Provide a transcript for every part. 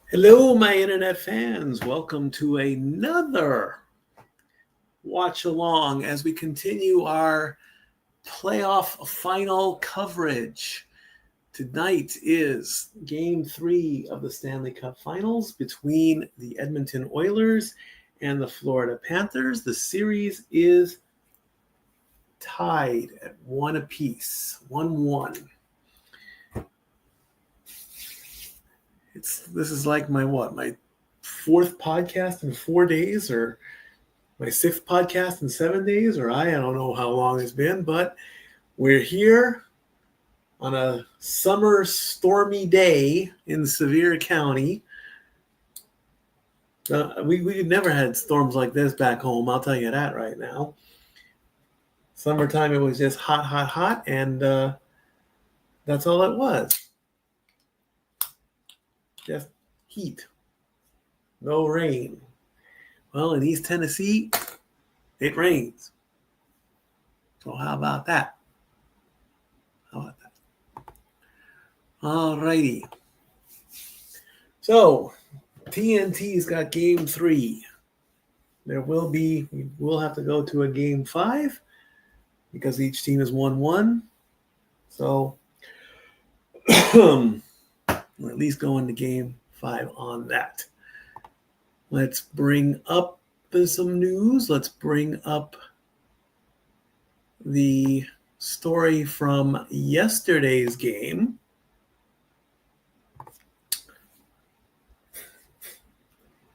Hello, my internet fans. Welcome to another watch along as we continue our playoff final coverage. Tonight is Game 3 of the Stanley Cup Finals between the Edmonton Oilers and the Florida Panthers. The series is tied at 1 apiece, 1-1. This is like my fourth podcast in 4 days, or my sixth podcast in 7 days, or I don't know how long it's been, but we're here on a summer stormy day in Sevier County. We never had storms like this back home, I'll tell you that right now. Summertime, it was just hot, and that's all it was. Just heat. No rain. Well, in East Tennessee, it rains. So how about that? All righty. So, TNT's got Game 3. We'll have to go to a Game 5 because each team is 1-1. So, we're at least going to Game 5 on that. Let's bring up some news. Let's bring up the story from yesterday's game.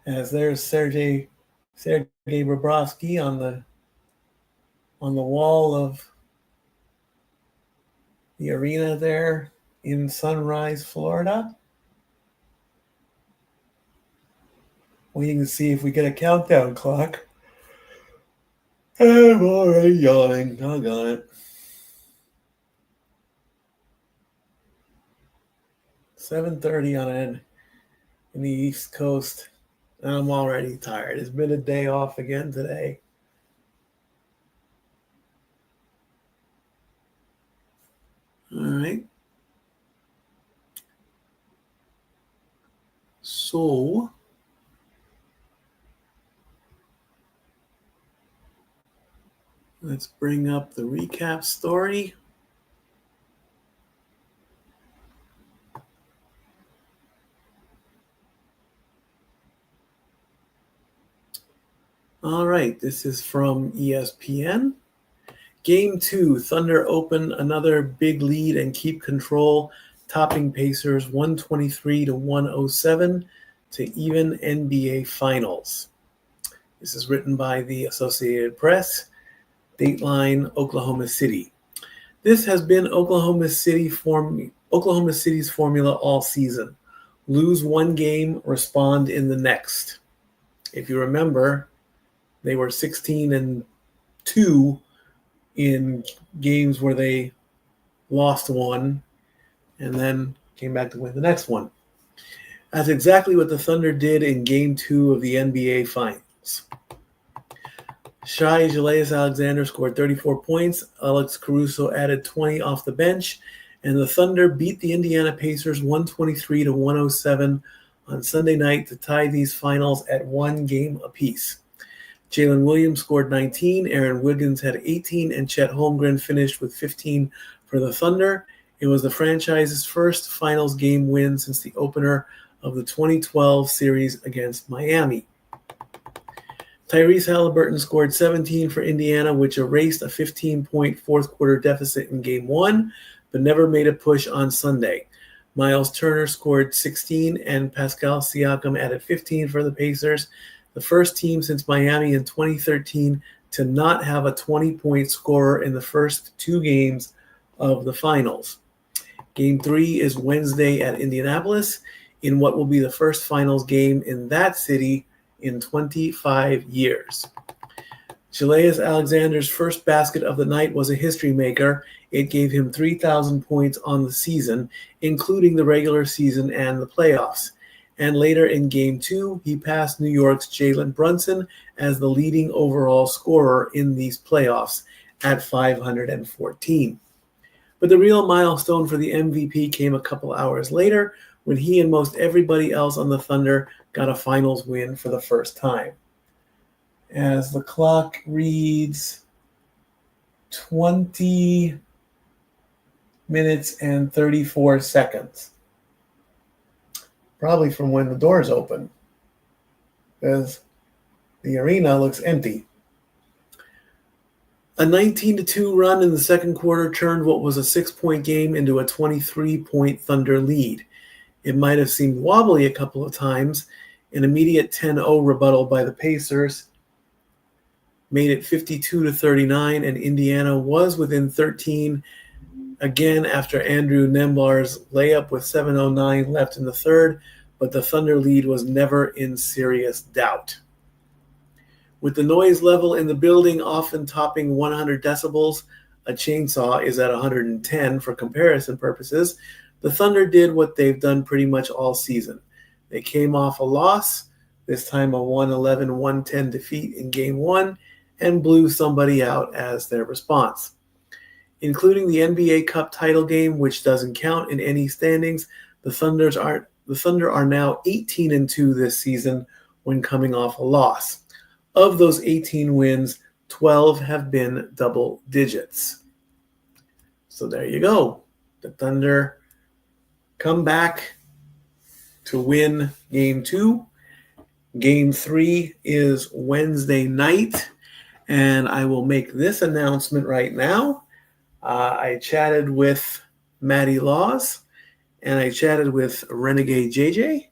As there's Sergei Bobrovsky on the wall of the arena there in Sunrise, Florida. Waiting to see if we get a countdown clock. I'm already yawning. Doggone it. 7:30 in the East Coast. And I'm already tired. It's been a day off again today. All right. So, let's bring up the recap story. All right, this is from ESPN. Game 2, Thunder open another big lead and keep control, topping Pacers 123-107 to even NBA Finals. This is written by the Associated Press. Dateline, Oklahoma City. This has been Oklahoma City's formula all season. Lose one game, respond in the next. If you remember, they were 16-2 in games where they lost one and then came back to win the next one. That's exactly what the Thunder did in Game 2 of the NBA Finals. Shai Gilgeous-Alexander scored 34 points. Alex Caruso added 20 off the bench. And the Thunder beat the Indiana Pacers 123-107 on Sunday night to tie these finals at one game apiece. Jalen Williams scored 19. Aaron Wiggins had 18. And Chet Holmgren finished with 15 for the Thunder. It was the franchise's first finals game win since the opener of the 2012 series against Miami. Tyrese Haliburton scored 17 for Indiana, which erased a 15-point fourth-quarter deficit in Game 1, but never made a push on Sunday. Miles Turner scored 16, and Pascal Siakam added 15 for the Pacers, the first team since Miami in 2013 to not have a 20-point scorer in the first two games of the finals. Game 3 is Wednesday at Indianapolis in what will be the first finals game in that city in 25 years. Gilgeous-Alexander's first basket of the night was a history maker. It gave him 3,000 points on the season, including the regular season and the playoffs. And later in Game 2, he passed New York's Jalen Brunson as the leading overall scorer in these playoffs at 514. But the real milestone for the MVP came a couple hours later when he and most everybody else on the Thunder got a finals win for the first time. As the clock reads 20 minutes and 34 seconds. Probably from when the doors open, because the arena looks empty. A 19-2 run in the second quarter turned what was a 6-point game into a 23-point Thunder lead. It might have seemed wobbly a couple of times. An immediate 10-0 rebuttal by the Pacers made it 52-39, and Indiana was within 13 again after Andrew Nembar's layup with 7:09 left in the third, but the Thunder lead was never in serious doubt. With the noise level in the building often topping 100 decibels, a chainsaw is at 110 for comparison purposes, the Thunder did what they've done pretty much all season. They came off a loss, this time a 111-110 defeat in Game 1, and blew somebody out as their response. Including the NBA Cup title game, which doesn't count in any standings, the Thunder are now 18-2 this season when coming off a loss. Of those 18 wins, 12 have been double digits. So there you go. The Thunder come back to win Game 2. Game 3 is Wednesday night, and I will make this announcement right now. I chatted with Matty Laws, and I chatted with Renegade JJ,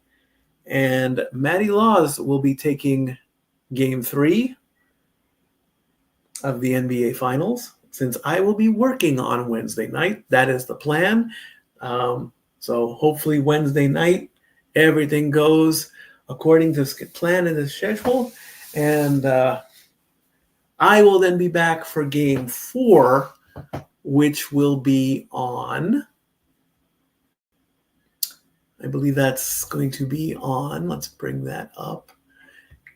and Matty Laws will be taking Game 3 of the NBA Finals, since I will be working on Wednesday night. That is the plan. So hopefully Wednesday night, everything goes according to plan and the schedule. And I will then be back for Game 4, which will be on, I believe that's going to be on, let's bring that up.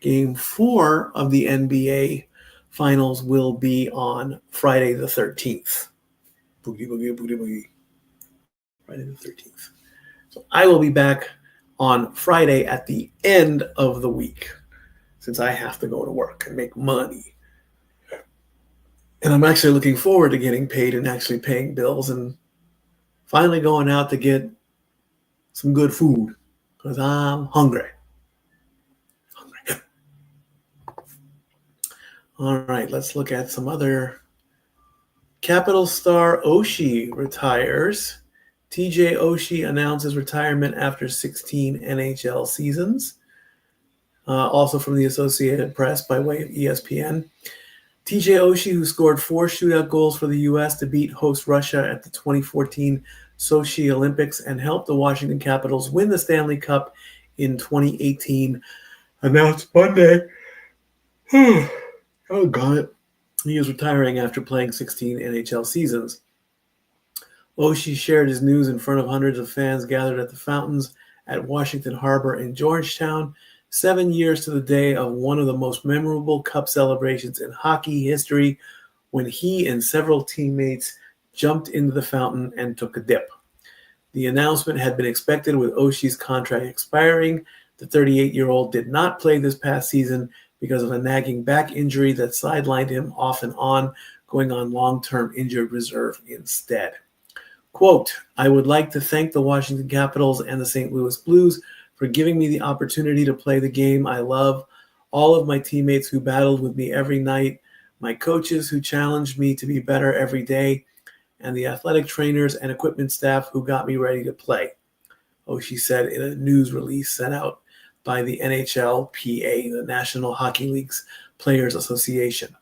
Game 4 of the NBA Finals will be on Friday the 13th. Boogie, boogie, boogie, boogie. Friday the 13th. So I will be back on Friday at the end of the week, since I have to go to work and make money. And I'm actually looking forward to getting paid and actually paying bills and finally going out to get some good food, because I'm hungry. All right, let's look at some other. Capital star Oshie retires. TJ Oshie announces retirement after 16 NHL seasons. Also from the Associated Press by way of ESPN. TJ Oshie, who scored 4 shootout goals for the U.S. to beat host Russia at the 2014 Sochi Olympics and helped the Washington Capitals win the Stanley Cup in 2018, announced Monday. Oh, God. He is retiring after playing 16 NHL seasons. Oshie shared his news in front of hundreds of fans gathered at the fountains at Washington Harbor in Georgetown, 7 years to the day of one of the most memorable Cup celebrations in hockey history, when he and several teammates jumped into the fountain and took a dip. The announcement had been expected with Oshie's contract expiring. The 38-year-old did not play this past season because of a nagging back injury that sidelined him off and on, going on long-term injured reserve instead. Quote, I would like to thank the Washington Capitals and the St. Louis Blues for giving me the opportunity to play the game I love, all of my teammates who battled with me every night, my coaches who challenged me to be better every day, and the athletic trainers and equipment staff who got me ready to play, Oshie said in a news release sent out by the NHLPA, the National Hockey League's Players Association.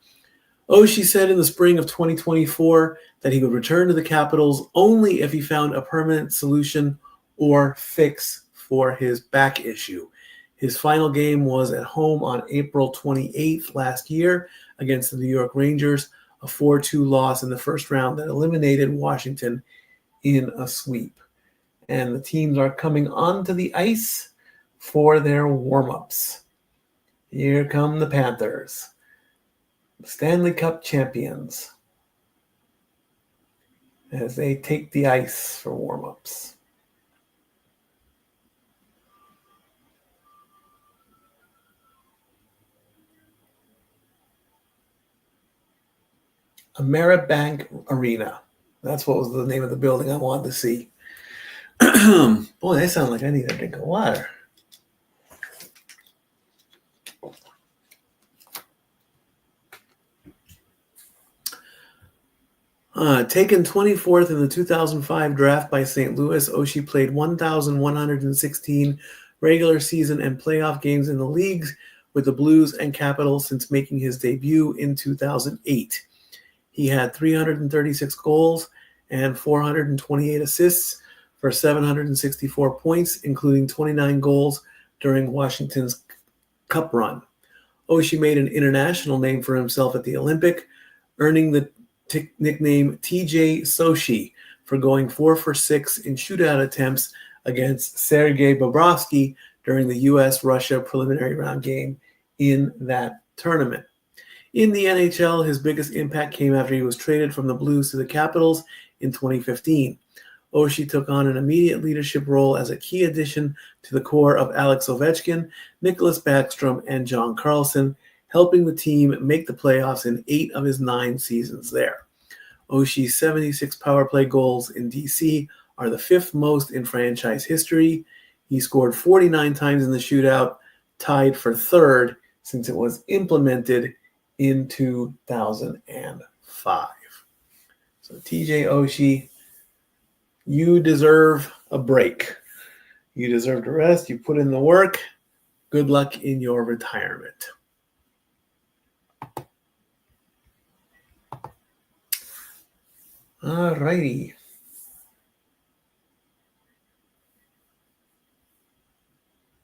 Oshie said in the spring of 2024 that he would return to the Capitals only if he found a permanent solution or fix for his back issue. His final game was at home on April 28th last year against the New York Rangers, a 4-2 loss in the first round that eliminated Washington in a sweep. And the teams are coming onto the ice for their warm-ups. Here come the Panthers, the Stanley Cup champions, as they take the ice for warm-ups. Ameribank Arena. That's what was the name of the building I wanted to see. Boy, they sound like I need a drink of water. Taken 24th in the 2005 draft by St. Louis, Oshie played 1,116 regular season and playoff games in the leagues with the Blues and Capitals since making his debut in 2008. He had 336 goals and 428 assists for 764 points, including 29 goals during Washington's Cup run. Oshie made an international name for himself at the Olympic, earning the nickname TJ Sochi for going 4 for 6 in shootout attempts against Sergei Bobrovsky during the U.S.-Russia preliminary round game in that tournament. In the NHL, his biggest impact came after he was traded from the Blues to the Capitals in 2015. Oshie took on an immediate leadership role as a key addition to the core of Alex Ovechkin, Nicholas Backstrom, and John Carlson, helping the team make the playoffs in 8 of his 9 seasons there. Oshie's 76 power play goals in DC are the 5th most in franchise history. He scored 49 times in the shootout, tied for 3rd since it was implemented in 2005. So TJ Oshie, you deserve a break. You deserve to rest. You put in the work. Good luck in your retirement. All righty.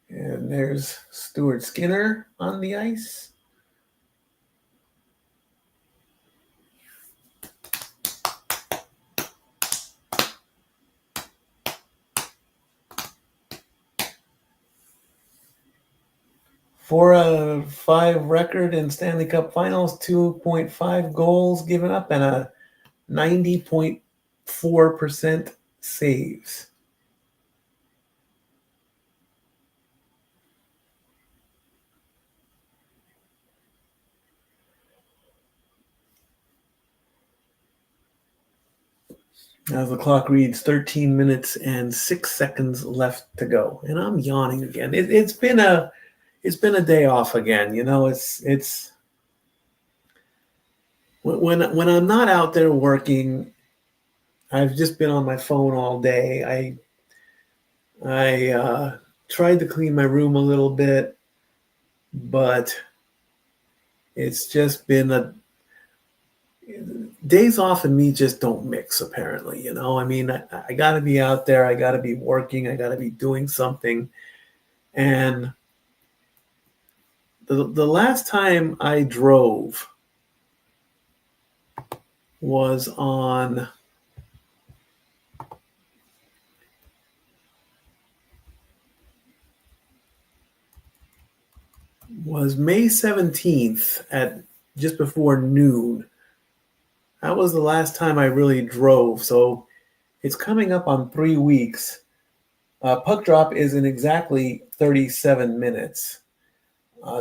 And there's Stuart Skinner on the ice. For a 5 record in Stanley Cup Finals, 2.5 goals given up, and a 90.4% saves. As the clock reads, 13 minutes and 6 seconds left to go, and I'm yawning again. It's been a day off again. You know, it's when I'm not out there working, I've just been on my phone all day. I tried to clean my room a little bit, but it's just been days off and me just don't mix, apparently. You know, I mean, I got to be out there. I got to be working. I got to be doing something. And the last time I drove was May 17th at just before noon. That was the last time I really drove. So it's coming up on 3 weeks. Puck drop is in exactly 37 minutes.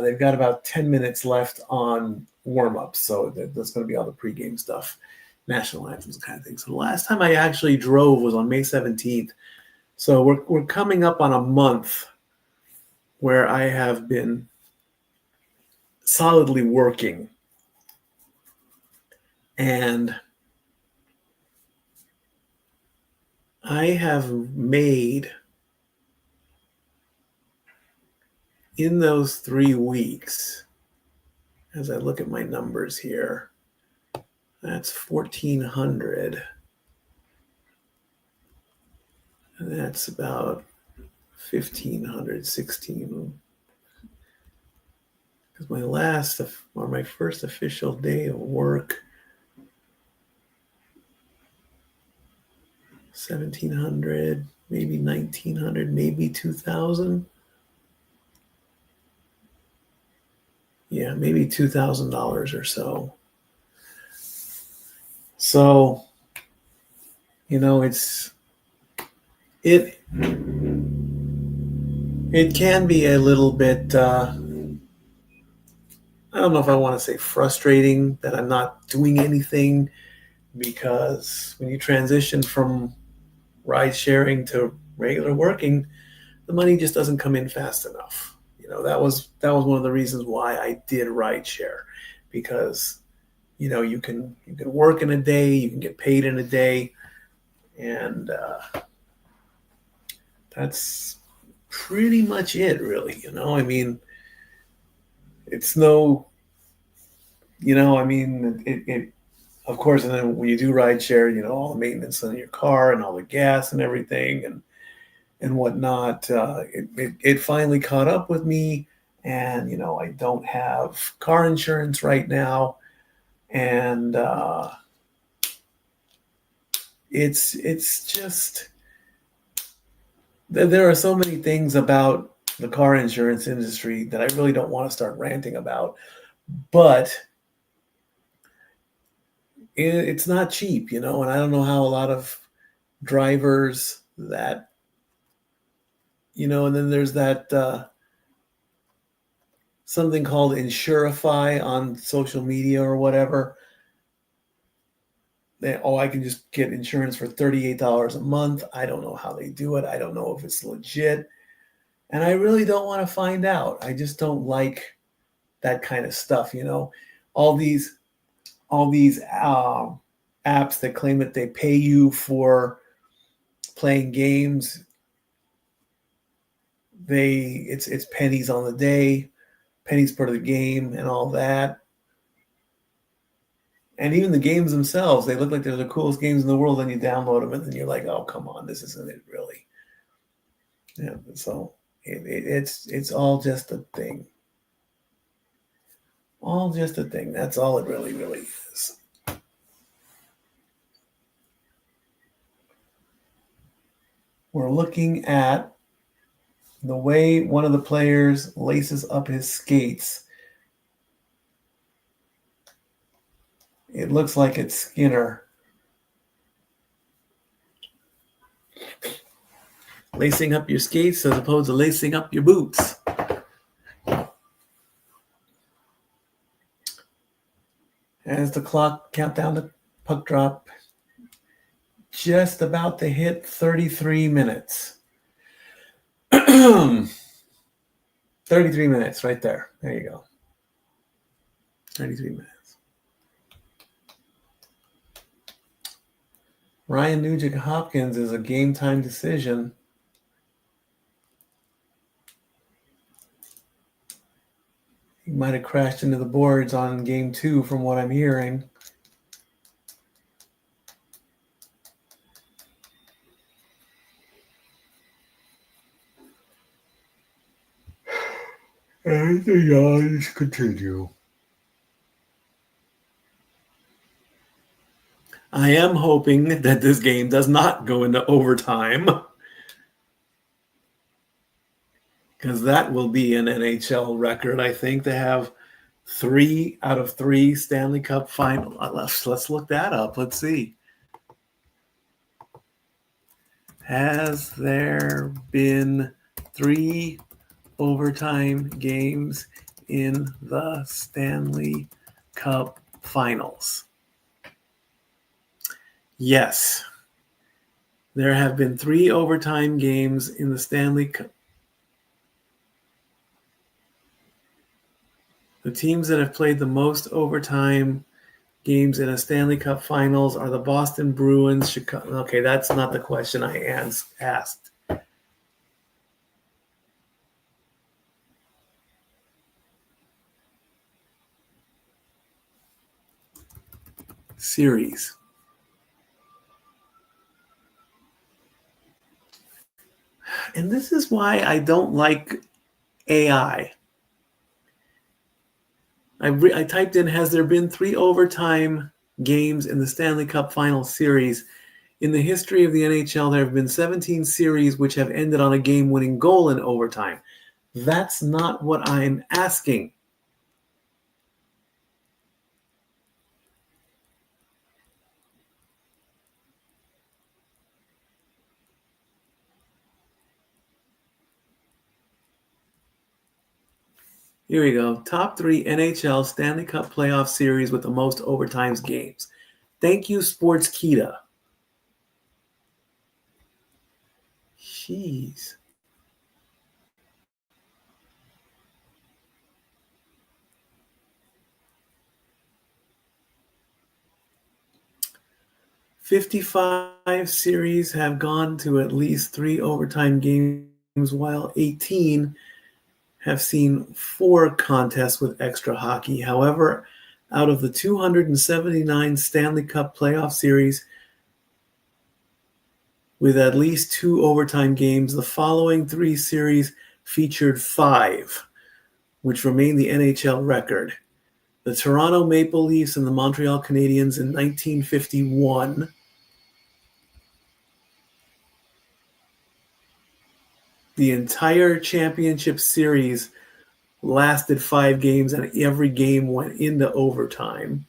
They've got about 10 minutes left on warm-ups. So that's going to be all the pregame stuff, national anthems kind of thing. So the last time I actually drove was on May 17th. So we're coming up on a month where I have been solidly working. And I have made, in those 3 weeks, as I look at my numbers here, that's 1,400. And that's about 1,500, 16. Because my first official day of work, 1,700, maybe 1,900, maybe 2,000. Yeah, maybe $2,000 or so. So, you know, it can be a little bit I don't know if I want to say frustrating that I'm not doing anything, because when you transition from ride sharing to regular working, the money just doesn't come in fast enough. That was one of the reasons why I did ride share, because you can work in a day, you can get paid in a day, and that's pretty much it, really. I mean, it's no, I mean, it of course, and then when you do ride share, all the maintenance on your car and all the gas and everything and whatnot, it finally caught up with me, and I don't have car insurance right now, and it's just there are so many things about the car insurance industry that I really don't want to start ranting about, but it's not cheap, and I don't know how a lot of drivers that, and then there's that something called Insurify on social media or whatever. I can just get insurance for $38 a month. I don't know how they do it. I don't know if it's legit. And I really don't want to find out. I just don't like that kind of stuff, all these apps that claim that they pay you for playing games. It's pennies on the day, pennies per the game, and all that. And even the games themselves, they look like they're the coolest games in the world. Then you download them, and then you're like, "Oh, come on, this isn't it, really?" Yeah. So it's all just a thing. All just a thing. That's all it really, really is. We're looking at the way one of the players laces up his skates. It looks like it's Skinner. Lacing up your skates as opposed to lacing up your boots. As the clock countdown to puck drop, just about to hit 33 minutes. 33 minutes right there. There you go. 33 minutes. Ryan Nugent-Hopkins is a game time decision. He might have crashed into the boards on game 2 from what I'm hearing. And the odds continue. I am hoping that this game does not go into overtime, because that will be an NHL record, I think, to have 3 out of 3 Stanley Cup Finals. Let's look that up. Let's see. Has there been 3 overtime games in the Stanley Cup Finals? Yes. There have been 3 overtime games in the Stanley Cup. The teams that have played the most overtime games in a Stanley Cup Finals are the Boston Bruins, Chicago. Okay, that's not the question I asked. Series. And this is why I don't like AI. I typed in, has there been 3 overtime games in the Stanley Cup Final Series? In the history of the NHL, there have been 17 series which have ended on a game-winning goal in overtime. That's not what I'm asking. Here we go. Top 3 NHL Stanley Cup playoff series with the most overtimes games. Thank you, Sportskita. Jeez. "55 series have gone to at least 3 overtime games, while 18 have seen 4 contests with extra hockey. However, out of the 279 Stanley Cup playoff series with at least 2 overtime games, the following 3 series featured 5, which remain the NHL record. The Toronto Maple Leafs and the Montreal Canadiens in 1951. The entire championship series lasted 5 games, and every game went into overtime.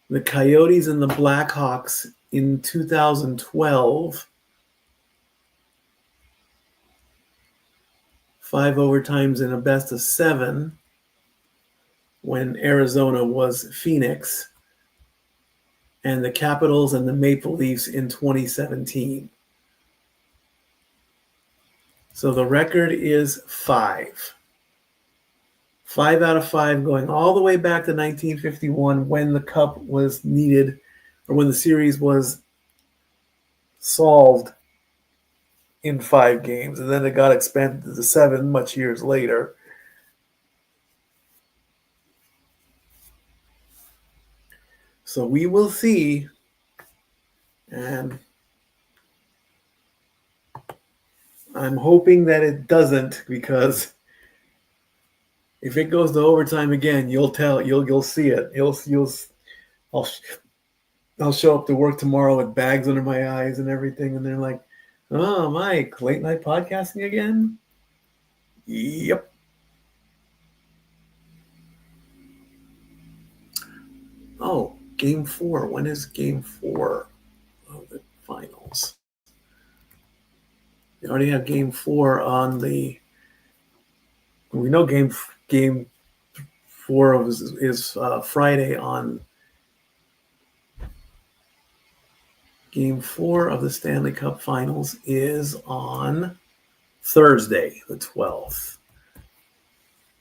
The Coyotes and the Blackhawks in 2012. 5 overtimes in a best of 7 when Arizona was Phoenix. And the Capitals and the Maple Leafs in 2017. So the record is 5. 5 out of 5, going all the way back to 1951 when the Cup was needed, or when the series was solved in 5 games. And then it got expanded to 7 much years later. So we will see. And I'm hoping that it doesn't, because if it goes to overtime again, you'll see it. I'll show up to work tomorrow with bags under my eyes and everything, and they're like, "Oh, Mike, late night podcasting again?" Yep. Oh, Game 4. When is Game 4 of the finals? They already have Game 4 on the. We know Game 4 is Friday. On Game 4 of the Stanley Cup Finals is on Thursday, the 12th.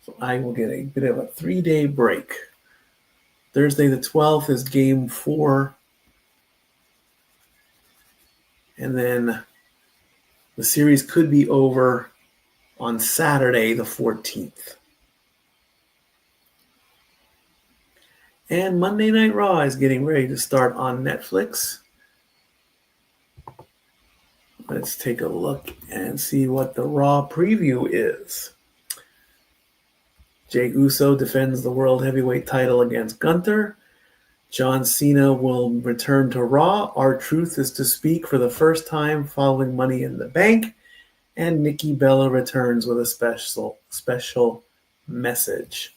So I will get a bit of a 3-day break. Thursday, the 12th is Game 4. And then the series could be over on Saturday, the 14th. And Monday Night Raw is getting ready to start on Netflix. Let's take a look and see what the Raw preview is. Jey Uso defends the World Heavyweight title against Gunther. John Cena will return to Raw. R-Truth is to speak for the first time following Money in the Bank. And Nikki Bella returns with a special message.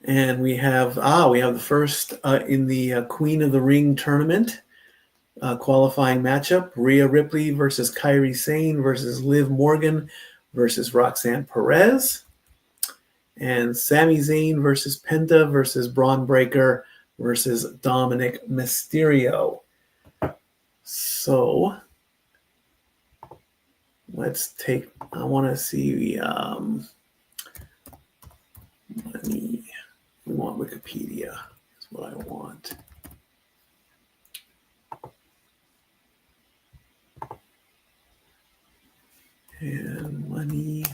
And we have the first in the Queen of the Ring tournament qualifying matchup: Rhea Ripley versus Kairi Sane versus Liv Morgan versus Roxanne Perez, and Sami Zayn versus Penta versus Braun Breaker versus Dominic Mysterio. So I want to see we want Wikipedia. That's what I want. And Money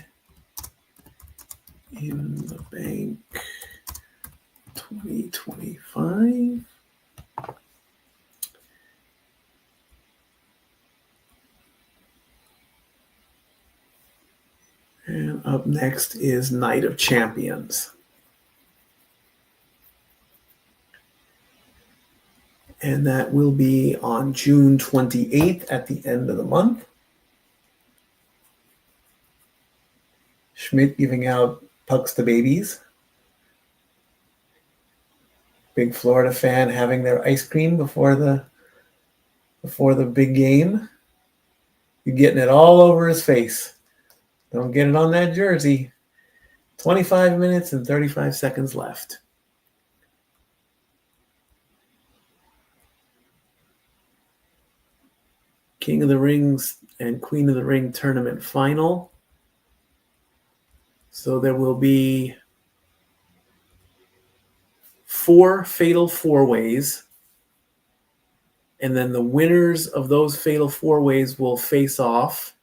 in the Bank 2025. And up next is Night of Champions. And that will be on June 28th at the end of the month. Schmidt giving out pucks to babies. Big Florida fan having their ice cream before the big game. You're getting it all over his face. Don't get it on that jersey. 25 minutes and 35 seconds left. King of the Rings and Queen of the Ring tournament final. So there will be 4 fatal four-ways. And then the winners of those fatal four-ways will face off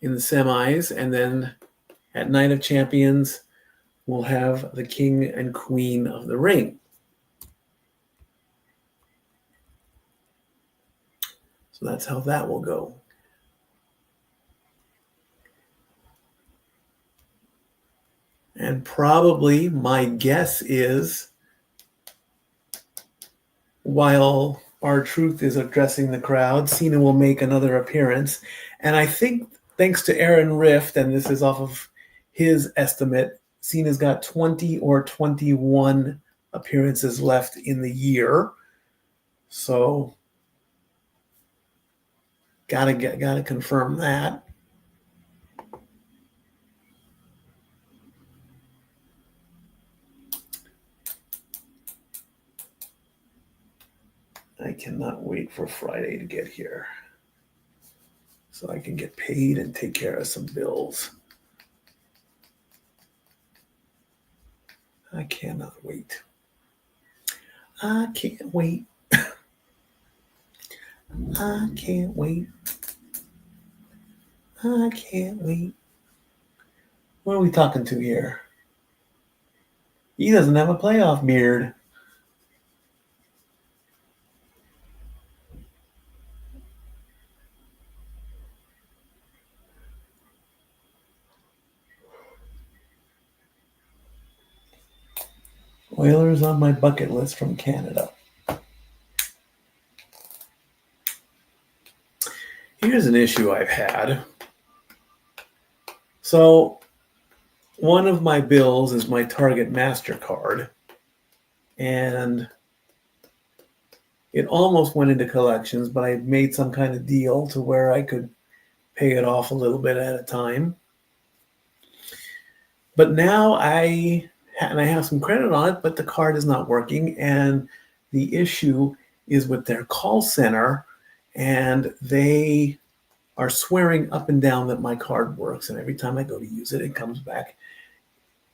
in the semis. And then at Night of Champions, we'll have the King and Queen of the Ring. So that's how that will go. And probably my guess is, while R-Truth is addressing the crowd, Cena will make another appearance. And I think thanks to Aaron Rift, and this is off of his estimate, Cena's got 20 or 21 appearances left in the year. So gotta confirm that. I cannot wait for Friday to get here so I can get paid and take care of some bills. I cannot wait. I can't wait. I can't wait. I can't wait. What are we talking to here? He doesn't have a playoff beard. Oilers on my bucket list from Canada. Here's an issue I've had. So one of my bills is my Target MasterCard, and it almost went into collections, but I made some kind of deal to where I could pay it off a little bit at a time. But now I have some credit on it, but the card is not working, and the issue is with their call center, and they are swearing up and down that my card works, and every time I go to use it, it comes back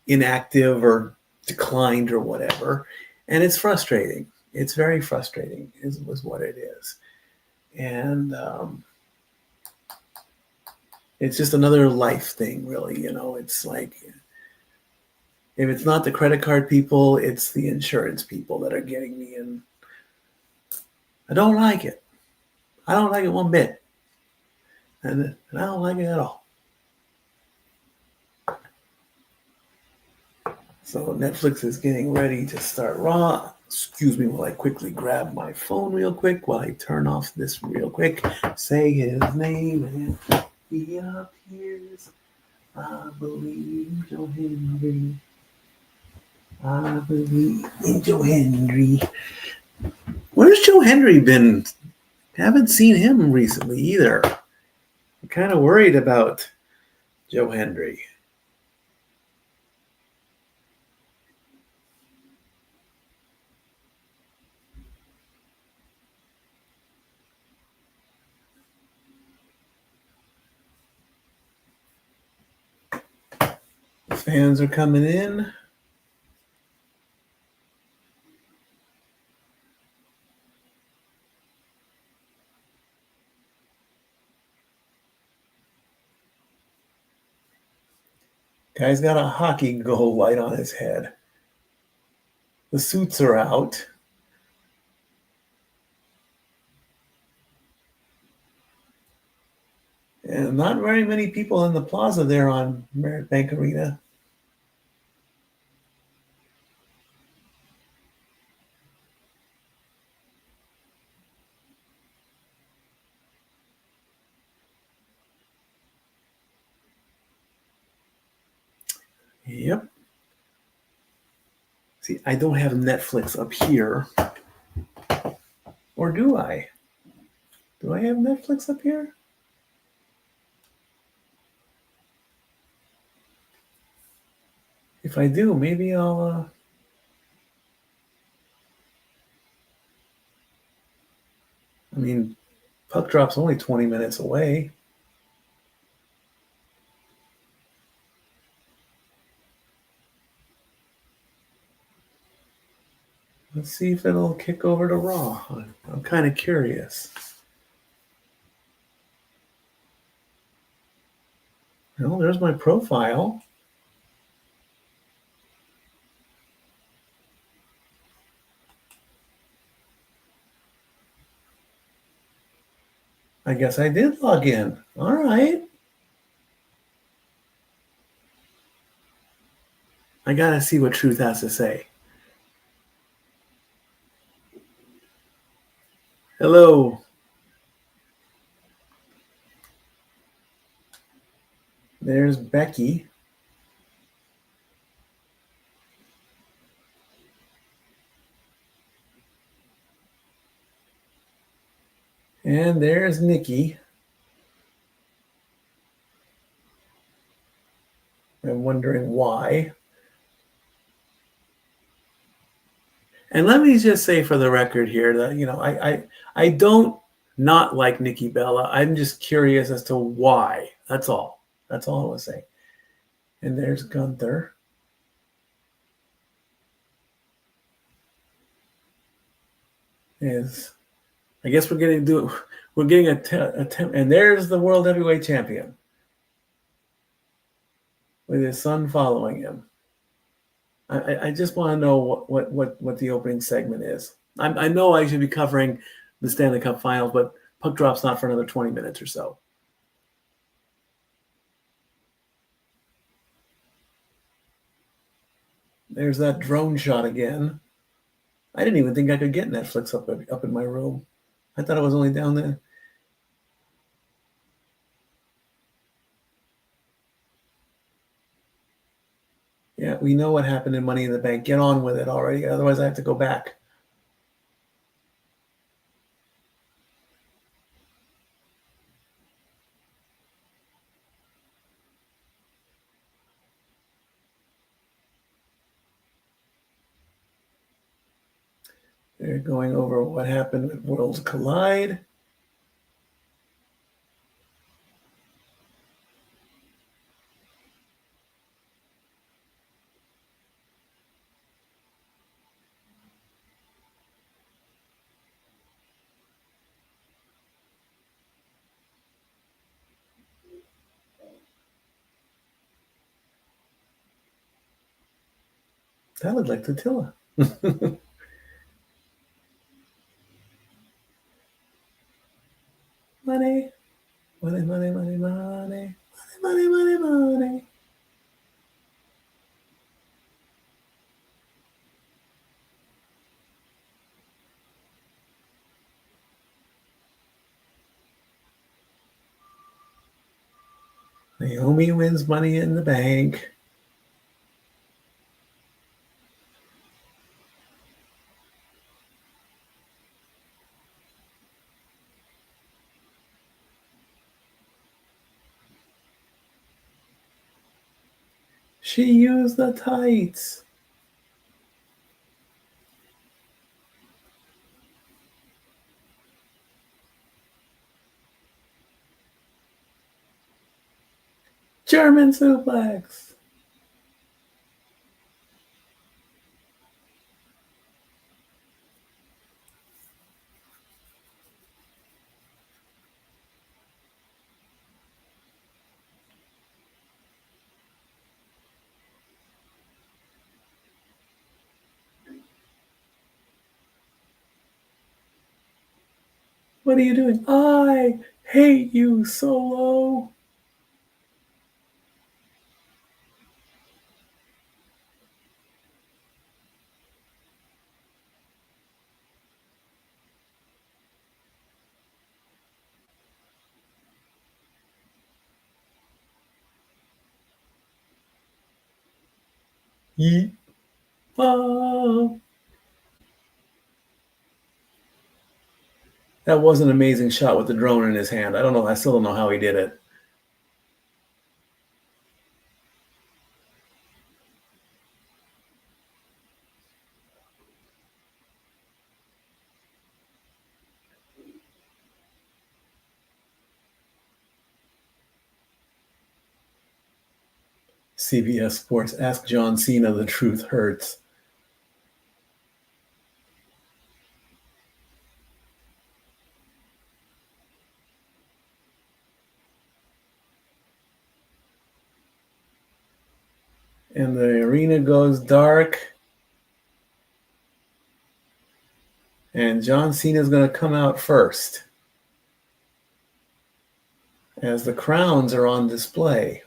inactive or declined or whatever, and it's frustrating. It's very frustrating, is what it is. And it's just another life thing, really. You know, it's like, if it's not the credit card people, it's the insurance people that are getting me, and I don't like it. I don't like it one bit. And I don't like it at all. So Netflix is getting ready to start Raw. Excuse me while I quickly grab my phone real quick, while I turn off this real quick. Say his name and he appears. I believe Joe Henry. I believe in Joe Henry. Where's Joe Henry been? Haven't seen him recently either. I'm kind of worried about Joe Henry. Fans are coming in. Guy's got a hockey goal light on his head. The suits are out. And not very many people in the plaza there on Merit Bank Arena. Yep. See, I don't have Netflix up here. Or do I? Do I have Netflix up here? If I do, maybe I'll... I mean, Puck Drop's only 20 minutes away. Let's see if it'll kick over to Raw. I'm kind of curious. Well, there's my profile. I guess I did log in. All right. I got to see what Truth has to say. Hello. There's Becky. And there's Nikki. I'm wondering why. And let me just say for the record here that, I don't not like Nikki Bella. I'm just curious as to why. That's all. That's all I was saying. And there's Gunther. I guess we're getting a and there's the World Heavyweight Champion with his son following him. I just want to know what the opening segment is. I know I should be covering the Stanley Cup Finals, but Puck Drop's not for another 20 minutes or so. There's that drone shot again. I didn't even think I could get Netflix up in my room. I thought it was only down there. Yeah, we know what happened in Money in the Bank. Get on with it already. Otherwise, I have to go back. They're going over what happened with Worlds Collide. That looked like Tortilla. Money, money, money, money, money, money, money, money. Naomi wins Money in the Bank. She used the tights. German suplex. What are you doing? I hate you, Solo. Yeet. Oh. That was an amazing shot with the drone in his hand. I still don't know how he did it. CBS Sports, ask John Cena, the truth hurts. And the arena goes dark. And John Cena is going to come out first as the crowns are on display.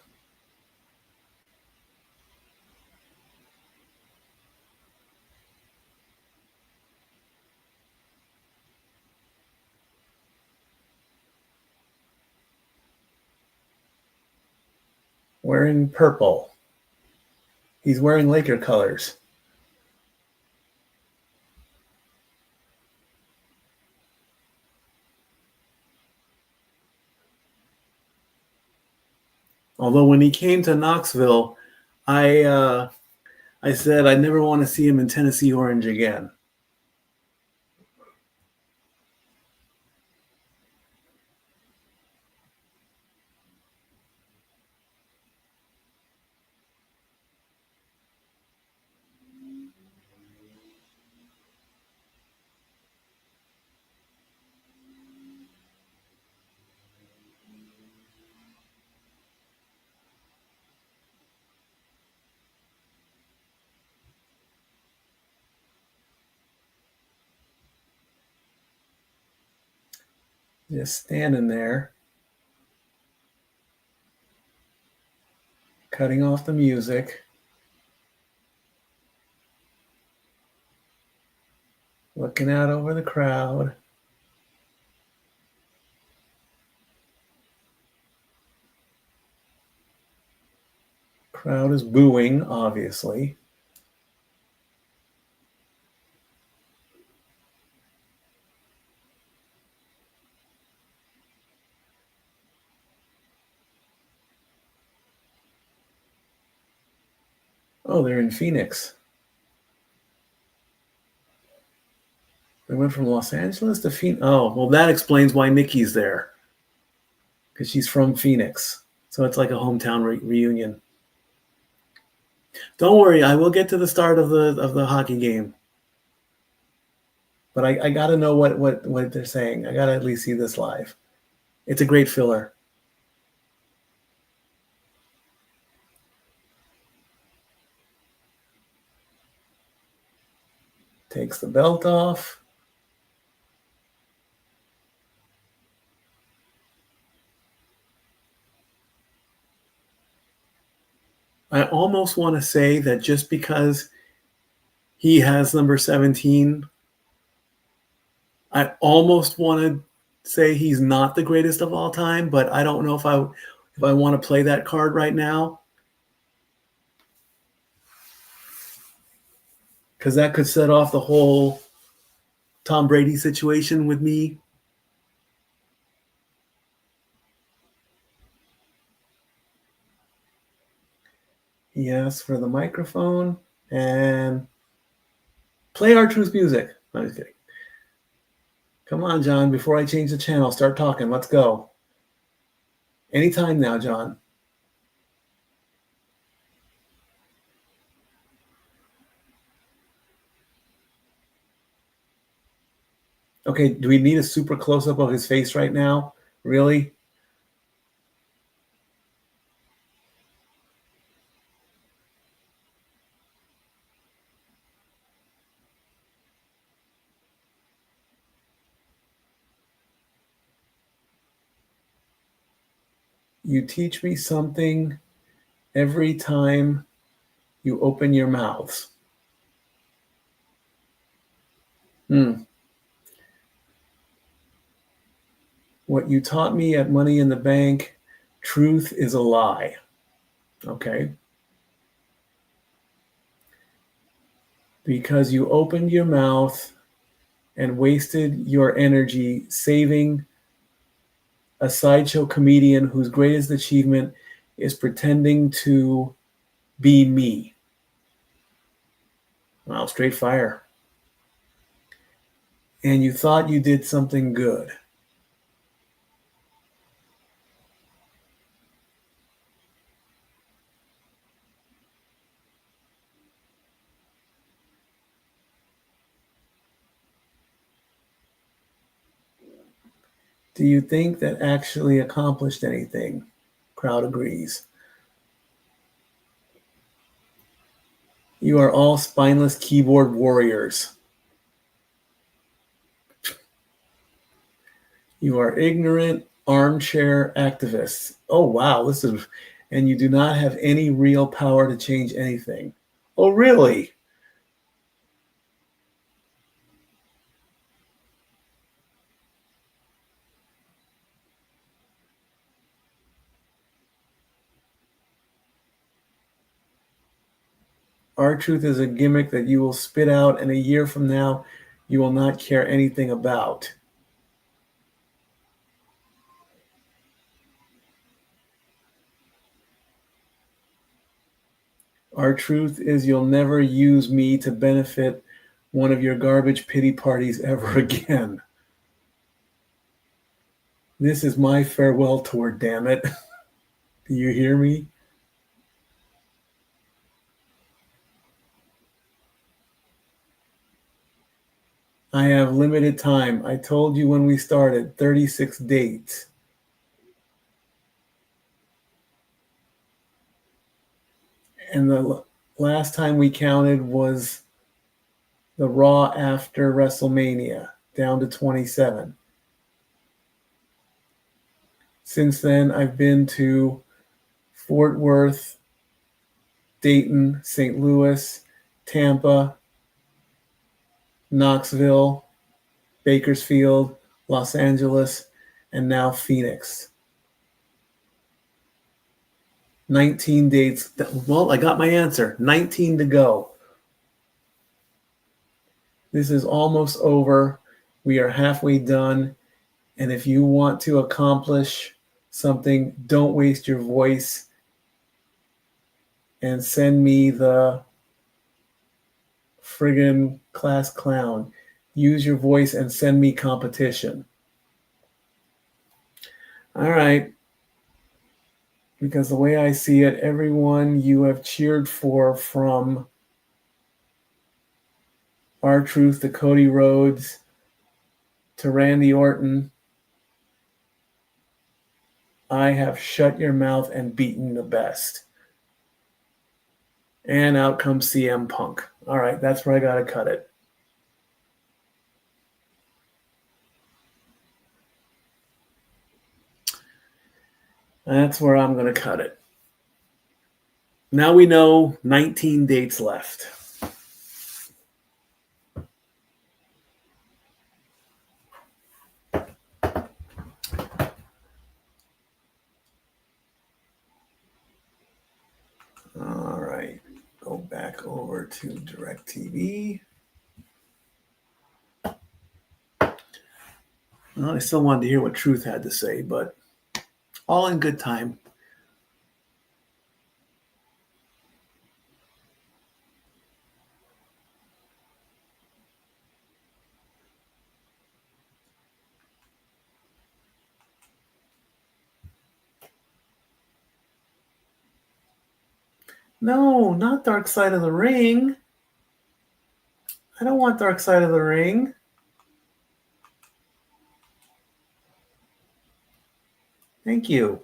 Wearing purple. He's wearing Laker colors. Although when he came to Knoxville, I said I never want to see him in Tennessee orange again. Just standing there, cutting off the music, looking out over the crowd. Crowd is booing, obviously. Oh, they're in Phoenix. They went from Los Angeles to Phoenix. Oh, well, that explains why Mickey's there. Because she's from Phoenix. So it's like a hometown reunion. Don't worry, I will get to the start of the hockey game. But I got to know what they're saying. I got to at least see this live. It's a great filler. Takes the belt off. I almost want to say that just because he has number 17, I almost want to say he's not the greatest of all time, but I don't know if I want to play that card right now. Because that could set off the whole Tom Brady situation with me. He asks for the microphone and play R-Truth music. No, just kidding. Come on, John, before I change the channel, start talking. Let's go. Anytime now, John. Okay, do we need a super close-up of his face right now? Really? You teach me something every time you open your mouths. What you taught me at Money in the Bank, truth is a lie. Okay. because you opened your mouth and wasted your energy saving a sideshow comedian whose greatest achievement is pretending to be me. Wow, straight fire. And you thought you did something good. Do you think that actually accomplished anything? Crowd agrees. You are all spineless keyboard warriors. You are ignorant armchair activists. Oh, wow. And you do not have any real power to change anything. Oh, really? Our truth is a gimmick that you will spit out, and a year from now, you will not care anything about. Our truth is you'll never use me to benefit one of your garbage pity parties ever again. This is my farewell tour, damn it. Do you hear me? I have limited time. I told you when we started, 36 dates. And the last time we counted was the Raw after WrestleMania, down to 27. Since then, I've been to Fort Worth, Dayton, St. Louis, Tampa, Knoxville, Bakersfield, Los Angeles, and now Phoenix. 19 dates. Well, I got my answer. 19 to go. This is almost over. We are halfway done. And if you want to accomplish something, don't waste your voice and send me the friggin' class clown. Use your voice and send me competition. All right. Because the way I see it, everyone you have cheered for, from R-Truth to Cody Rhodes to Randy Orton, I have shut your mouth and beaten the best. And out comes CM Punk. All right, that's where I got to cut it. That's where I'm going to cut it. Now we know 19 dates left. All right, go back over to DirecTV. Well, I still wanted to hear what Truth had to say, but all in good time. No, not Dark Side of the Ring. I don't want Dark Side of the Ring. Thank you.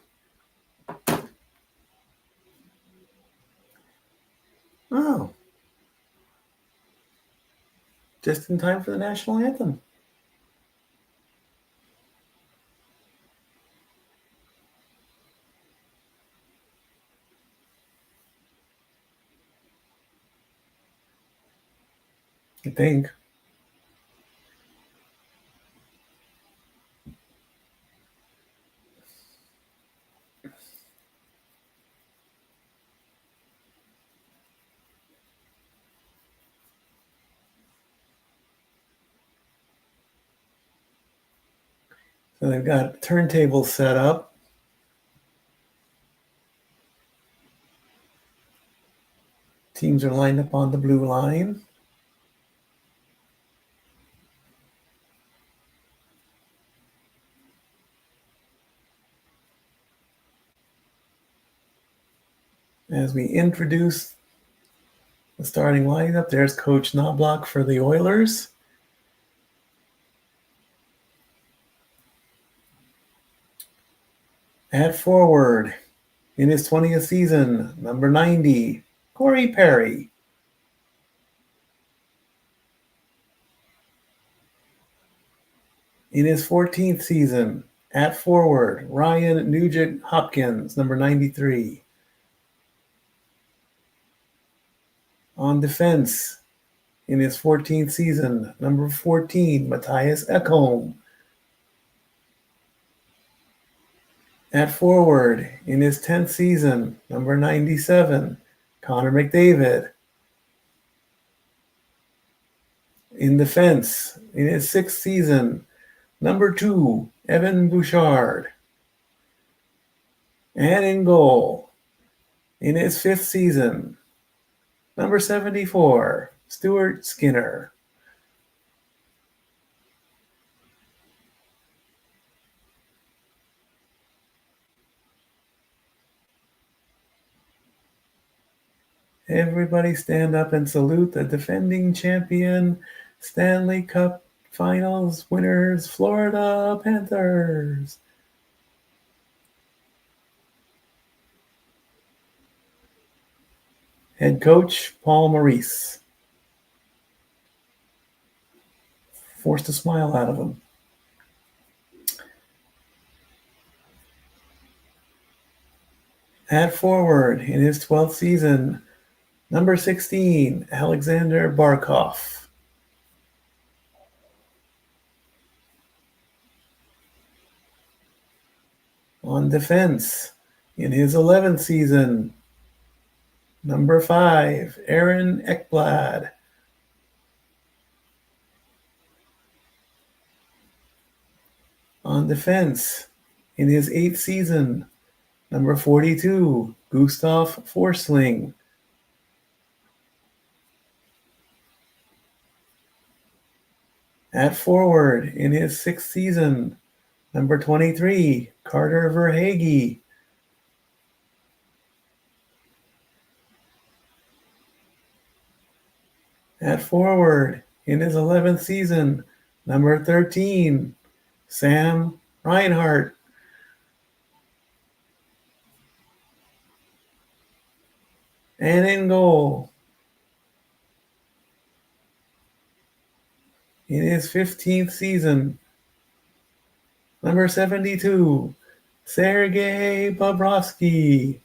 Oh. Just in time for the national anthem. I think. So they've got turntables set up. Teams are lined up on the blue line. As we introduce the starting lineup, there's Coach Knobloch for the Oilers. At forward, in his 20th season, number 90, Corey Perry. In his 14th season, at forward, Ryan Nugent Hopkins, number 93. On defense, in his 14th season, number 14, Matthias Ekholm. At forward, in his 10th season, number 97, Connor McDavid. In defense, in his 6th season, number 2, Evan Bouchard. And in goal, in his 5th season, number 74, Stuart Skinner. Everybody stand up and salute the defending champion, Stanley Cup Finals winners, Florida Panthers. Head coach, Paul Maurice. Forced a smile out of him. At forward, in his 12th season, number 16, Alexander Barkov. On defense, in his 11th season, number 5, Aaron Ekblad. On defense, in his 8th season, number 42, Gustav Forsling. At forward, in his 6th season, number 23, Carter Verhaeghe. At forward, in his 11th season, number 13, Sam Reinhart. And in goal, in his 15th season, number 72, Sergei Bobrovsky.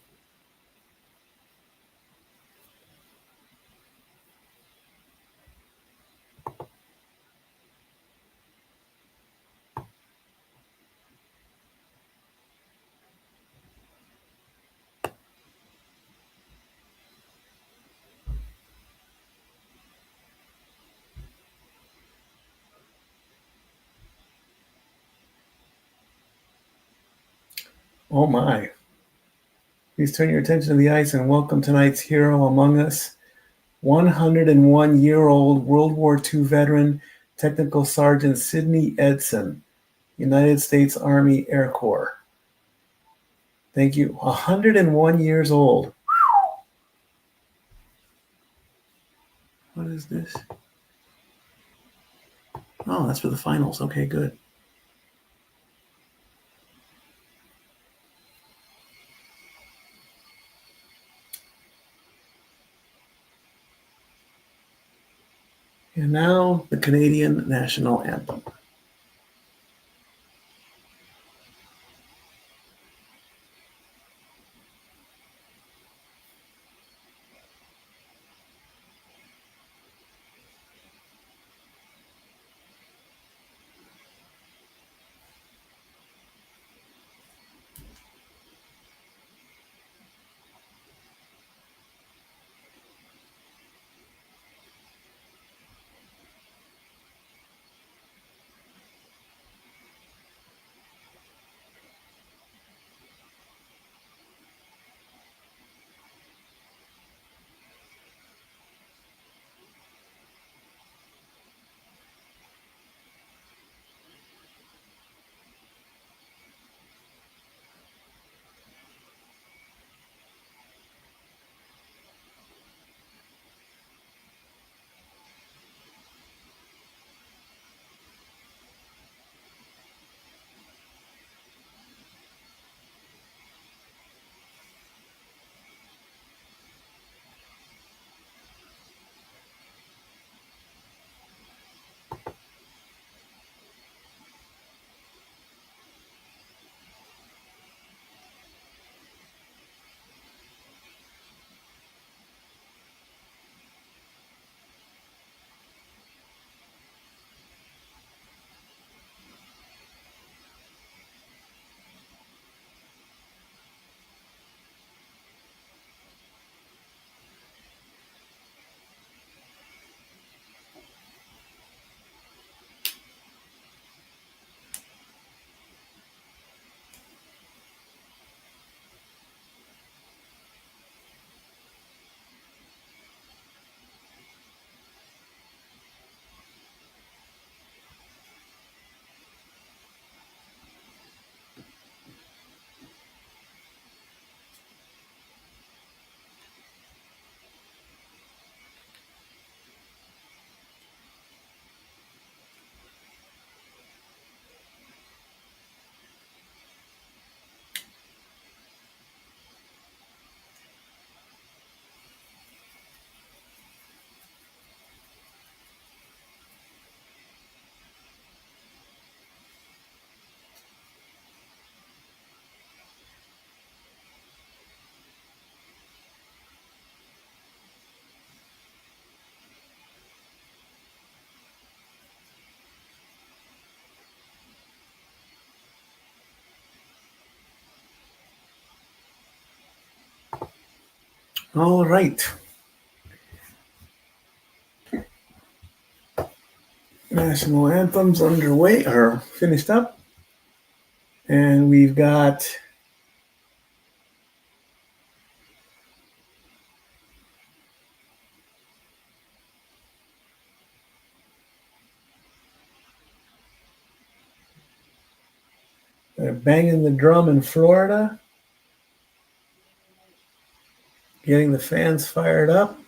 Oh my. Please turn your attention to the ice and welcome tonight's hero among us, 101-year-old World War II veteran, Technical Sergeant Sidney Edson, United States Army Air Corps. Thank you. 101 years old. What is this? Oh, that's for the finals. Okay, good. And now the Canadian National Anthem. All right. National anthems underway, or finished up. And we've got they're banging the drum in Florida, getting the fans fired up.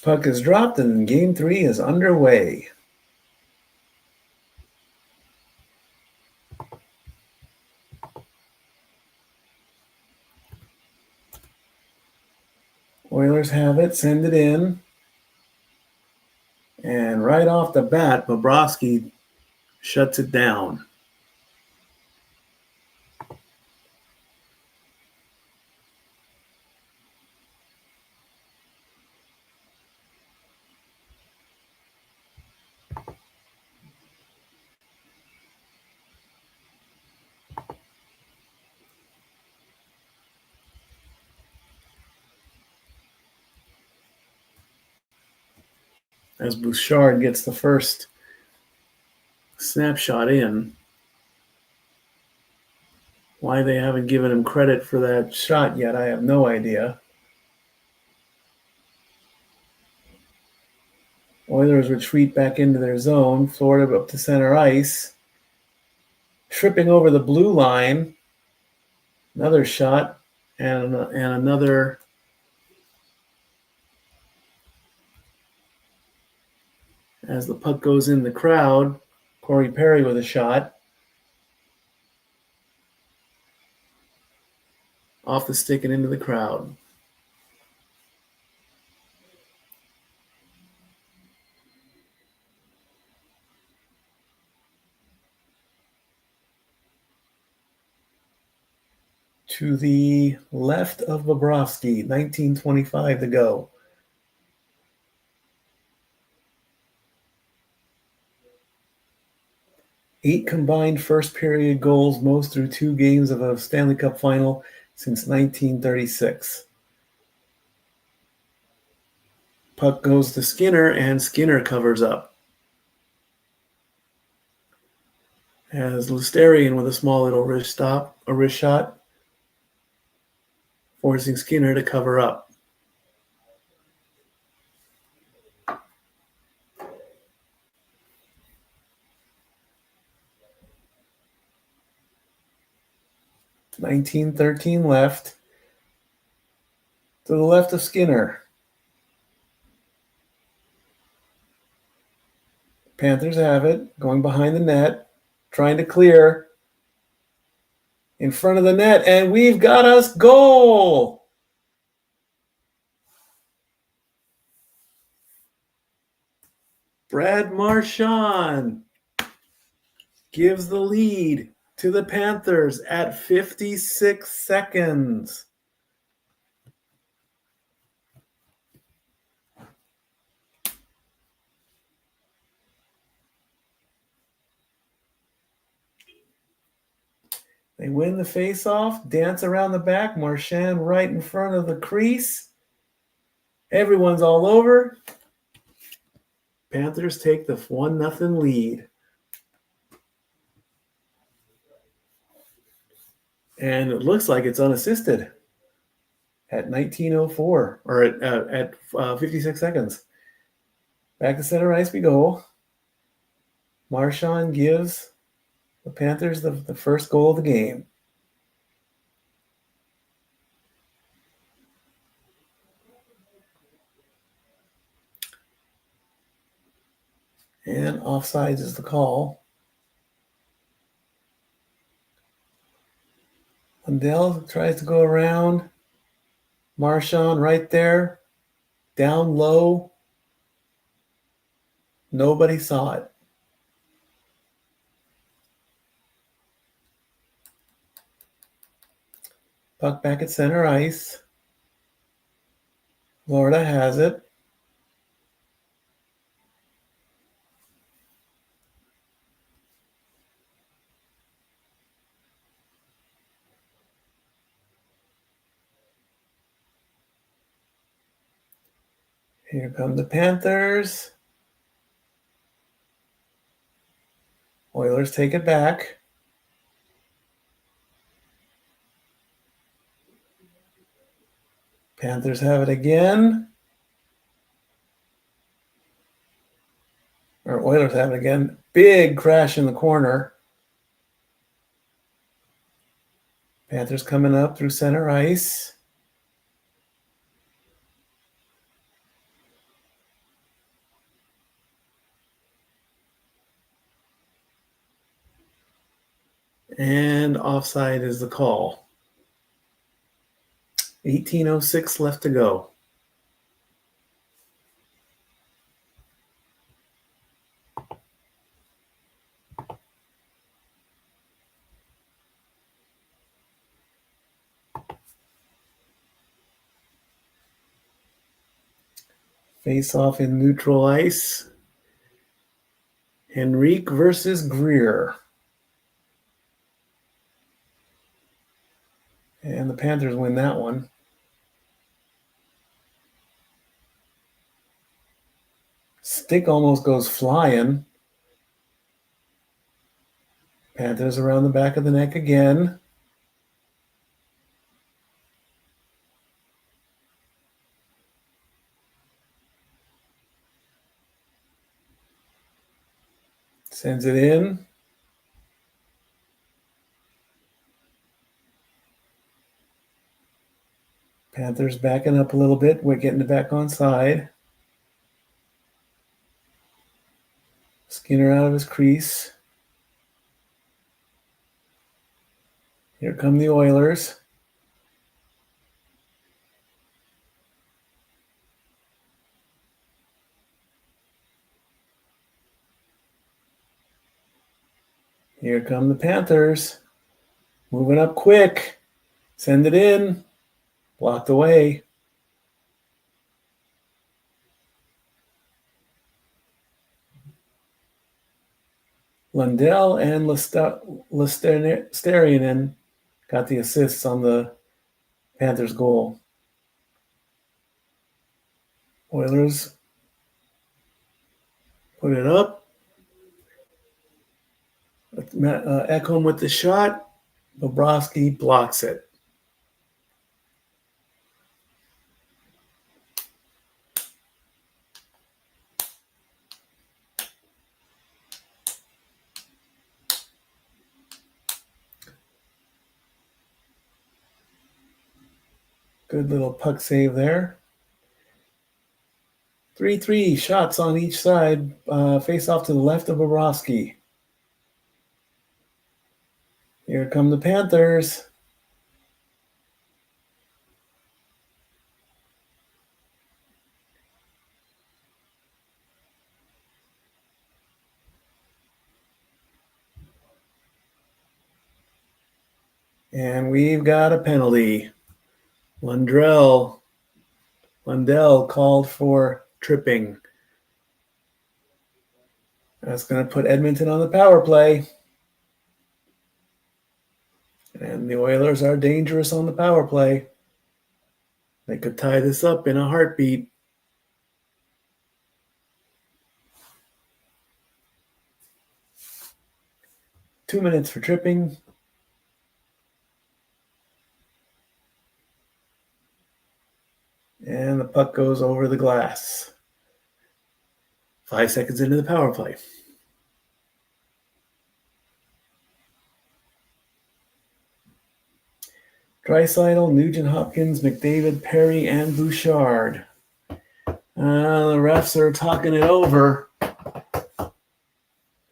Puck is dropped and game 3 is underway. Oilers have it, send it in. And right off the bat, Bobrovsky shuts it down. As Bouchard gets the first snapshot in. Why they haven't given him credit for that shot yet, I have no idea. Oilers retreat back into their zone. Florida up to center ice. Tripping over the blue line. Another shot and another as the puck goes in the crowd. Corey Perry with a shot. Off the stick and into the crowd. To the left of Bobrovsky, 19:25 to go. Eight combined first period goals, most through 2 games of a Stanley Cup final since 1936. Puck goes to Skinner, and Skinner covers up. As Lusterian with a small little wrist shot, forcing Skinner to cover up. .1913 left. To the left of Skinner. Panthers have it, going behind the net, trying to clear. In front of the net, and we've got us goal! Brad Marchand gives the lead to the Panthers at 56 seconds. They win the faceoff, dance around the back, Marchand right in front of the crease. Everyone's all over. Panthers take the 1-0 lead. And it looks like it's unassisted at 19:04, or at 56 seconds. Back to center ice we go. Marchand gives the Panthers the first goal of the game. And offsides is the call. Lundell tries to go around. Marchand right there, down low. Nobody saw it. Puck back at center ice. Florida has it. Here come the Panthers. Oilers take it back. Panthers have it again. Or Oilers have it again. Big crash in the corner. Panthers coming up through center ice. And offside is the call. 18:06 left to go. Face off in neutral ice. Henrique versus Greer. And the Panthers win that one. Stick almost goes flying. Panthers around the back of the neck again. Sends it in. Panthers backing up a little bit. We're getting it back on side. Skinner out of his crease. Here come the Oilers. Here come the Panthers. Moving up quick. Send it in. Blocked away. Lundell and Lasterianen got the assists on the Panthers goal. Oilers put it up. Ekholm with the shot. Bobrovsky blocks it. Good little puck save there. 3-3 shots on each side. Face off to the left of Bobrovsky. Here come the Panthers. And we've got a penalty. Lundell called for tripping. That's going to put Edmonton on the power play. And the Oilers are dangerous on the power play. They could tie this up in a heartbeat. Two minutes for tripping. And the puck goes over the glass. 5 seconds into the power play. Draisaitl, Nugent Hopkins, McDavid, Perry, and Bouchard. The refs are talking it over.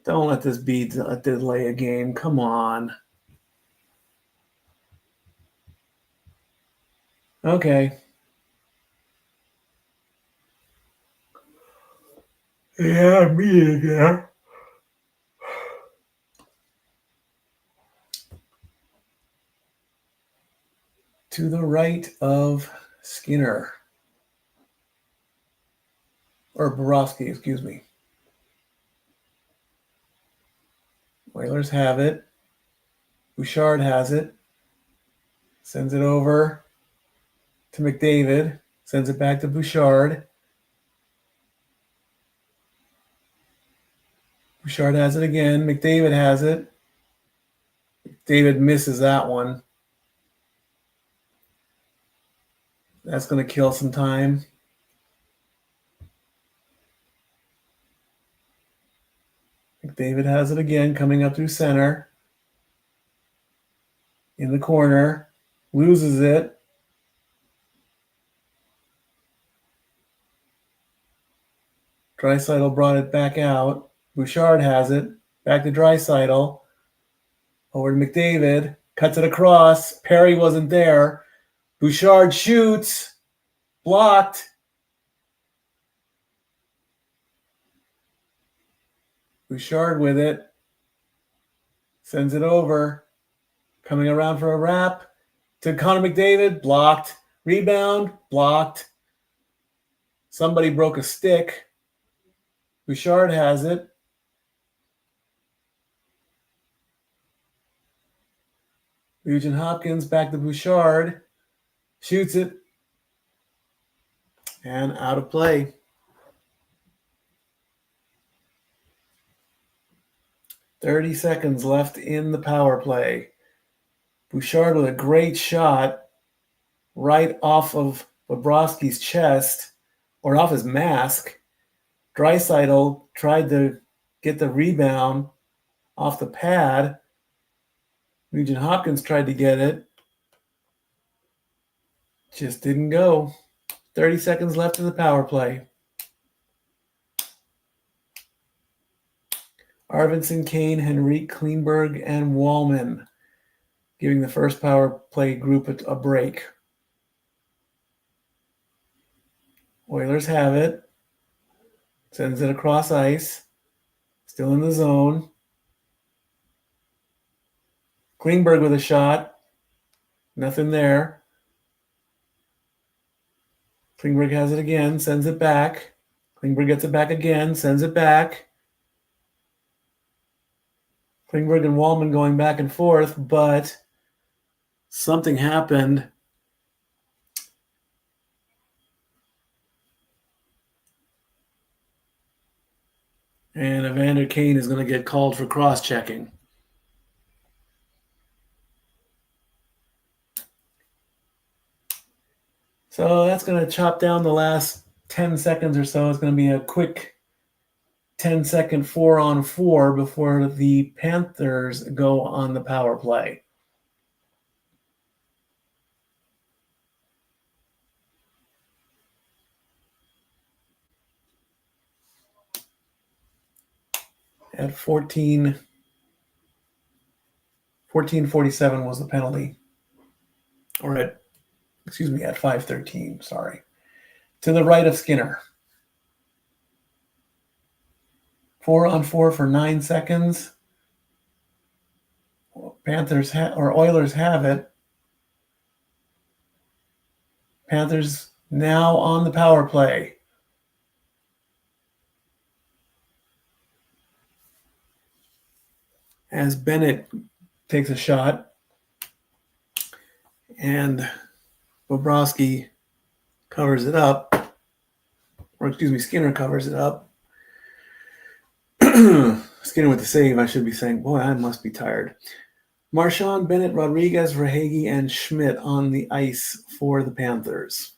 Don't let this be a delay a game. Come on. Okay. Yeah, me again. To the right of Skinner. Or Borowski, excuse me. Oilers have it. Bouchard has it. Sends it over to McDavid. Sends it back to Bouchard. Bouchard has it again. McDavid has it. McDavid misses that one. That's going to kill some time. McDavid has it again, coming up through center. In the corner. Loses it. Draisaitl brought it back out. Bouchard has it. Back to Draisaitl. Over to McDavid. Cuts it across. Perry wasn't there. Bouchard shoots. Blocked. Bouchard with it. Sends it over. Coming around for a wrap. To Connor McDavid. Blocked. Rebound. Blocked. Somebody broke a stick. Bouchard has it. Nugent Hopkins back to Bouchard. Shoots it. And out of play. .30 seconds left in the power play. Bouchard with a great shot right off of Bobrovsky's chest, or off his mask. Draisaitl tried to get the rebound off the pad. Nugent Hopkins tried to get it. Just didn't go. 30 seconds left in the power play. Arvidsson, Kane, Henrique, Klingberg, and Wallman giving the first power play group a break. Oilers have it. Sends it across ice. Still in the zone. Klingberg with a shot. Nothing there. Klingberg has it again. Sends it back. Klingberg gets it back again. Sends it back. Klingberg and Wallman going back and forth, but something happened. And Evander Kane is going to get called for cross-checking. So that's going to chop down the last 10 seconds or so. It's going to be a quick 10-second 4-on-4 before the Panthers go on the power play. At 14:47 was the penalty. Or at 5:13, sorry. To the right of Skinner. 4-on-4 for 9 seconds. Oilers have it. Panthers now on the power play. As Bennett takes a shot, and Bobrovsky covers it up, Skinner covers it up. Skinner with the save, I should be saying. Boy, I must be tired. Marchand, Bennett, Rodriguez, Verhaeghe, and Schmidt on the ice for the Panthers.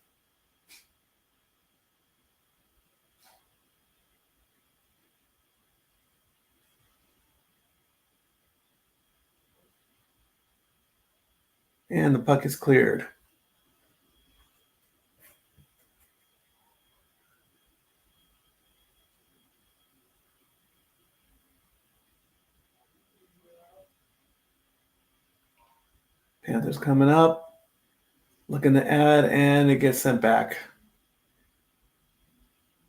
And the puck is cleared. Panthers coming up, looking to add, and it gets sent back.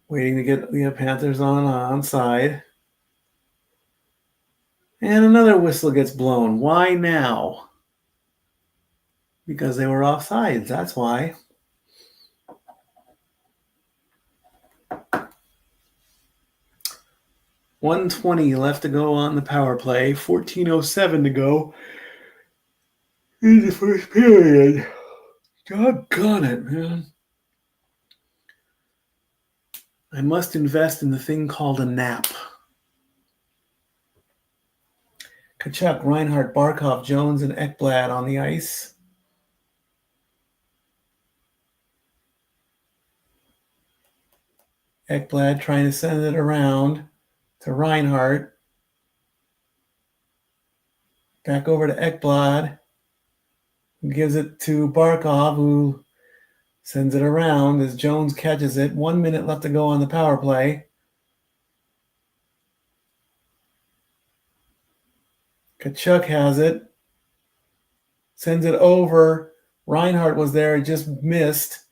Waiting to get the Panthers on side. And another whistle gets blown. Why now? Because they were offsides. That's why. .120 left to go on the power play. 14:07 to go in the first period. Doggone it, man. I must invest in the thing called a nap. Tkachuk, Reinhart, Barkov, Jones, and Ekblad on the ice. Ekblad trying to send it around to Reinhart. Back over to Ekblad, who gives it to Barkov, who sends it around as Jones catches it. 1 minute left to go on the power play. Tkachuk has it. Sends it over. Reinhart was there. He just missed.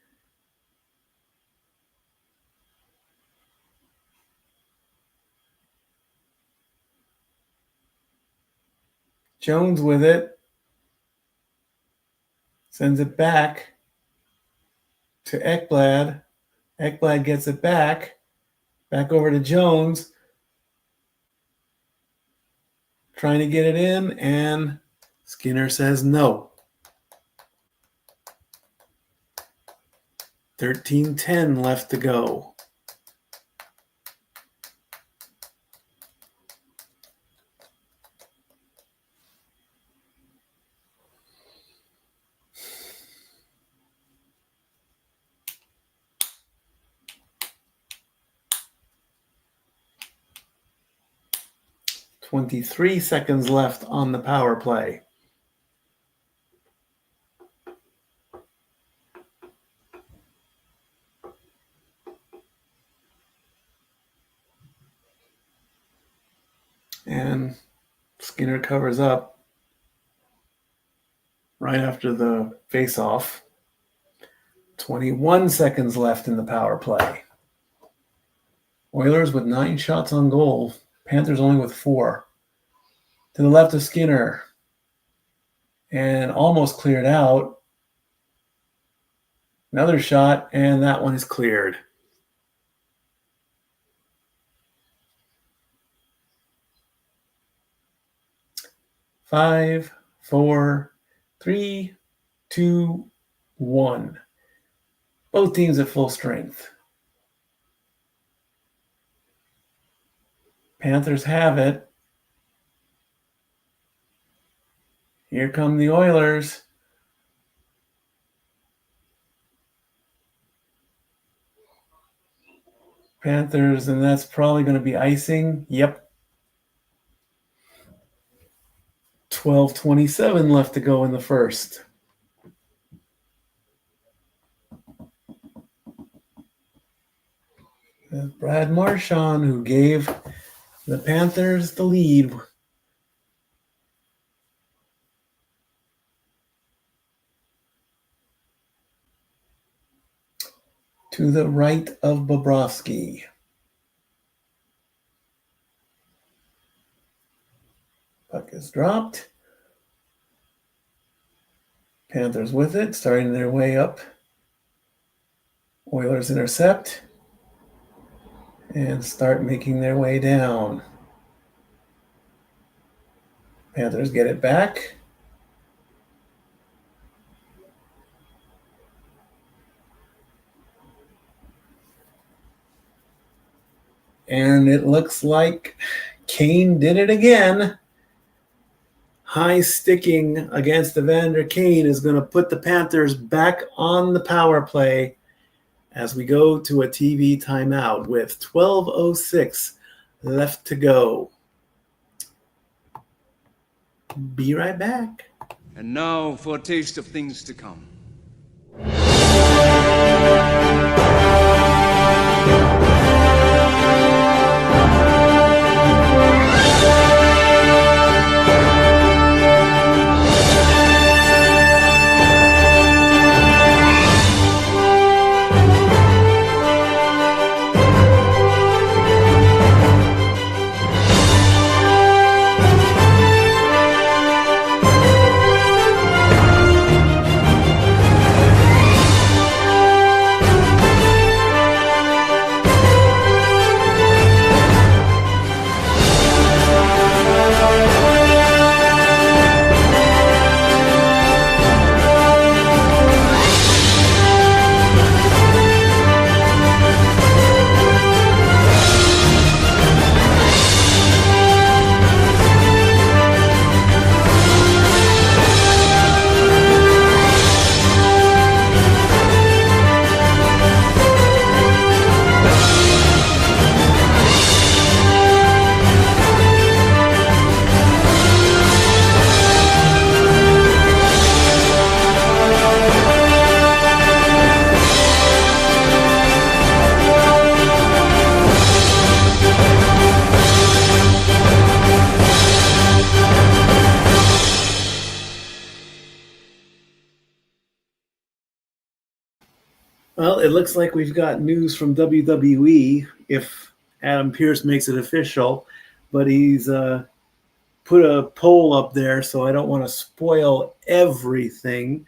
Jones with it. Sends it back to Ekblad. Ekblad gets it back. Back over to Jones. Trying to get it in, and Skinner says no. 13:10 left to go. .23 seconds left on the power play. And Skinner covers up right after the face-off. 21 seconds left in the power play. Oilers with 9 shots on goal. Panthers only with 4. To the left of Skinner. And almost cleared out. Another shot, and that one is cleared. Five, 4, 3, 2, 1. Both teams at full strength. Panthers have it. Here come the Oilers. Panthers, and that's probably going to be icing. Yep. 12:27 left to go in the first. Brad Marchand, who gave the Panthers the lead. To the right of Bobrovsky. Puck is dropped. Panthers with it, starting their way up. Oilers intercept and start making their way down. Panthers get it back. And it looks like Kane did it again. High sticking against Evander Kane is going to put the Panthers back on the power play as we go to a TV timeout with 12:06 left to go. Be right back. And now for a taste of things to come. Well, it looks like we've got news from WWE if Adam Pearce makes it official, but he's put a poll up there, so I don't want to spoil everything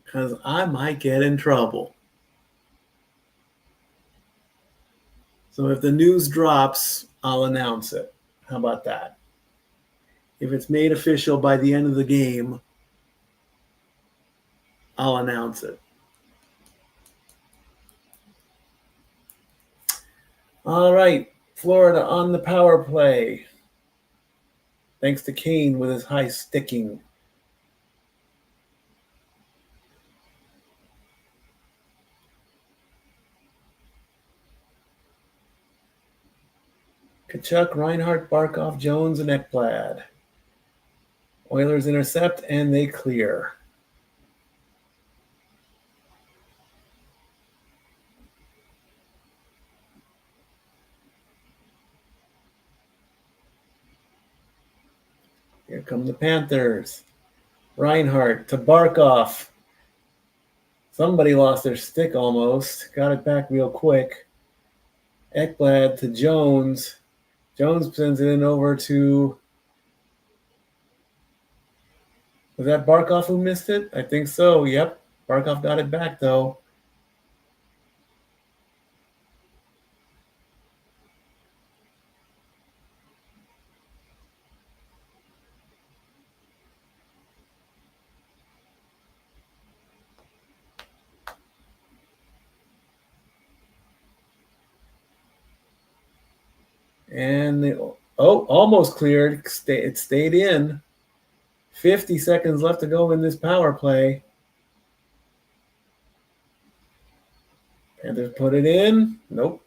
because I might get in trouble. So if the news drops, I'll announce it. How about that? If it's made official by the end of the game, I'll announce it. All right, Florida on the power play. Thanks to Kane with his high sticking. Kachuk, Reinhardt, Barkov, Jones, and Ekblad. Oilers intercept, and they clear. Here come the Panthers. Reinhardt to Barkov. Somebody lost their stick almost. Got it back real quick. Ekblad to Jones. Jones sends it in over to... Was that Barkov who missed it? I think so. Yep. Barkov got it back, though. And almost cleared. It stayed in. 50 seconds left to go in this power play. Panthers put it in. Nope.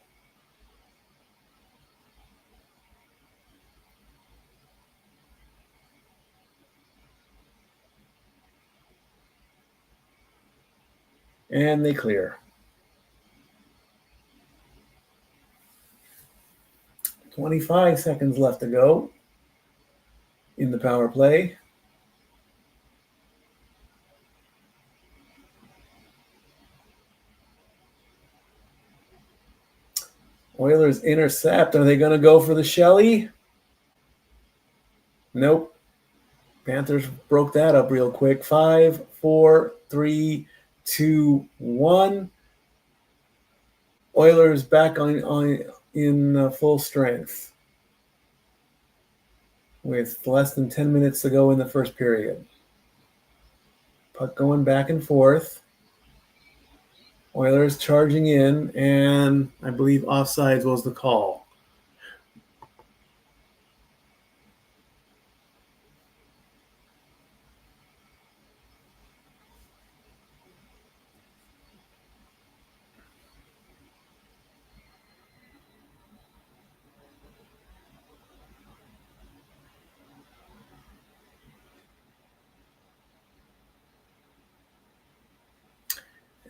And they clear. 25 seconds left to go in the power play. Oilers intercept. Are they going to go for the Shelley? Nope. Panthers broke that up real quick. 5, 4, 3, 2, 1. Oilers back in full strength with less than 10 minutes to go in the first period. Puck going back and forth. Oilers charging in, and I believe offsides was the call.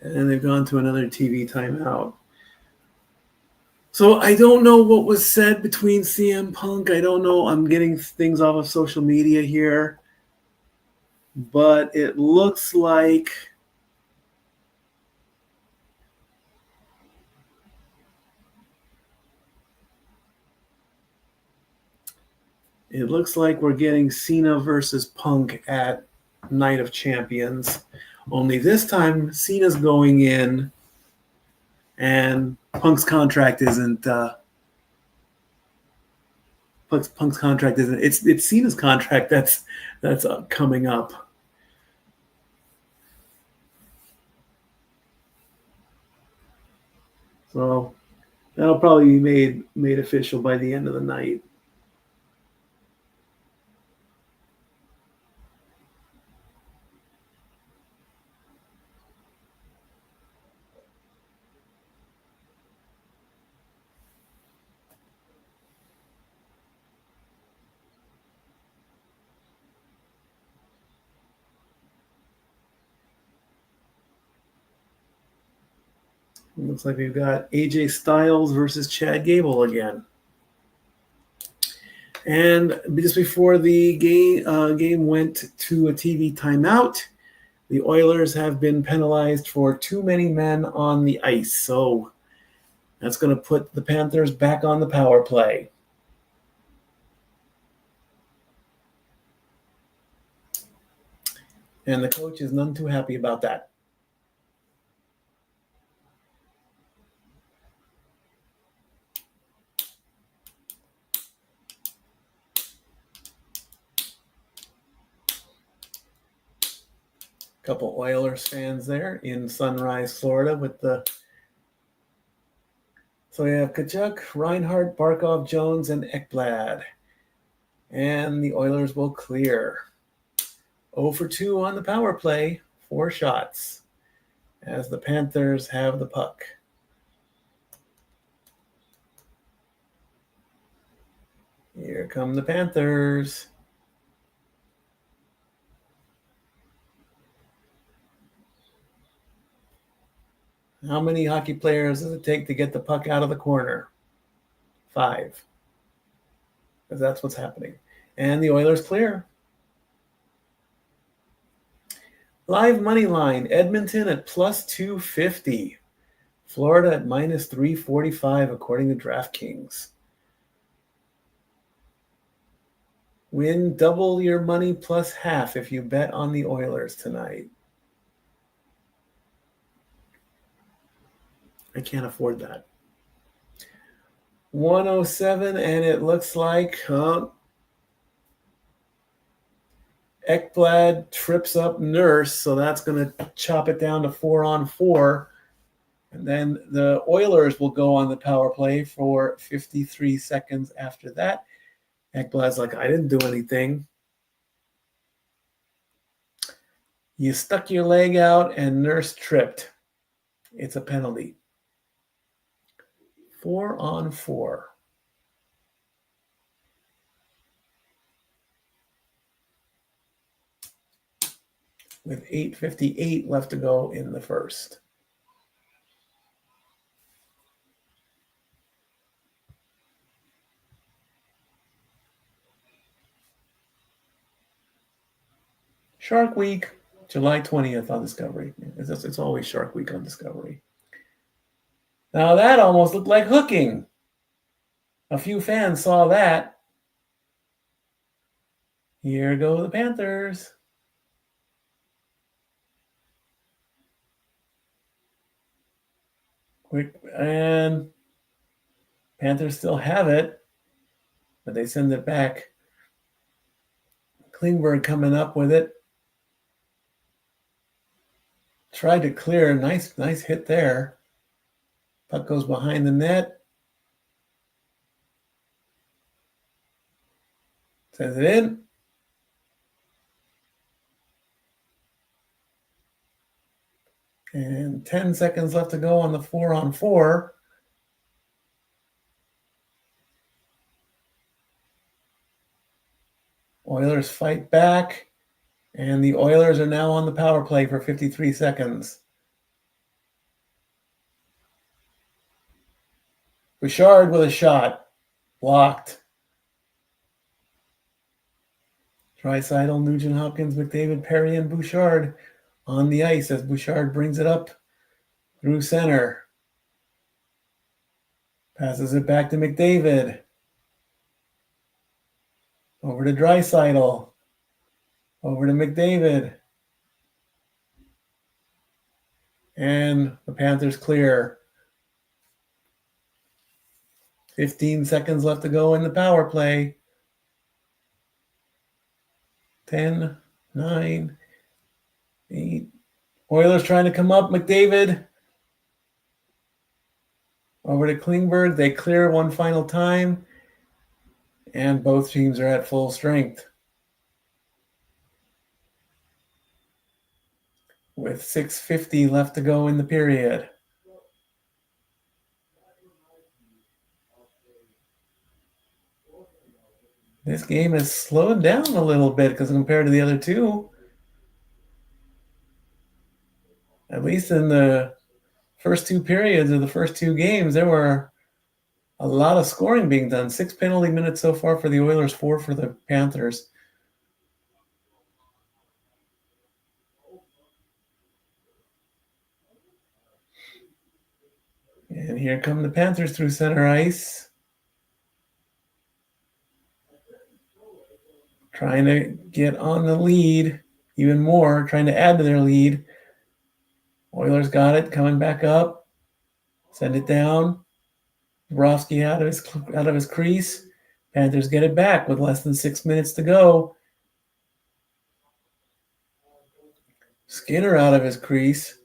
And they've gone to another TV timeout. So I don't know what was said between CM Punk. I don't know. I'm getting things off of social media here. But it looks like we're getting Cena versus Punk at Night of Champions. Only this time, Cena's going in, and Punk's contract isn't. Punk's contract isn't. It's Cena's contract that's coming up. So that'll probably be made official by the end of the night. It looks like we've got AJ Styles versus Chad Gable again. And just before the game went to a TV timeout, The Oilers have been penalized for too many men on the ice, so that's going to put the Panthers back on the power play. And the coach is none too happy about that. Couple Oilers fans there in Sunrise, Florida with the... So we have Tkachuk, Reinhart, Barkov, Jones, and Ekblad. And the Oilers will clear. 0 for 2 on the power play, 4 shots, as the Panthers have the puck. Here come the Panthers. How many hockey players does it take to get the puck out of the corner? 5. Because that's what's happening. And the Oilers clear. Live money line, Edmonton at plus 250. Florida at minus 345, according to DraftKings. Win double your money plus half if you bet on the Oilers tonight. I can't afford that. 107, and it looks like Ekblad trips up Nurse, so that's going to chop it down to 4-on-4. And then the Oilers will go on the power play for 53 seconds after that. Ekblad's like, I didn't do anything. You stuck your leg out and Nurse tripped. It's a penalty. 4-on-4. With 8:58 left to go in the first. Shark Week, July 20th on Discovery. It's always Shark Week on Discovery. Now that almost looked like hooking. A few fans saw that. Here go the Panthers. Quick, and Panthers still have it, but they send it back. Klingberg coming up with it. Tried to clear. Nice hit there. Puck goes behind the net. Sends it in. And 10 seconds left to go on the 4-on-4. Oilers fight back. And the Oilers are now on the power play for 53 seconds. Bouchard with a shot. Blocked. Draisaitl, Nugent Hopkins, McDavid, Perry, and Bouchard on the ice as Bouchard brings it up through center. Passes it back to McDavid. Over to Draisaitl. Over to McDavid. And the Panthers clear. 15 seconds left to go in the power play. 10, 9, 8. Oilers trying to come up. McDavid. Over to Klingberg. They clear one final time. And both teams are at full strength. With 6:50 left to go in the period. This game has slowed down a little bit because compared to the other two, at least in the first two periods of the first two games, there were a lot of scoring being done. 6 penalty minutes so far for the Oilers, 4 for the Panthers. And here come the Panthers through center ice. Trying to get on the lead even more, trying to add to their lead. Oilers got it, coming back up. Send it down. Bobrovsky out of his crease. Panthers get it back with less than 6 minutes to go. Skinner out of his crease.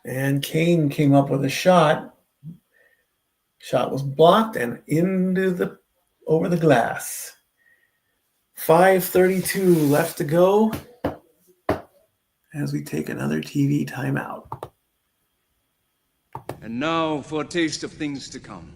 And Kane came up with a shot. Shot was blocked and over the glass. 5:32 left to go as we take another TV timeout. And now for a taste of things to come.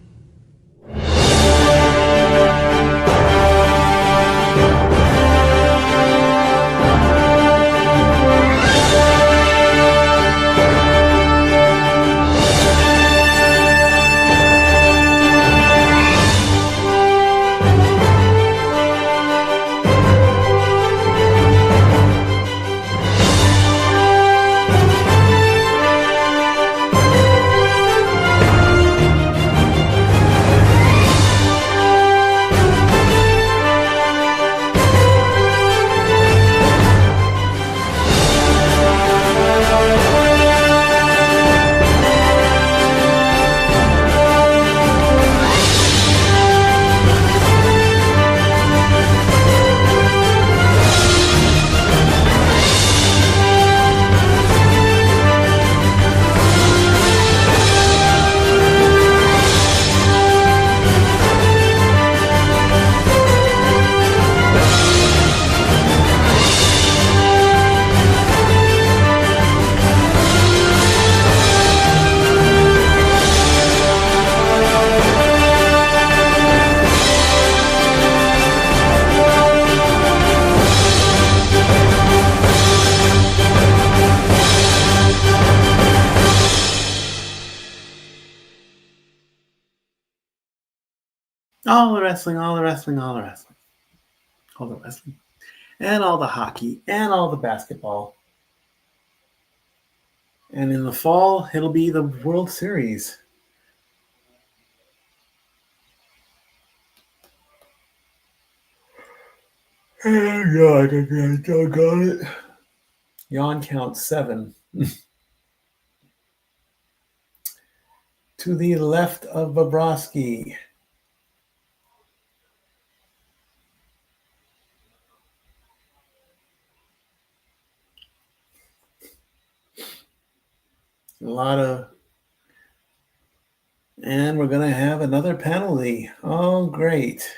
All the wrestling, all the wrestling, all the wrestling. All the wrestling. And all the hockey. And all the basketball. And in the fall, it'll be the World Series. Oh, God, I got it. Yawn count 7. To the left of Bobrovsky. And we're going to have another penalty. Oh, great.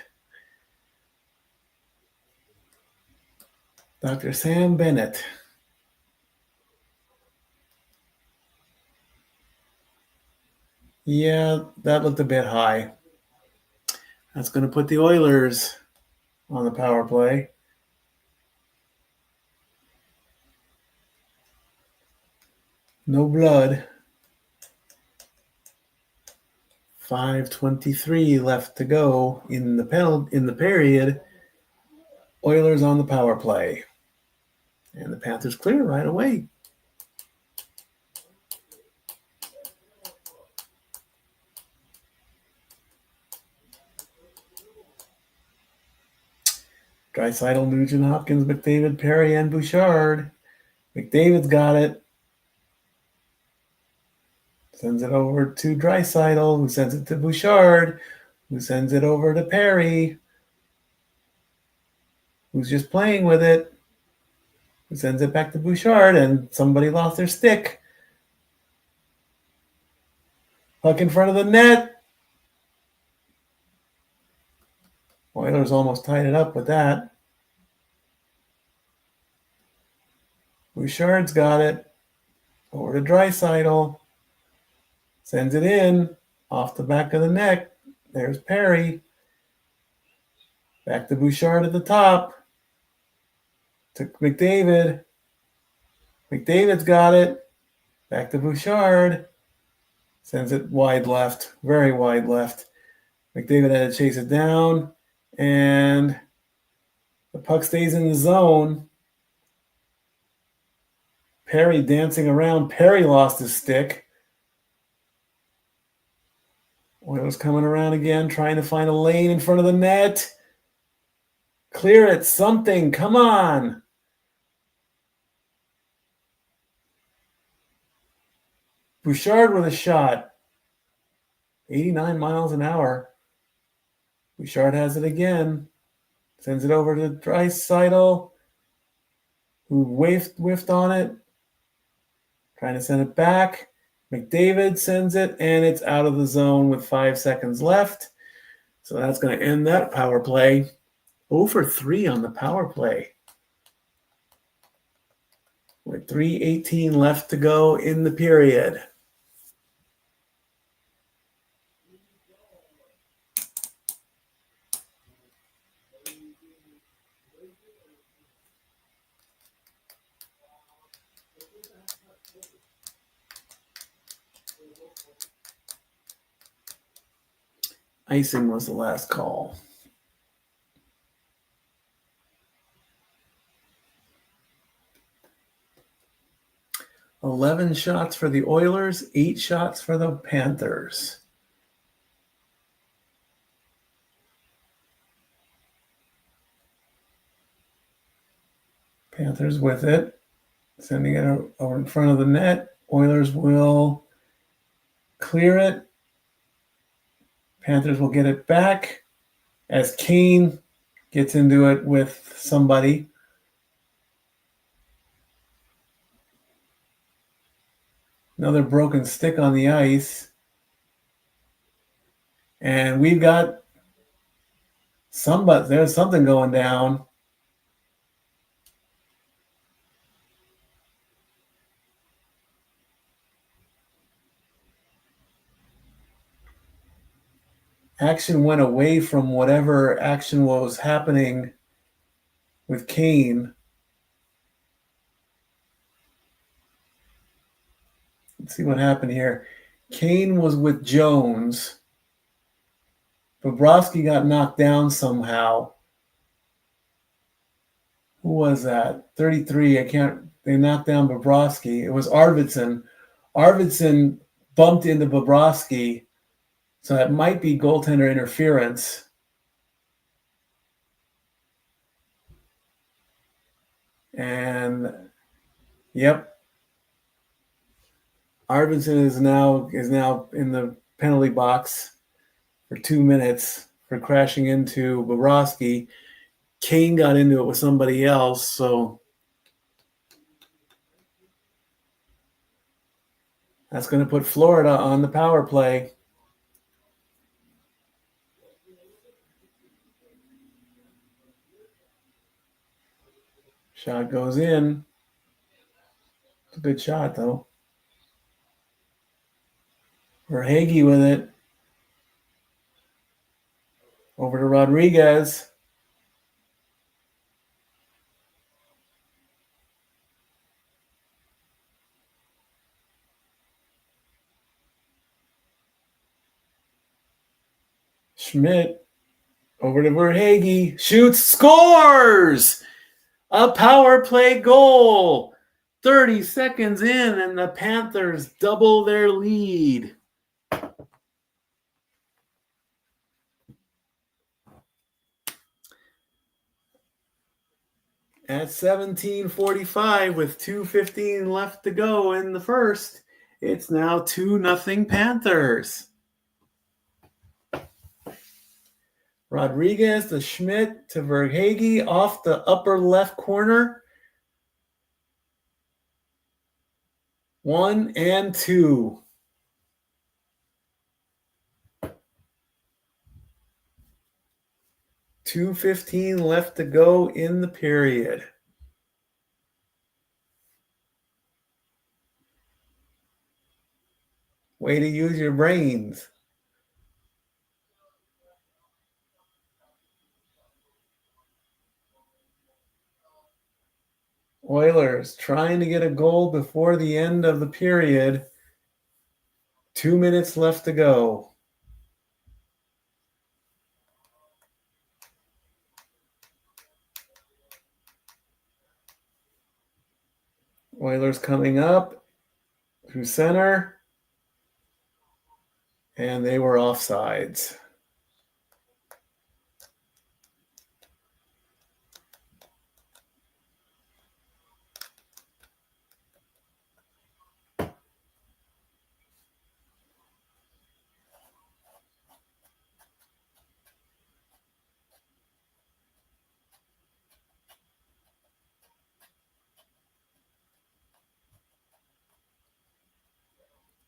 Dr. Sam Bennett. Yeah, that looked a bit high. That's going to put the Oilers on the power play. No blood. 5:23 left to go in the period. Oilers on the power play. And the Panthers clear right away. Draisaitl, Nugent, Hopkins, McDavid, Perry, and Bouchard. McDavid's got it. Sends it over to Draisaitl, who sends it to Bouchard, who sends it over to Perry, who's just playing with it, who sends it back to Bouchard, and somebody lost their stick. Puck in front of the net. Oilers almost tied it up with that. Bouchard's got it. Over to Draisaitl. Sends it in. Off the back of the neck. There's Perry. Back to Bouchard at the top. To McDavid. McDavid's got it. Back to Bouchard. Sends it wide left, very wide left. McDavid had to chase it down, and the puck stays in the zone. Perry dancing around. Perry lost his stick. Oilers coming around again, trying to find a lane in front of the net. Clear it, something, come on. Bouchard with a shot. 89 miles an hour. Bouchard has it again. Sends it over to Draisaitl, who whiffed on it. Trying to send it back. McDavid sends it, and it's out of the zone with 5 seconds left. So that's going to end that power play. 0 for 3 on the power play. With 3:18 left to go in the period. Icing was the last call. $11 shots for the Oilers, 8 shots for the Panthers. Panthers with it, sending it over in front of the net. Oilers will clear it. Panthers will get it back as Kane gets into it with somebody. Another broken stick on the ice. And we've got somebody, there's something going down. Action went away from whatever action was happening with Kane. Let's see what happened here. Kane was with Jones. Bobrovsky got knocked down somehow. Who was that? 33. They knocked down Bobrovsky. It was Arvidsson. Arvidsson bumped into Bobrovsky. So that might be goaltender interference. And yep. Arvidsson is now in the penalty box for 2 minutes for crashing into Bobrovsky. Kane got into it with somebody else, so that's going to put Florida on the power play. Shot goes in. It's a good shot, though. Verhaeghe with it. Over to Rodriguez. Schmidt. Over to Verhaeghe. Shoots. Scores! A power play goal. 30 seconds in, and the Panthers double their lead. At 17:45 with 2:15 left to go in the first, it's now 2-0 Panthers. Rodriguez to Schmidt to Verhaeghe off the upper left corner. 1 and 2. $2:15 left to go in the period. Way to use your brains. Oilers trying to get a goal before the end of the period. 2 minutes left to go. Oilers coming up through center. And they were offsides.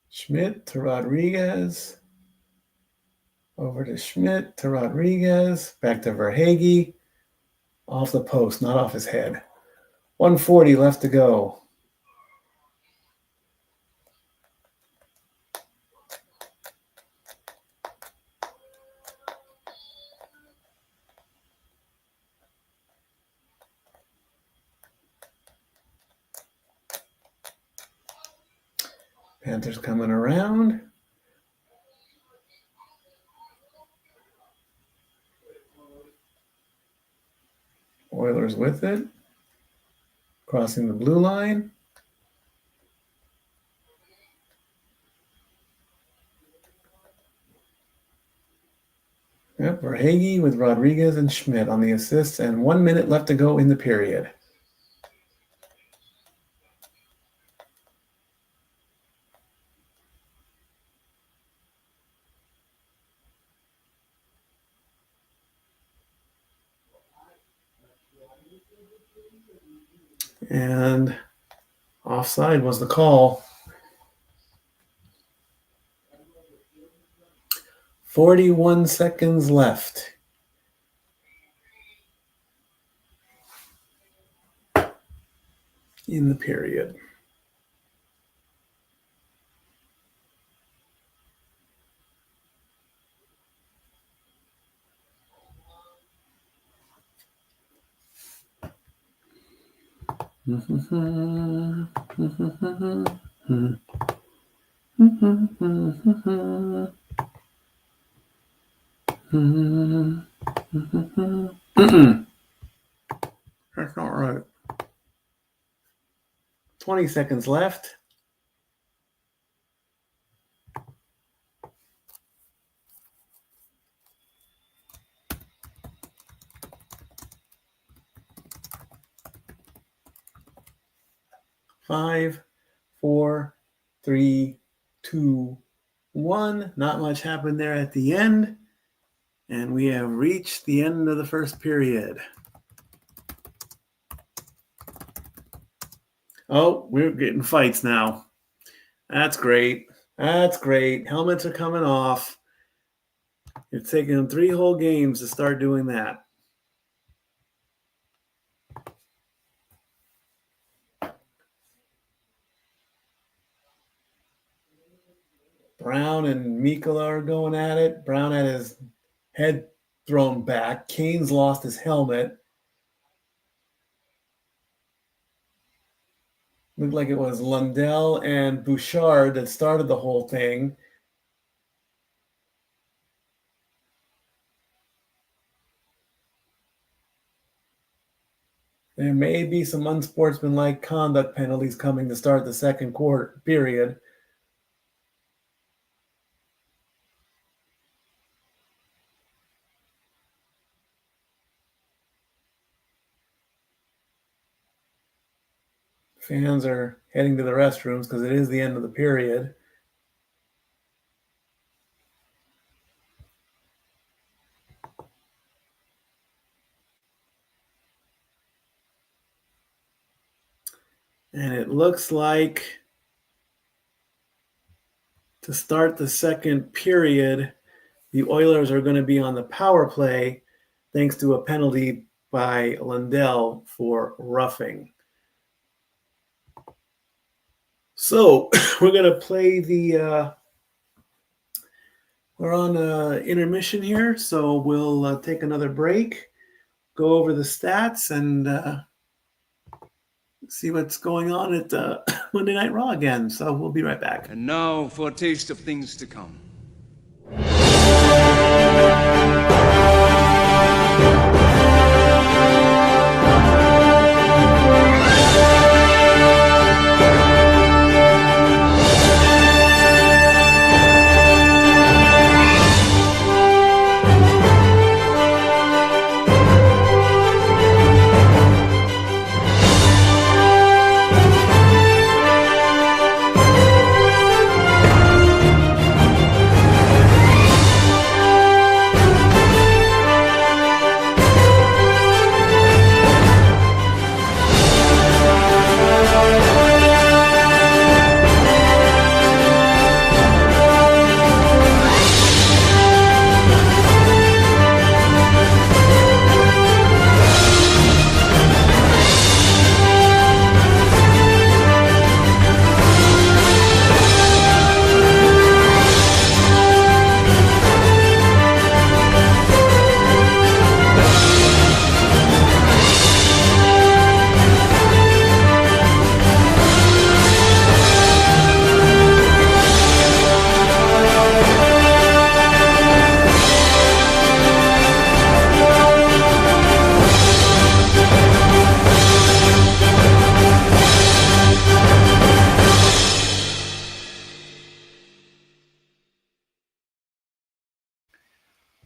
Schmidt to Rodriguez. Over to Schmidt to Rodriguez. Back to Verhaeghe. Off the post, not off his head. 1:40 left to go. Panthers coming around. Oilers with it. Crossing the blue line. Yep, Verhaeghe with Rodriguez and Schmidt on the assists, and 1 minute left to go in the period. And offside was the call. 41 seconds left. In the period. That's not right. 20 seconds left. Five, four, three, two, one. Not much happened there at the end. And we have reached the end of the first period. Oh, we're getting fights now. That's great. That's great. Helmets are coming off. It's taken them 3 whole games to start doing that. Brown and Mikkola are going at it. Brown had his head thrown back. Kane's lost his helmet. Looked like it was Lundell and Bouchard that started the whole thing. There may be some unsportsmanlike conduct penalties coming to start the second quarter period. Fans are heading to the restrooms because it is the end of the period. And it looks like to start the second period, the Oilers are going to be on the power play thanks to a penalty by Lundell for roughing. So we're going to play we're on intermission here, so we'll take another break, go over the stats, and see what's going on at Monday Night Raw again. So we'll be right back. And now for a taste of things to come.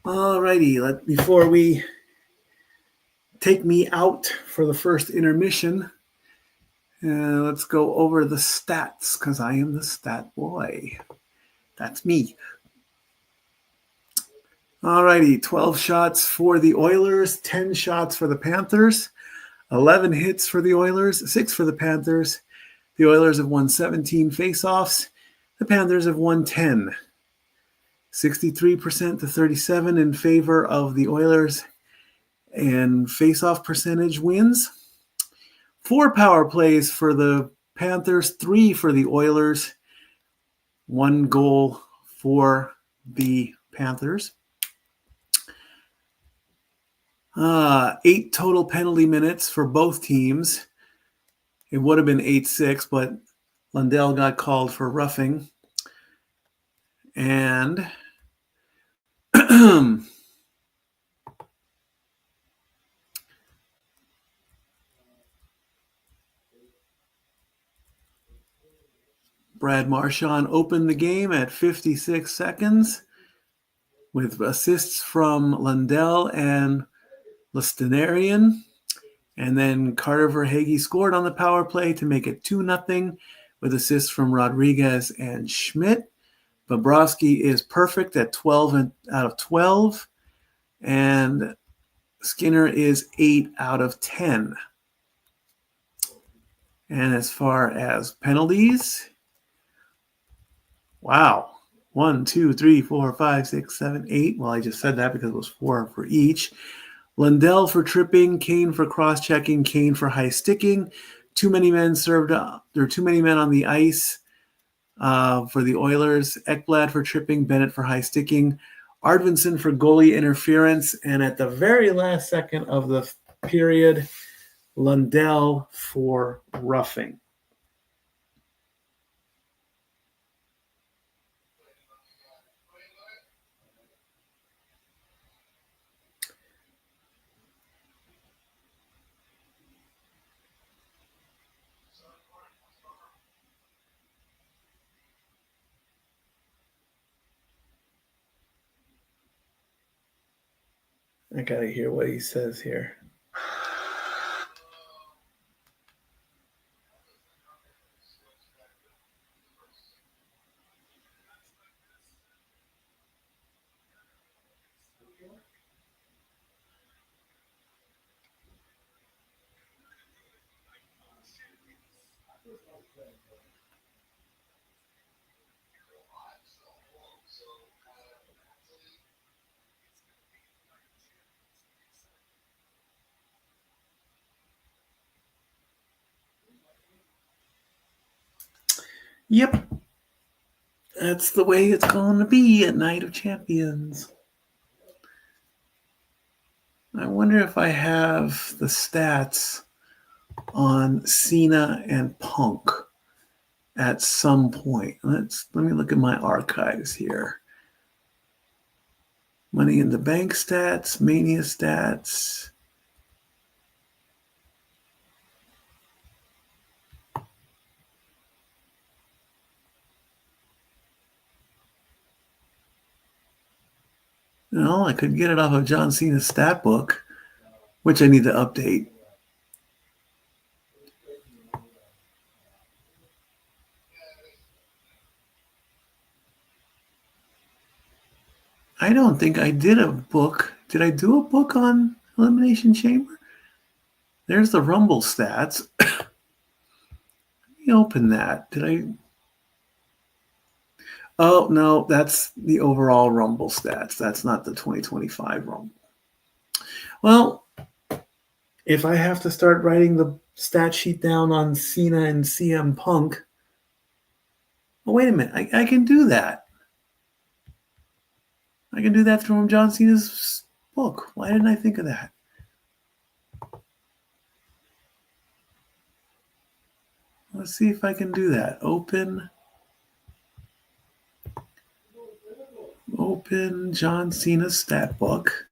Alrighty, before we take me out for the first intermission, let's go over the stats, because I am the stat boy. That's me. Alrighty, 12 shots for the Oilers, 10 shots for the Panthers, 11 hits for the Oilers, 6 for the Panthers. The Oilers have won 17 faceoffs. The Panthers have won 10. 63% to 37 in favor of the Oilers, and face-off percentage wins. 4 power plays for the Panthers, 3 for the Oilers, 1 goal for the Panthers. 8 total penalty minutes for both teams. It would have been 8-6, but Lundell got called for roughing. And Brad Marchand opened the game at 56 seconds with assists from Lundell and Stanarian. And then Carter Verhaeghe scored on the power play to make it 2-0 with assists from Rodriguez and Schmidt. Bobrovsky is perfect at 12 out of 12. And Skinner is 8 out of 10. And as far as penalties, wow. 1, 2, 3, 4, 5, 6, 7, 8. Well, I just said that because it was 4 for each. Lundell for tripping, Kane for cross-checking, Kane for high sticking. Too many men served up. There are too many men on the ice for the Oilers. Ekblad for tripping, Bennett for high sticking, Arvidsson for goalie interference, and at the very last second of the period, Lundell for roughing. I gotta hear what he says here. Yep. That's the way it's going to be at Night of Champions. I wonder if I have the stats on Cena and Punk at some point. Let me look at my archives here. Money in the Bank stats, Mania stats. No, I could get it off of John Cena's stat book, which I need to update. I don't think I did a book. Did I do a book on Elimination Chamber? There's the Rumble stats. Let me open that. Did I? Oh, no, that's the overall Rumble stats. That's not the 2025 Rumble. Well, if I have to start writing the stat sheet down on Cena and CM Punk, oh, wait a minute. I can do that. I can do that from John Cena's book. Why didn't I think of that? Let's see if I can do that. Open John Cena's stat book.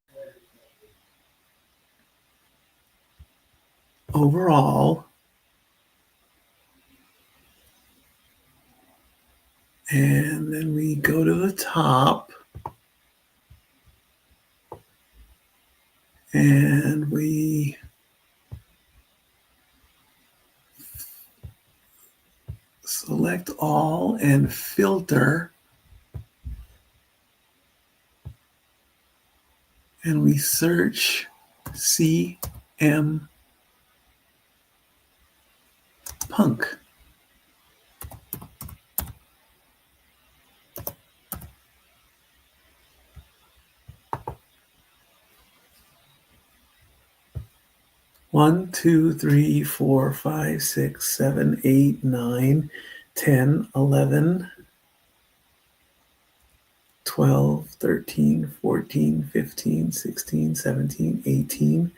Overall. And then we go to the top. And we select all and filter. And we search CM Punk. One, 2, 3, 4, 5, 6, 7, 8, 9, 10, 11, 12, 13, 14, 15, 16, 17, 18,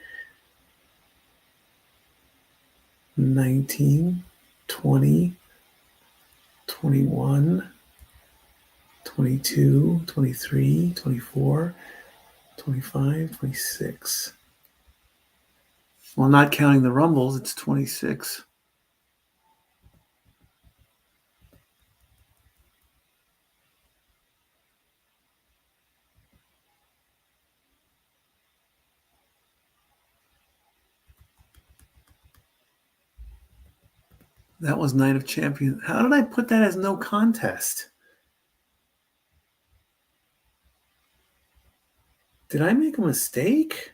19, 20, 21, 22, 23, 24, 25, 26. Well, not counting the Rumbles, it's 26. That was Night of Champions. How did I put that as no contest? Did I make a mistake?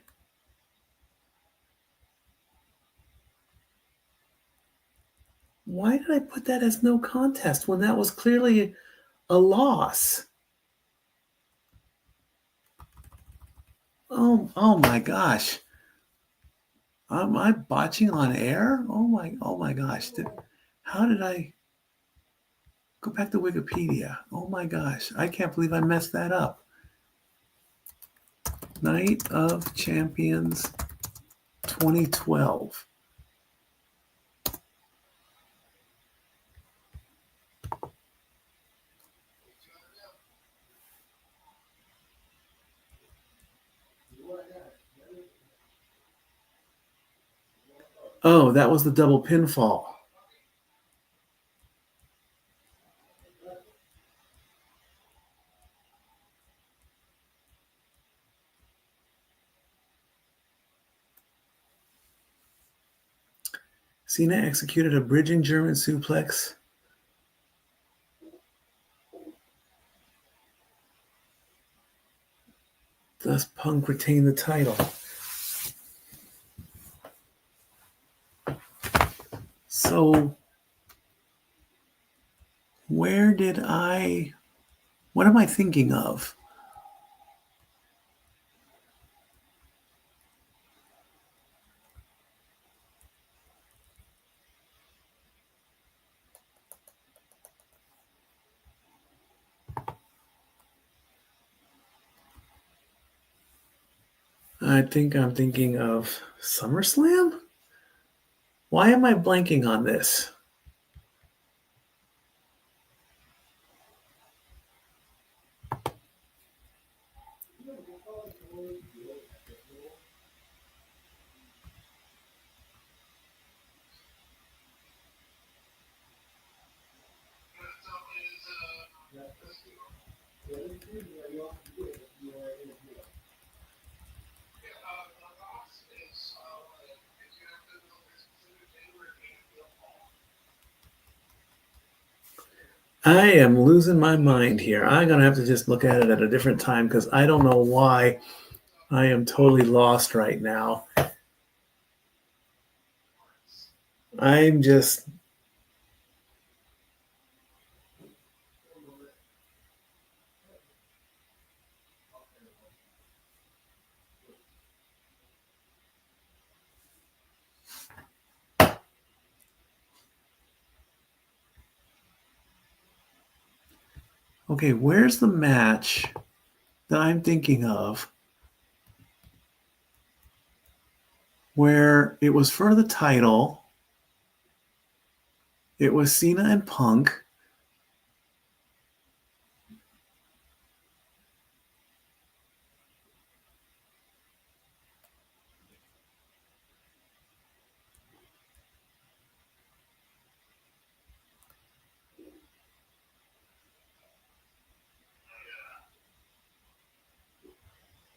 Why did I put that as no contest when that was clearly a loss? Oh my gosh. Am I botching on air? Oh my gosh. How did I go back to Wikipedia? Oh my gosh. I can't believe I messed that up. Night of Champions 2012. Oh, that was the double pinfall. Cena executed a bridging German suplex. Thus, Punk retained the title. So, what am I thinking of? I think I'm thinking of SummerSlam? Why am I blanking on this? I am losing my mind here. I'm going to have to just look at it at a different time because I don't know why I am totally lost right now. I'm just... Okay, where's the match that I'm thinking of where it was for the title? It was Cena and Punk.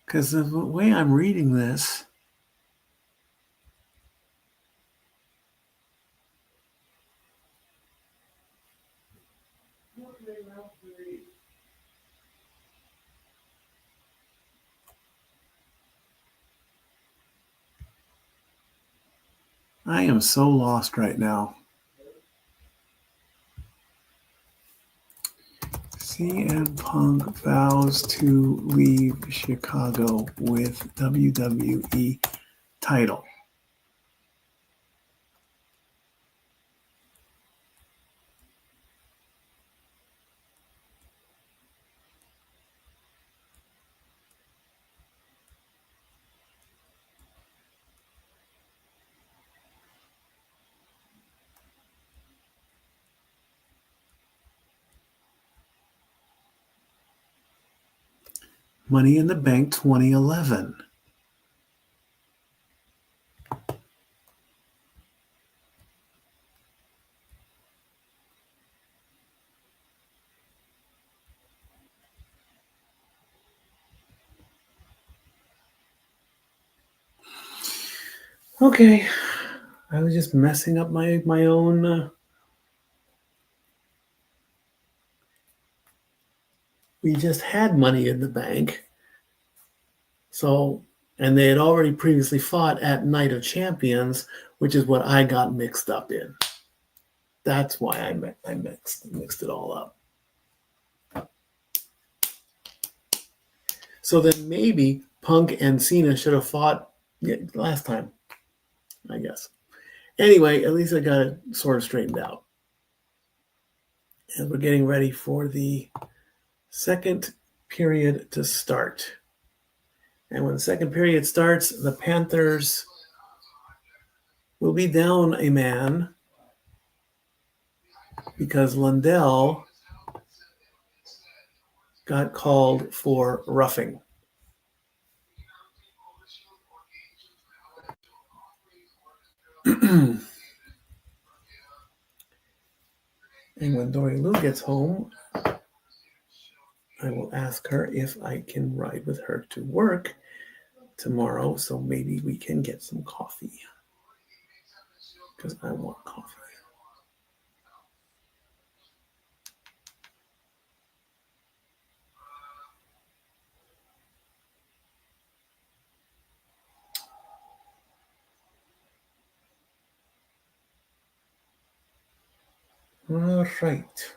Because the way I'm reading this, I am so lost right now. CM Punk vows to leave Chicago with WWE title. Money in the Bank 2011. Okay, I was just messing up my own. We just had Money in the Bank. So, and they had already previously fought at Night of Champions, which is what I got mixed up in. That's why I mixed it all up. So then maybe Punk and Cena should have fought last time, I guess. Anyway, at least I got it sort of straightened out. And we're getting ready for the second period to start. And when the second period starts, the Panthers will be down a man because Lundell got called for roughing. And when Dory Lou gets home, I will ask her if I can ride with her to work tomorrow, so maybe we can get some coffee. Because I want coffee. All right.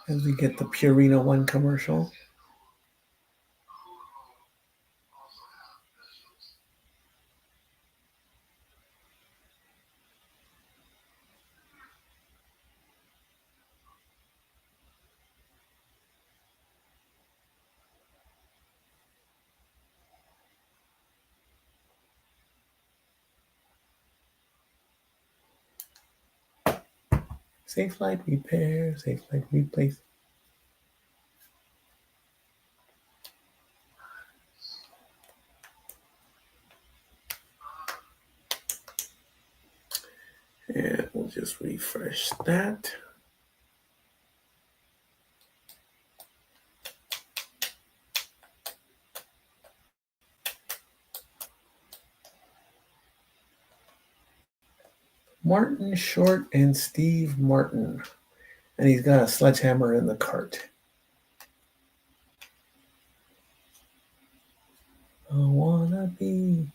As we get the Purina One commercial. Safe flight repair, safe flight replace. And we'll just refresh that. Martin Short and Steve Martin. And he's got a sledgehammer in the cart. I wanna be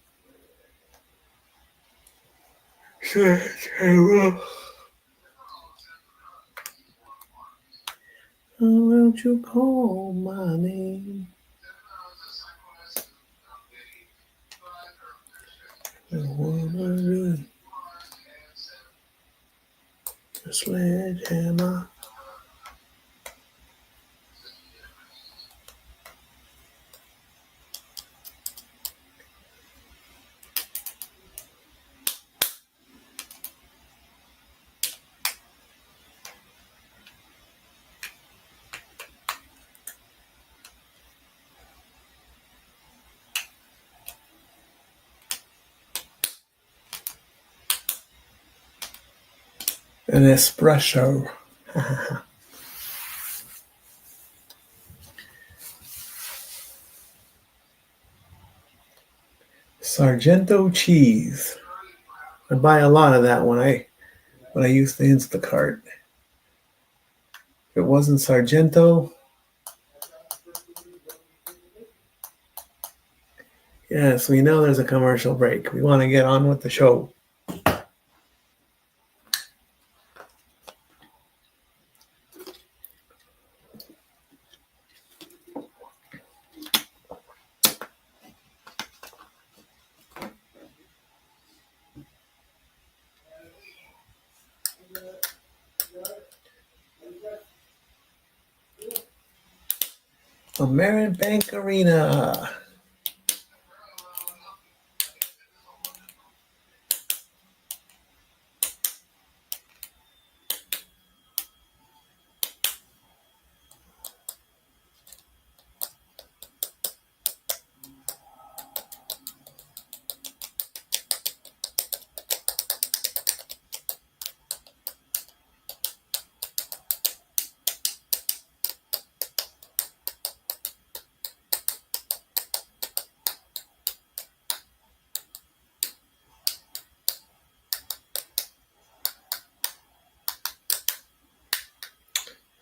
sledgehammer. Won't you call my name? I wanna be a sledgehammer. An espresso. Sargento cheese. I buy a lot of that when I use the Instacart. If it wasn't Sargento, yes, we know there's a commercial break. We want to get on with the show. American Bank Arena.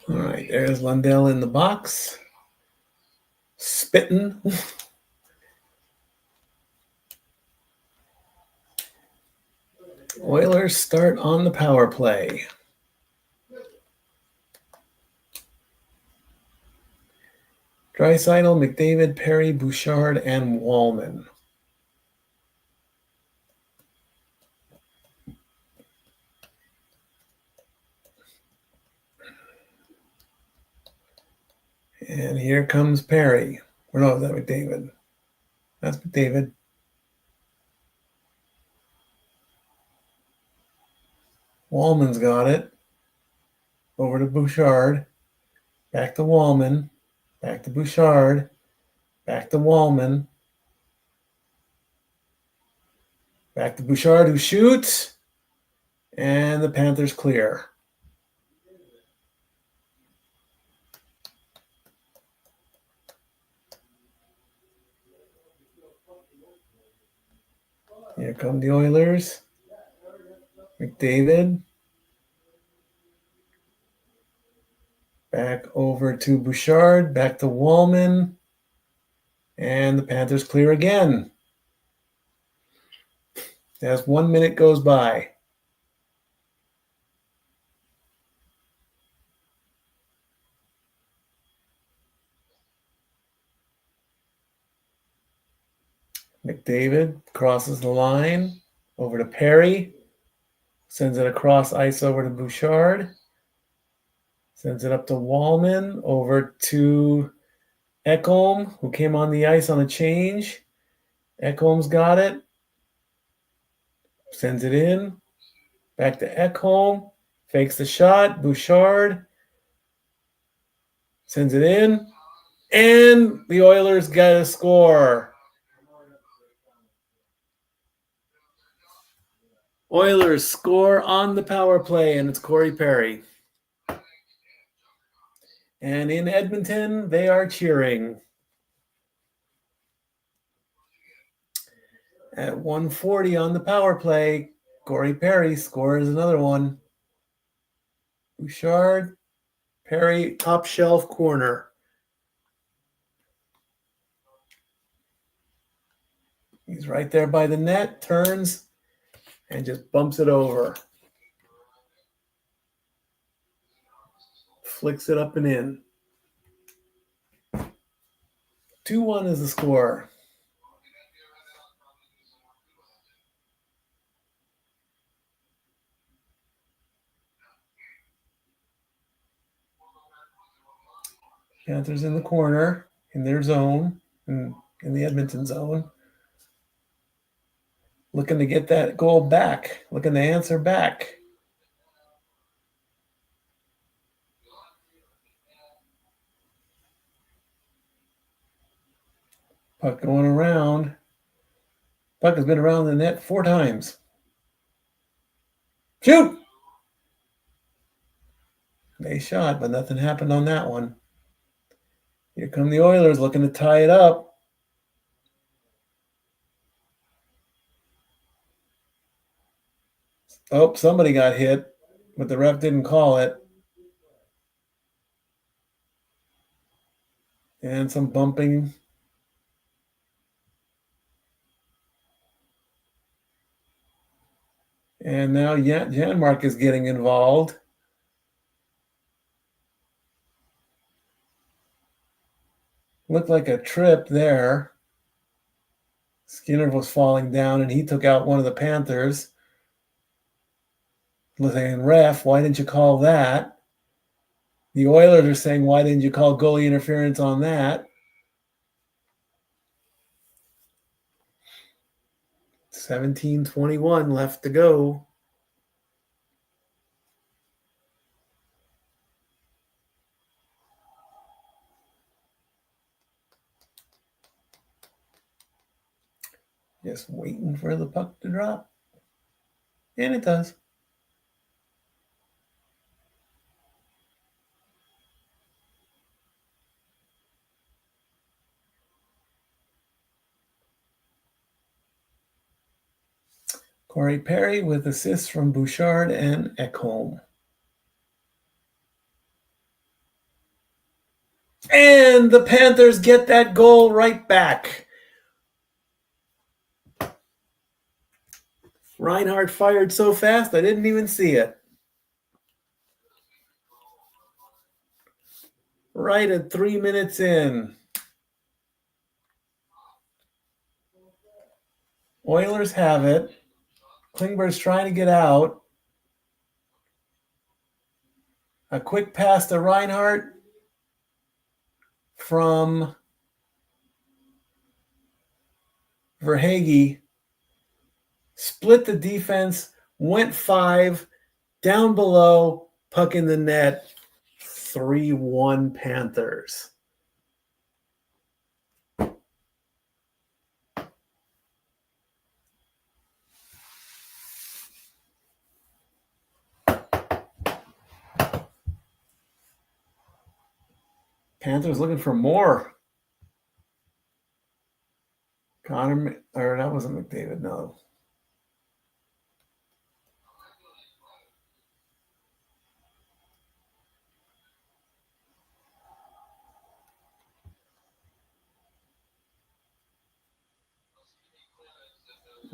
All right, there's Lundell in the box. Spitting. Oilers start on the power play. Draisaitl, McDavid, Perry, Bouchard, and Wallman. And here comes Perry. Or no, is that McDavid? That's McDavid. Wallman's got it. Over to Bouchard. Back to Wallman. Back to Bouchard. Back to Wallman. Back to Bouchard, who shoots. And the Panthers clear. Here come the Oilers. McDavid. Back over to Bouchard. Back to Wallman. And the Panthers clear again. As 1 minute goes by. McDavid crosses the line over to Perry. Sends it across ice over to Bouchard. Sends it up to Wallman. Over to Ekholm, who came on the ice on a change. Ekholm's got it. Sends it in. Back to Ekholm. Fakes the shot. Bouchard sends it in. And the Oilers got a score. Oilers score on the power play, and it's Corey Perry. And in Edmonton, they are cheering. At 1:40 on the power play, Corey Perry scores another one. Bouchard, Perry, top shelf corner. He's right there by the net, turns, and just bumps it over. Flicks it up and in. 2-1 is the score. Panthers in the corner, in their zone, in the Edmonton zone. Looking to get that goal back, looking to answer back. Puck going around. Puck has been around the net 4 times. Shoot! They shot, but nothing happened on that one. Here come the Oilers looking to tie it up. Oh, somebody got hit, but the ref didn't call it. And some bumping. And now Janmark is getting involved. Looked like a trip there. Skinner was falling down, and he took out one of the Panthers. Saying, ref, why didn't you call that? The Oilers are saying, why didn't you call goalie interference on that? 17:21 left to go. Just waiting for the puck to drop. And it does. Corey Perry with assists from Bouchard and Ekholm. And the Panthers get that goal right back. Reinhart fired so fast, I didn't even see it. Right at 3 minutes in. Oilers have it. Klingberg's trying to get out. A quick pass to Reinhart from Verhaeghe. Split the defense, went 5, down below, puck in the net, 3-1 Panthers. Panthers looking for more. Connor, or that wasn't McDavid, no.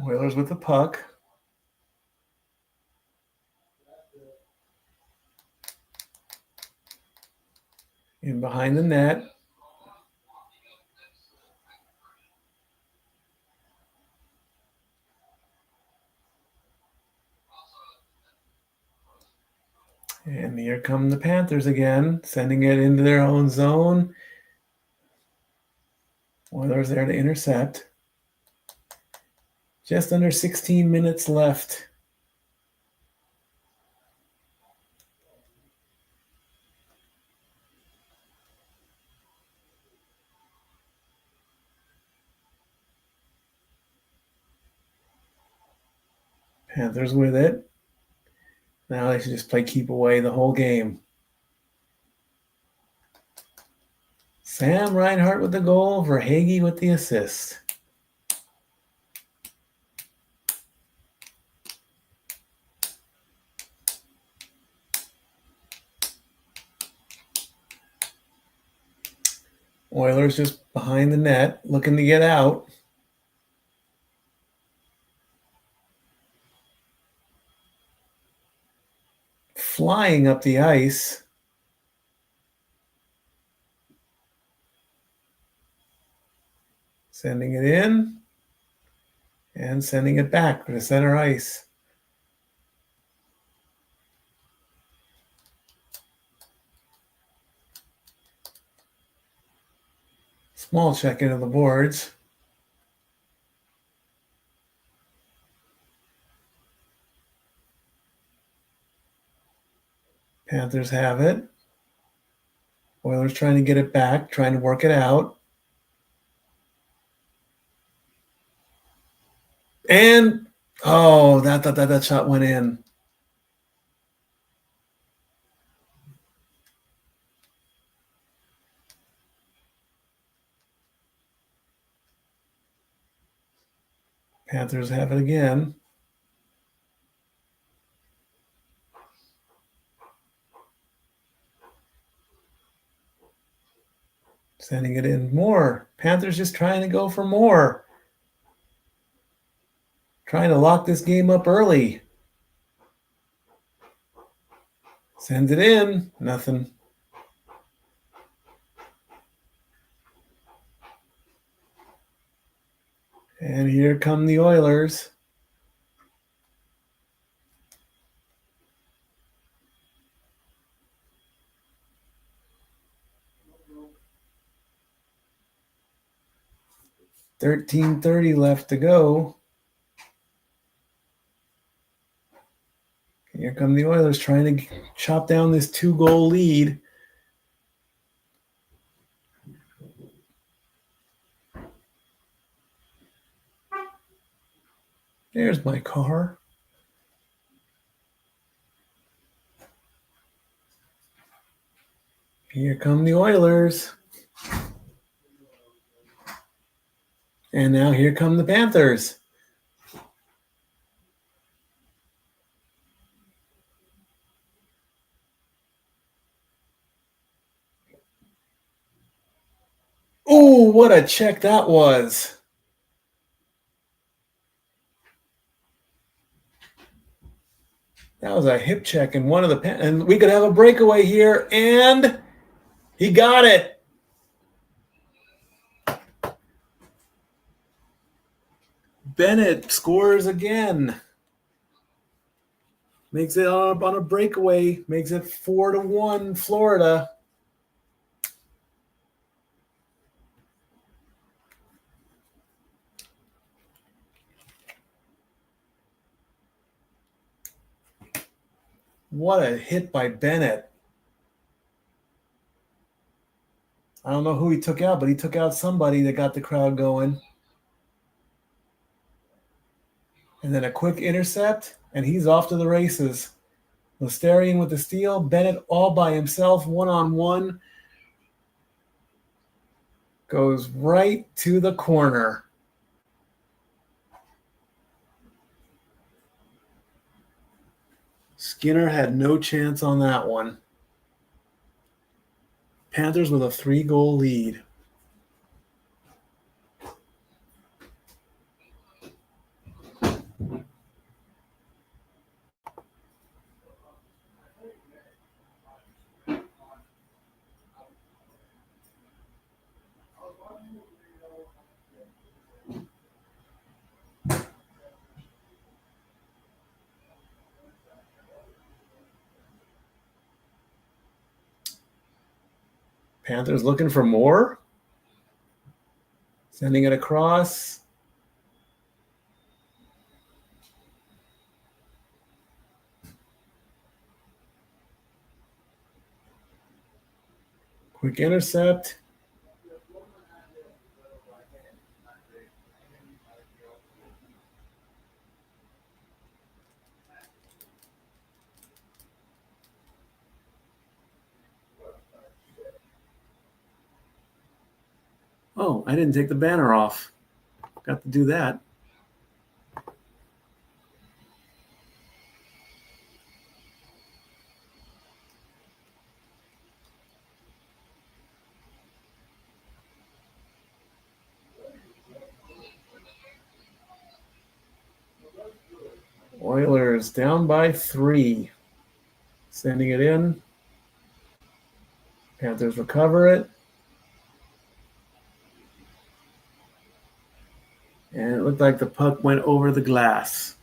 Oilers with the puck. In behind the net. And here come the Panthers again, sending it into their own zone. Oilers there to intercept. Just under 16 minutes left. Panthers with it. Now they should just play keep away the whole game. Sam Reinhart with the goal, Verhaeghe with the assist. Oilers just behind the net, looking to get out. Flying up the ice. Sending it in. And sending it back to the center ice. Small check into the boards. Panthers have it. Oilers trying to get it back, trying to work it out. And, oh, that shot went in. Panthers have it again. Sending it in more. Panthers just trying to go for more. Trying to lock this game up early. Sends it in. Nothing. And here come the Oilers. $13:30 left to go. Here come the Oilers trying to chop down this 2-goal lead. There's my car. Here come the Oilers. And now here come the Panthers. Oh, what a check that was. That was a hip check in one of the and we could have a breakaway here, and he got it. Bennett scores again. Makes it on a breakaway. Makes it 4-1 Florida. What a hit by Bennett. I don't know who he took out, but he took out somebody that got the crowd going. And then a quick intercept, and he's off to the races. Lestarian with the steal. Bennett all by himself, one-on-one. Goes right to the corner. Skinner had no chance on that one. Panthers with a 3-goal lead. Panthers looking for more. Sending it across. Quick intercept. Oh, I didn't take the banner off. Got to do that. Oilers down by 3. Sending it in. Panthers recover it. And it looked like the puck went over the glass.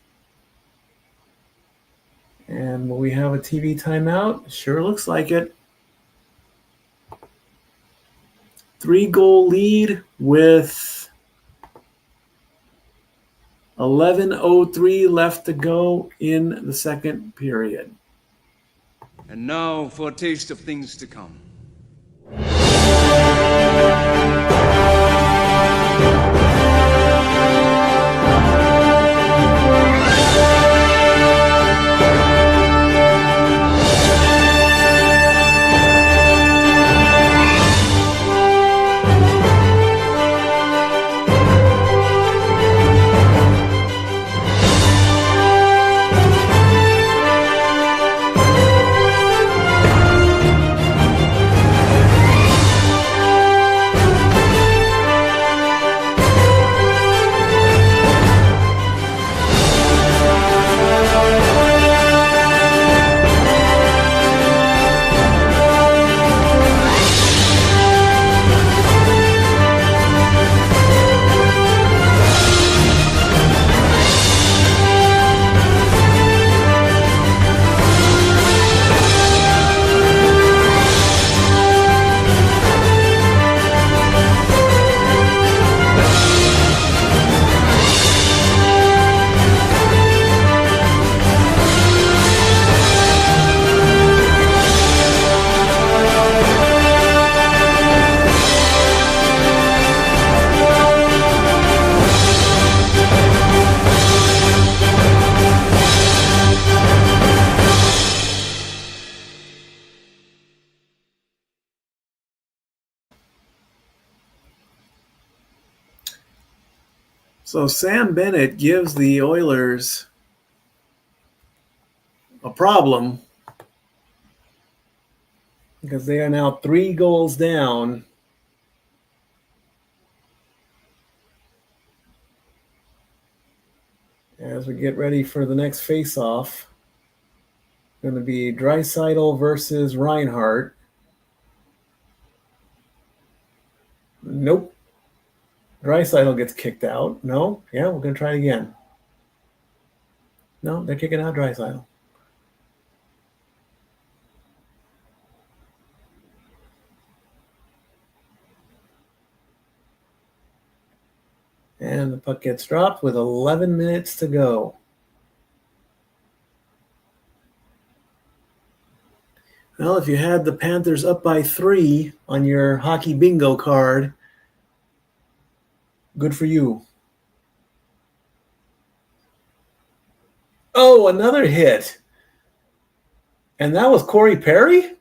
And will we have a TV timeout? Sure looks like it. 3-goal lead with 11:03 left to go in the second period. And now for a taste of things to come. So Sam Bennett gives the Oilers a problem because they are now 3 goals down. As we get ready for the next face-off, going to be Draisaitl versus Reinhart. Nope. Draisaitl gets kicked out. No? Yeah, we're going to try it again. No, they're kicking out Draisaitl. And the puck gets dropped with 11 minutes to go. Well, if you had the Panthers up by 3 on your hockey bingo card, good for you. Oh, another hit. And that was Corey Perry?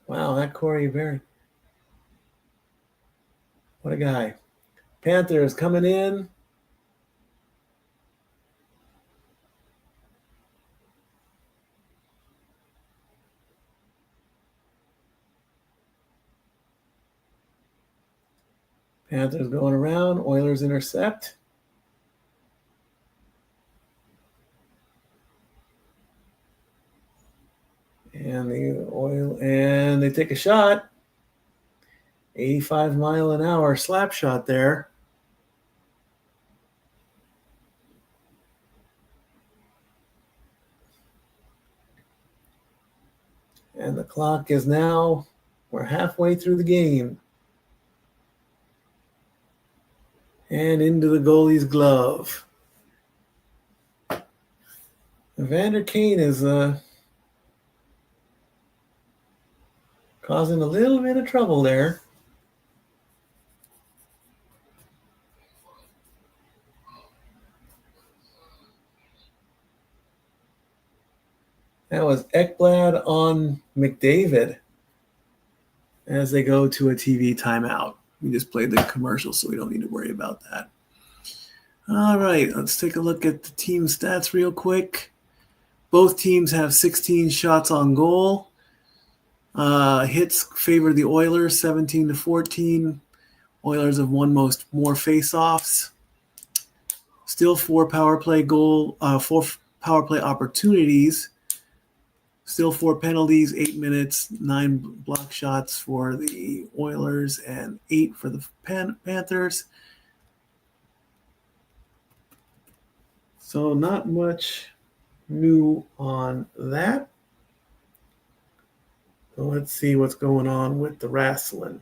Wow, that Corey Perry. What a guy. Panthers coming in. Panthers going around. Oilers intercept. And they take a shot. 85-mile-an-hour slap shot there. And the clock is now, we're halfway through the game. And into the goalie's glove. Evander Kane is causing a little bit of trouble there. That was Ekblad on McDavid as they go to a TV timeout. We just played the commercial, so we don't need to worry about that. All right, let's take a look at the team stats real quick. Both teams have 16 shots on goal. Hits favor the Oilers, 17-14. Oilers have won more faceoffs. Still four power play opportunities. Still 4 penalties, 8 minutes, 9 block shots for the Oilers, and 8 for the Panthers. So not much new on that. So let's see what's going on with the wrestling.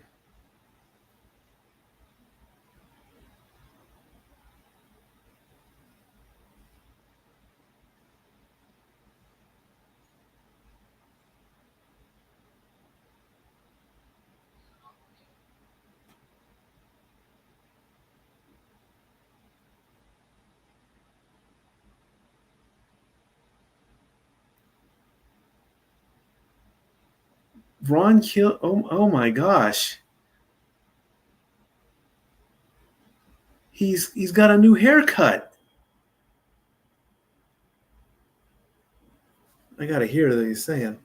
Ron Kill. Oh my gosh. He's got a new haircut. I gotta hear that he's saying.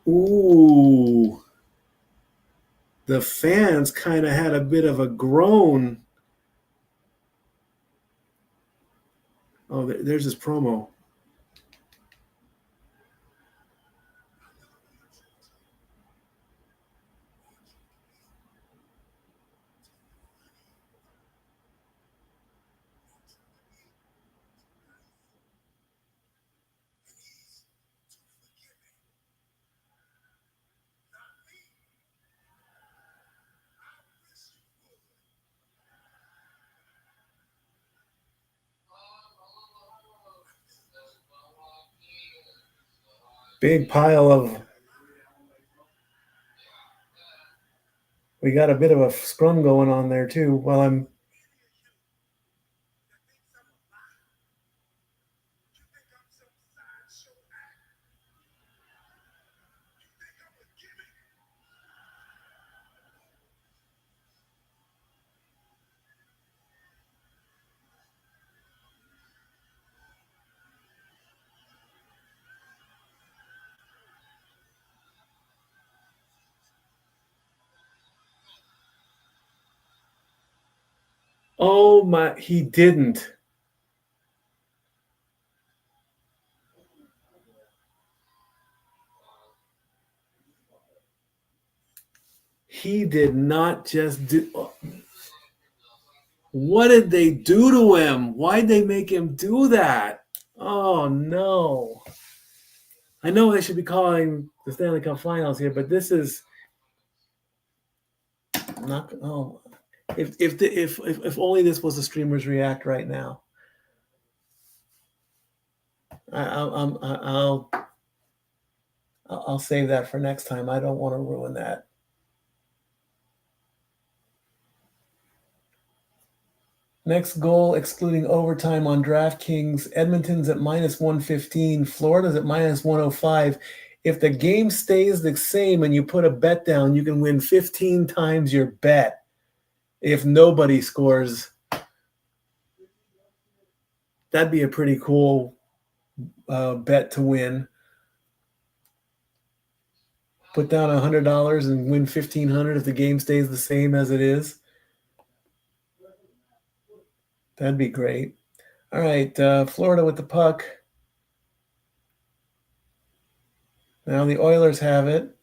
Ooh. The fans kind of had a bit of a groan. Oh, there's his promo. Big pile of. We got a bit of a scrum going on there too. While I'm. Oh my! He didn't. He did not just do. What did they do to him? Why'd they make him do that? Oh no! I know they should be calling the Stanley Cup Finals here, but this is not. Oh, if only this was a streamer's react right now. I'll save that for next time. I don't want to ruin that. Next goal, excluding overtime on DraftKings. Edmonton's at minus 115. Florida's at minus 105. If the game stays the same and you put a bet down, you can win 15 times your bet if nobody scores. That'd be a pretty cool bet to win. Put down $100 and win $1,500 if the game stays the same as it is. That'd be great. All right, Florida with the puck. Now the Oilers have it.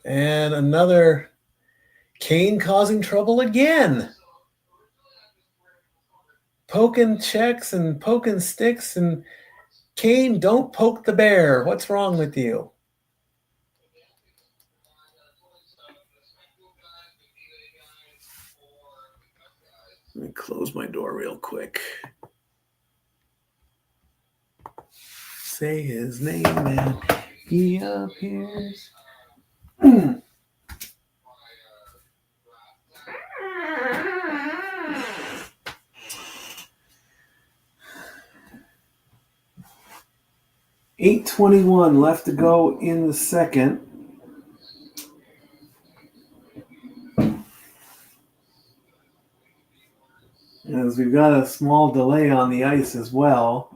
And another Kane causing trouble again. Poking checks and poking sticks, and Kane, don't poke the bear. What's wrong with you? Let me close my door real quick. Say his name and he appears. 8:21 left to go in the second. As we've got a small delay on the ice as well.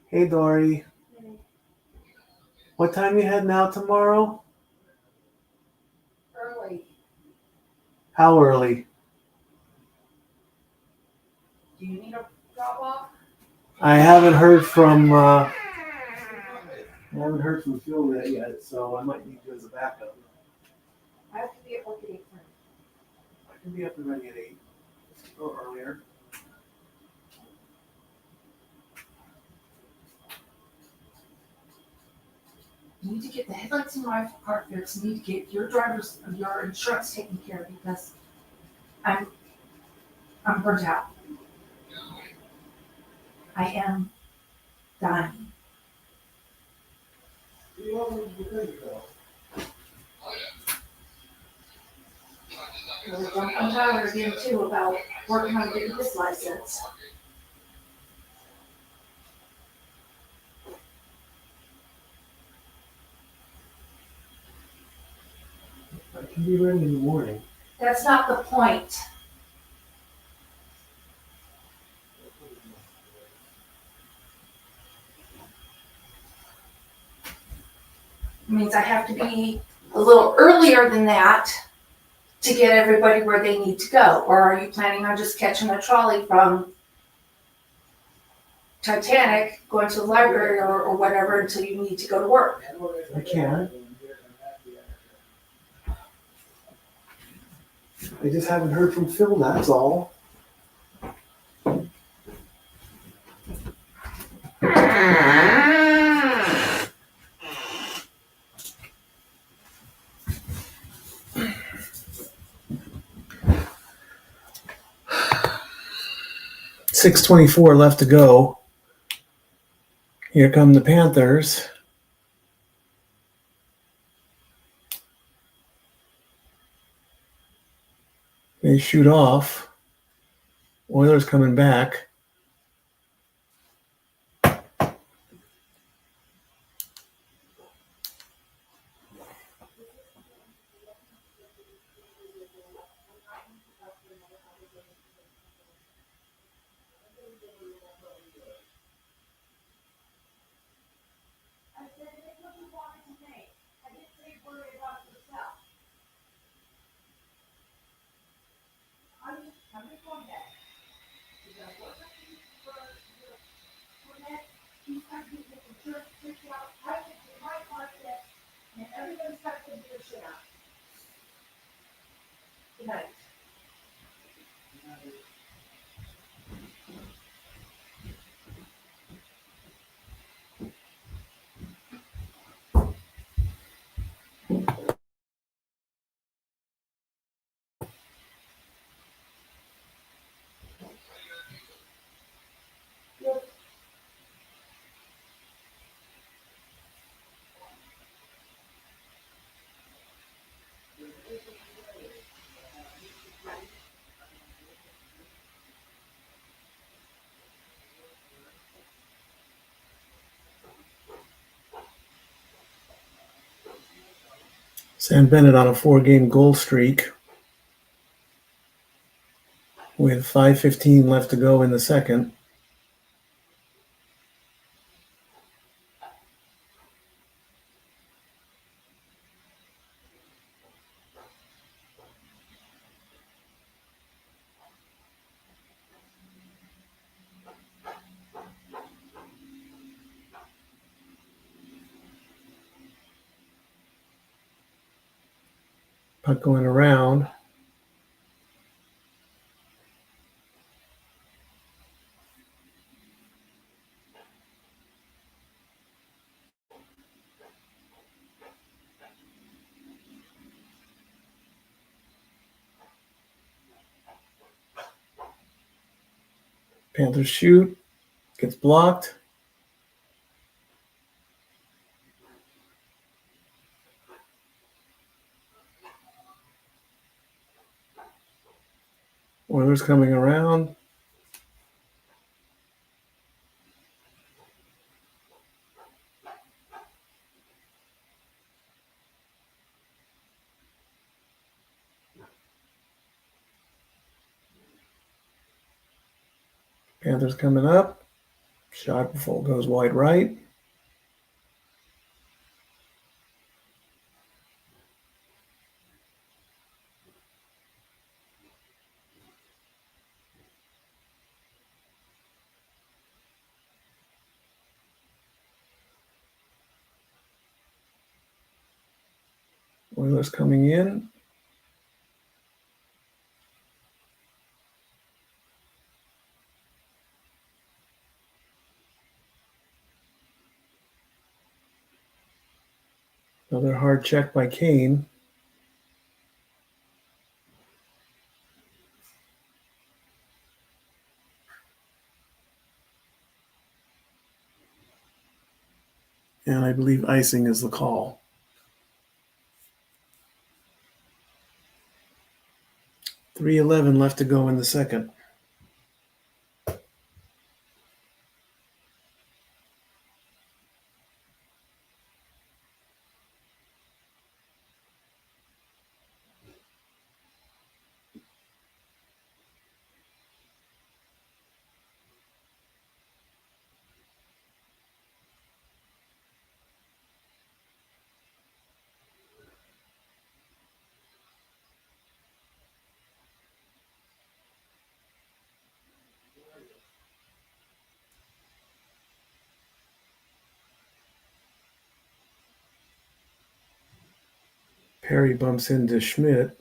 Hey, Dory. What time you heading out tomorrow? Early. How early? Do you need a drop off? I haven't heard from Phil yet, so I might need you as a backup. I have to be at work at 8:30. I can be up and ready at 8 or earlier. You need to get the headlights in my car fixed. You need to get your insurance taken care of because I'm burnt out. I am dying. I'm tired again too about working on getting this license. I can be ready in the morning. That's not the point. It means I have to be a little earlier than that to get everybody where they need to go. Or are you planning on just catching a trolley from Titanic, going to the library or whatever until you need to go to work? I can. I just haven't heard from Phil, that's all. .624 left to go. Here come the Panthers. They shoot off. Oilers coming back. Good night. Sam Bennett on a 4-game goal streak with 5:15 left to go in the second. Puck going around. Panthers shoot. Gets blocked. Oilers coming around. Panthers coming up. Shot before goes wide right. Oilers coming in. Another hard check by Kane. And I believe icing is the call. 3:11 left to go in the second. Perry bumps into Schmidt.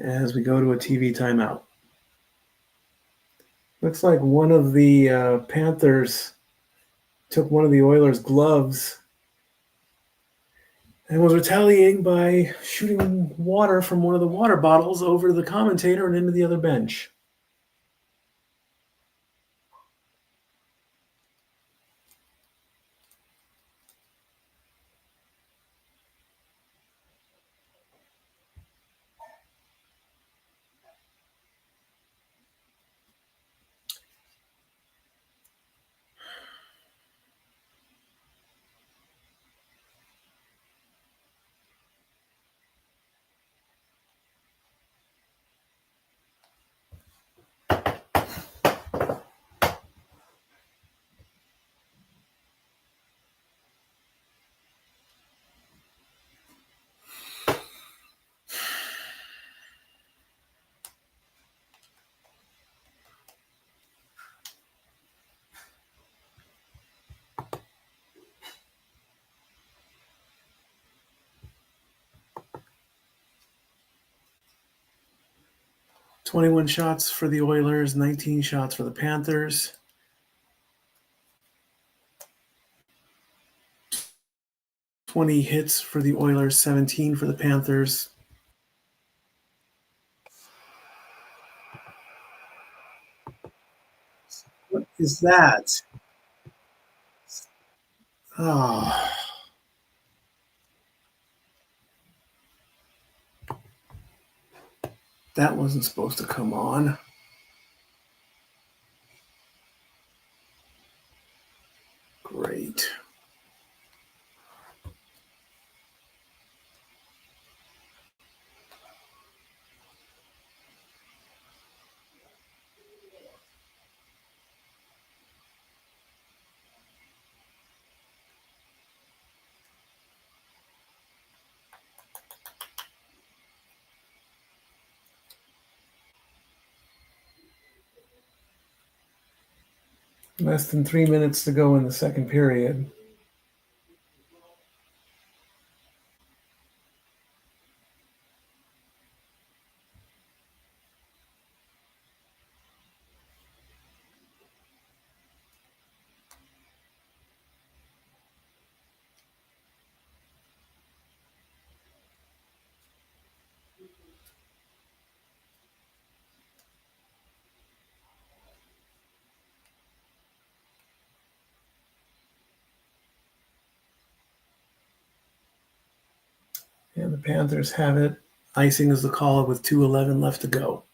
As we go to a TV timeout. Looks like one of the Panthers took one of the Oilers' gloves and was retaliating by shooting water from one of the water bottles over to the commentator and into the other bench. "21 shots for the Oilers, 19 shots for the Panthers. 20 hits for the Oilers, 17 for the Panthers. What is that? Oh. That wasn't supposed to come on. Great. Less than 3 minutes to go in the second period. And the Panthers have it. Icing is the call with 2:11 left to go.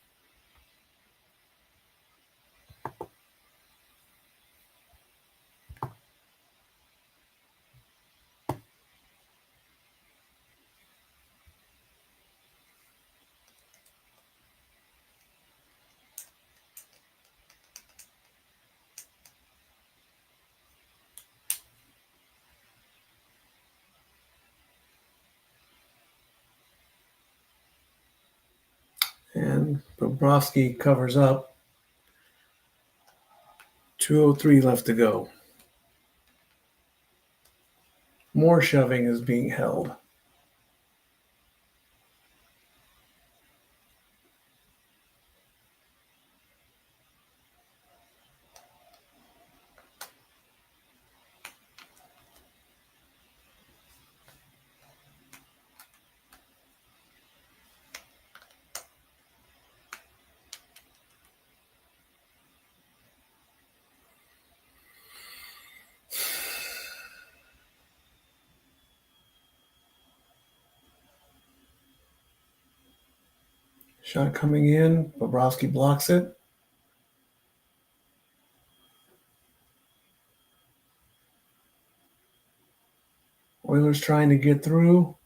And Bobrovsky covers up. 2:03 left to go. More shoving is being held. Shot coming in. Bobrovsky blocks it. Oilers trying to get through.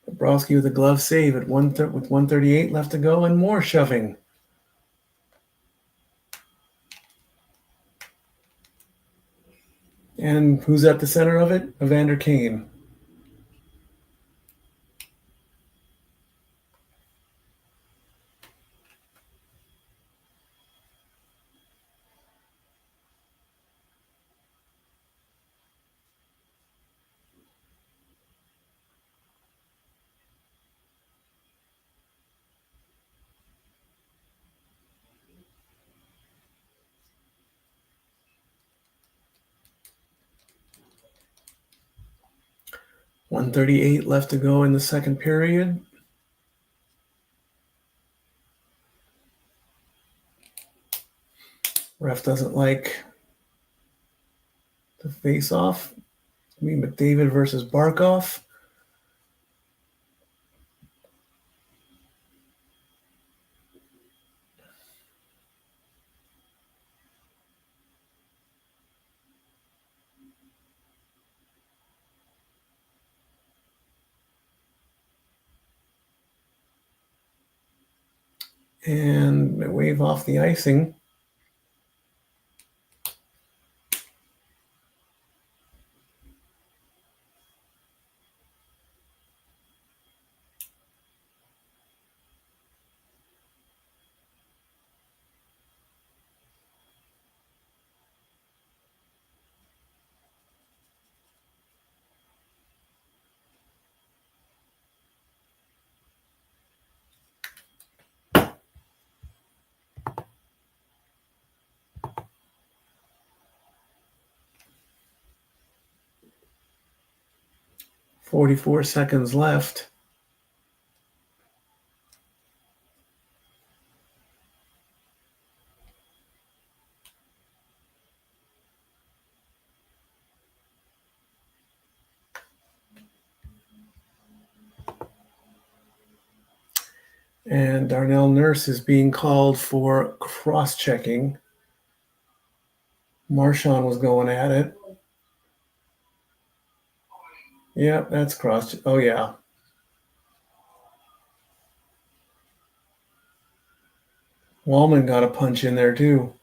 Bobrovsky with a glove save at with 1:38 left to go, and more shoving. And who's at the center of it? Evander Kane. .138 left to go in the second period. Ref doesn't like the face-off. I mean, McDavid versus Barkov. And wave off the icing. .44 seconds left. And Darnell Nurse is being called for cross-checking. Marchand was going at it. Yeah, that's cross. Oh, yeah. Wallman got a punch in there, too.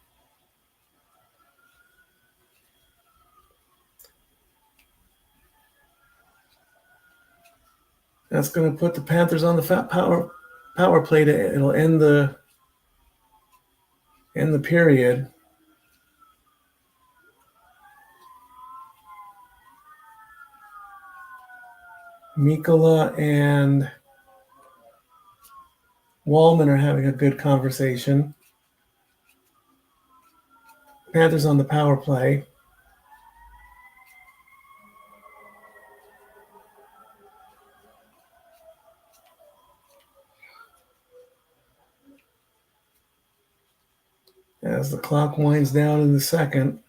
That's going to put the Panthers on the power play. It'll end the period. Mikkola and Wallman are having a good conversation. Panthers on the power play. as the clock winds down in the second.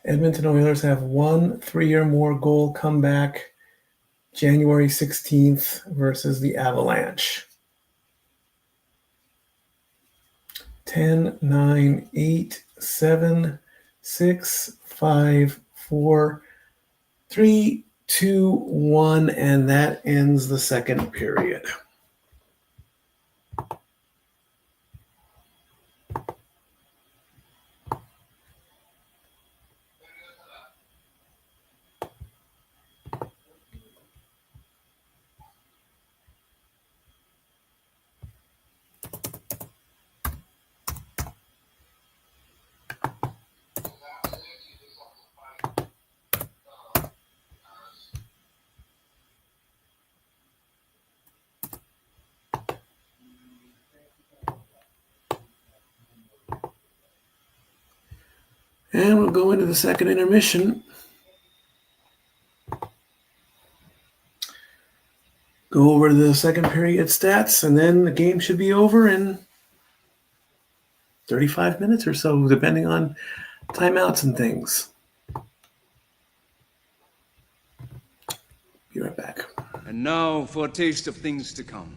Edmonton Oilers have one 3 or more goal comeback January 16th versus the Avalanche. 10, 9, 8, 7, 6, 5, 4, 3, 2, 1, and that ends the second period. And we'll go into the second intermission. Go over the second period stats, and then the game should be over in 35 minutes or so, depending on timeouts and things. Be right back. And now for a taste of things to come.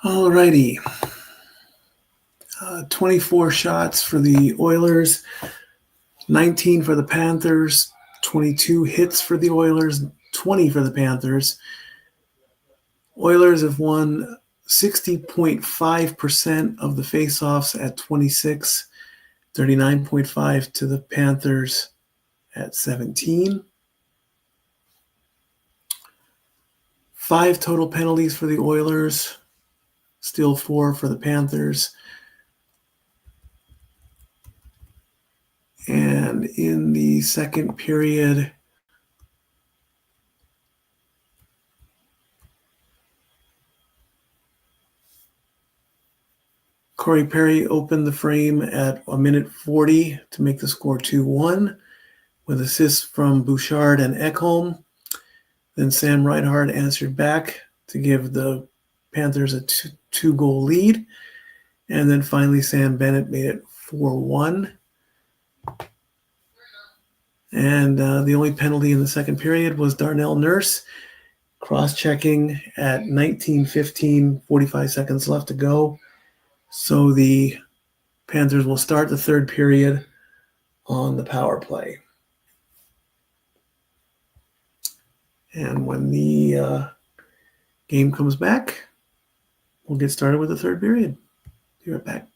Alrighty. 24 shots for the Oilers, 19 for the Panthers, 22 hits for the Oilers, 20 for the Panthers. Oilers have won 60.5% of the faceoffs at 26, 39.5 to the Panthers at 17. 5 total penalties for the Oilers, still 4 for the Panthers. And in the second period, Corey Perry opened the frame at 1:40 to make the score 2-1 with assists from Bouchard and Ekholm. Then Sam Reinhart answered back to give the Panthers a two-goal lead. And then finally Sam Bennett made it 4-1. And the only penalty in the second period was Darnell Nurse cross-checking at 19:15, 45 seconds left to go. So the Panthers will start the third period on the power play. And when the game comes back, we'll get started with the third period. Be right back.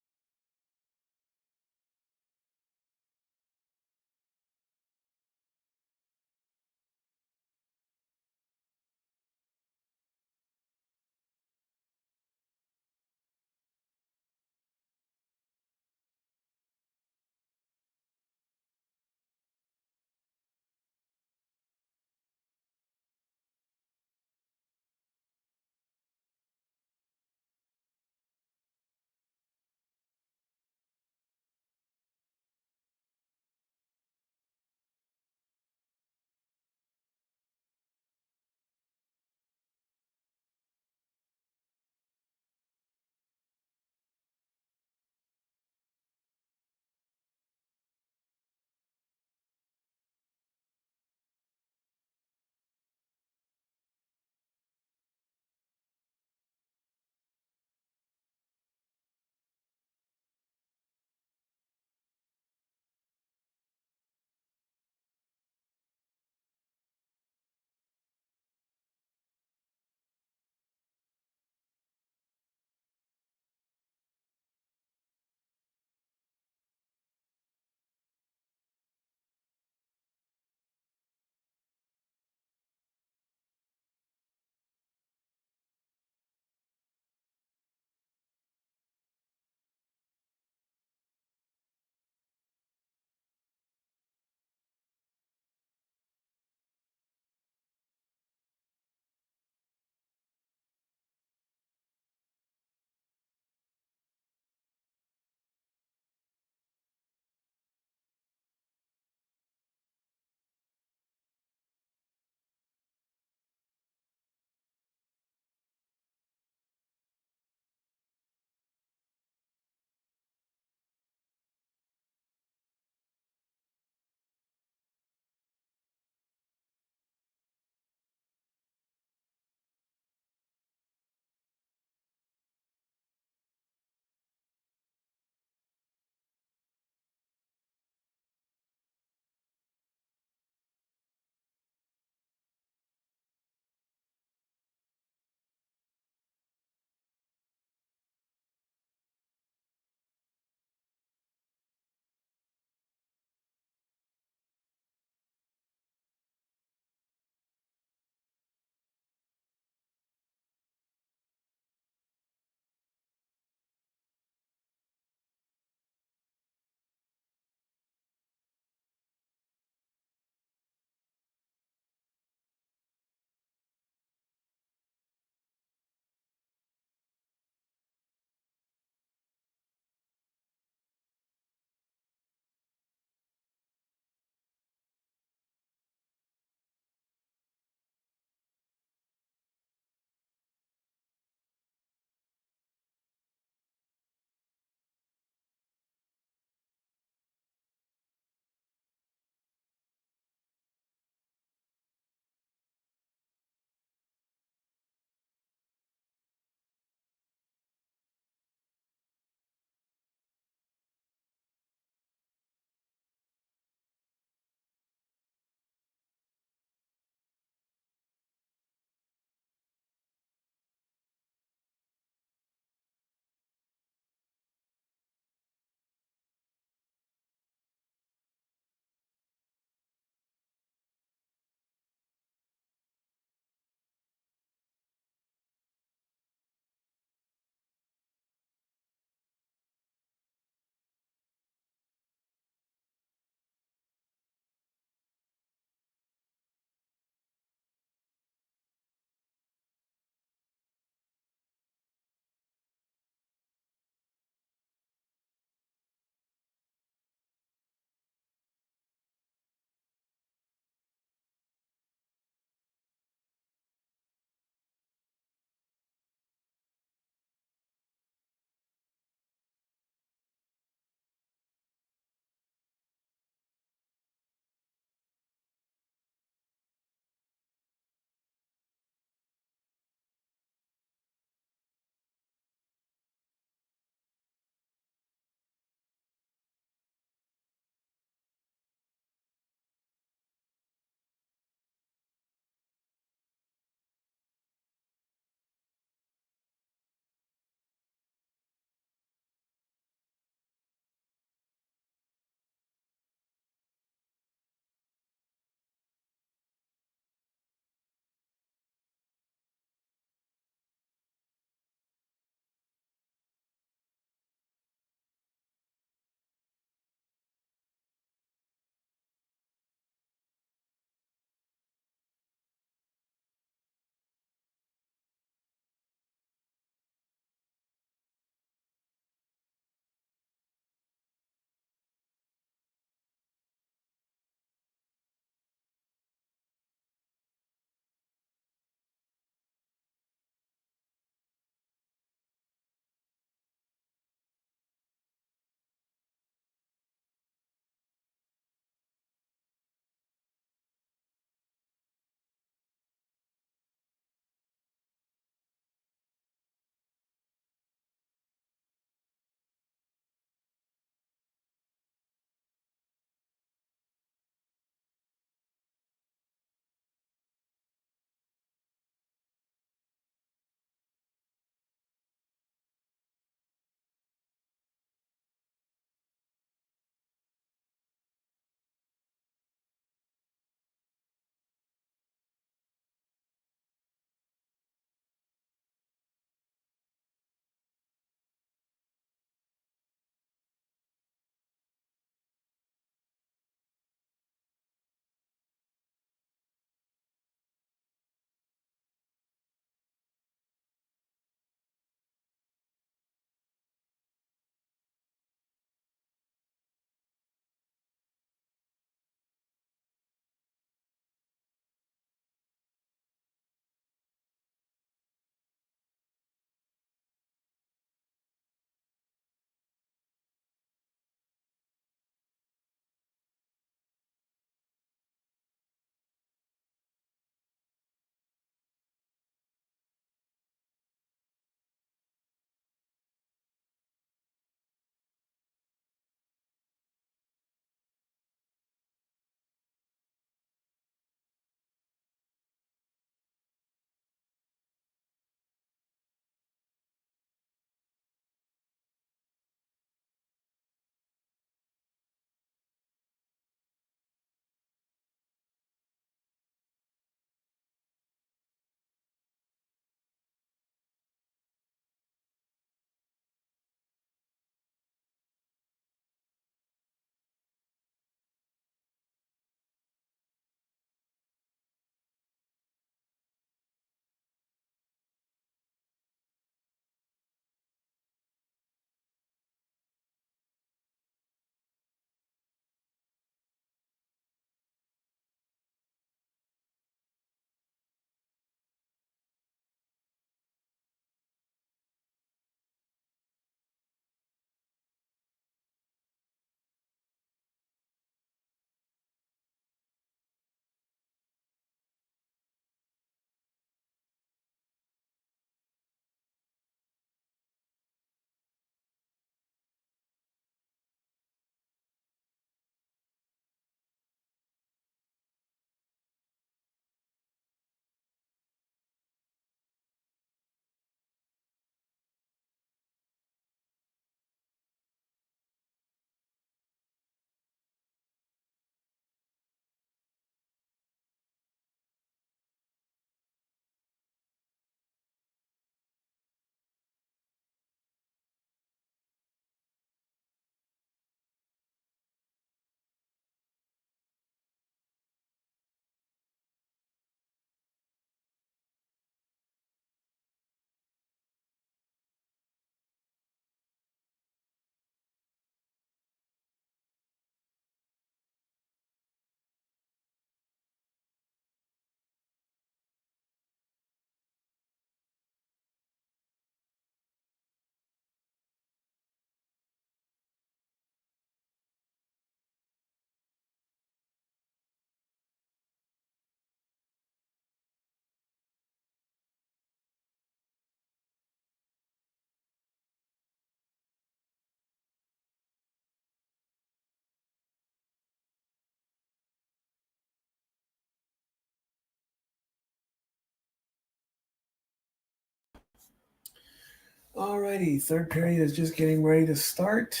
Alrighty, third period is just getting ready to start.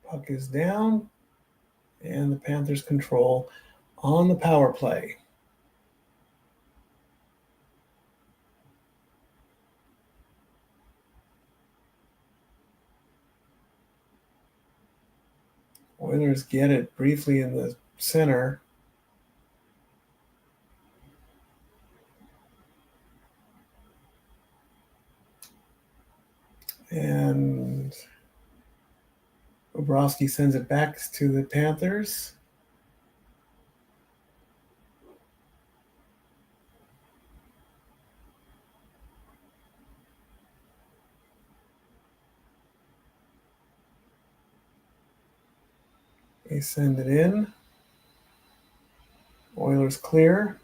Puck is down, and the Panthers control on the power play. Oilers get it briefly in the center. And Bobrovsky sends it back to the Panthers. They send it in. Oilers clear.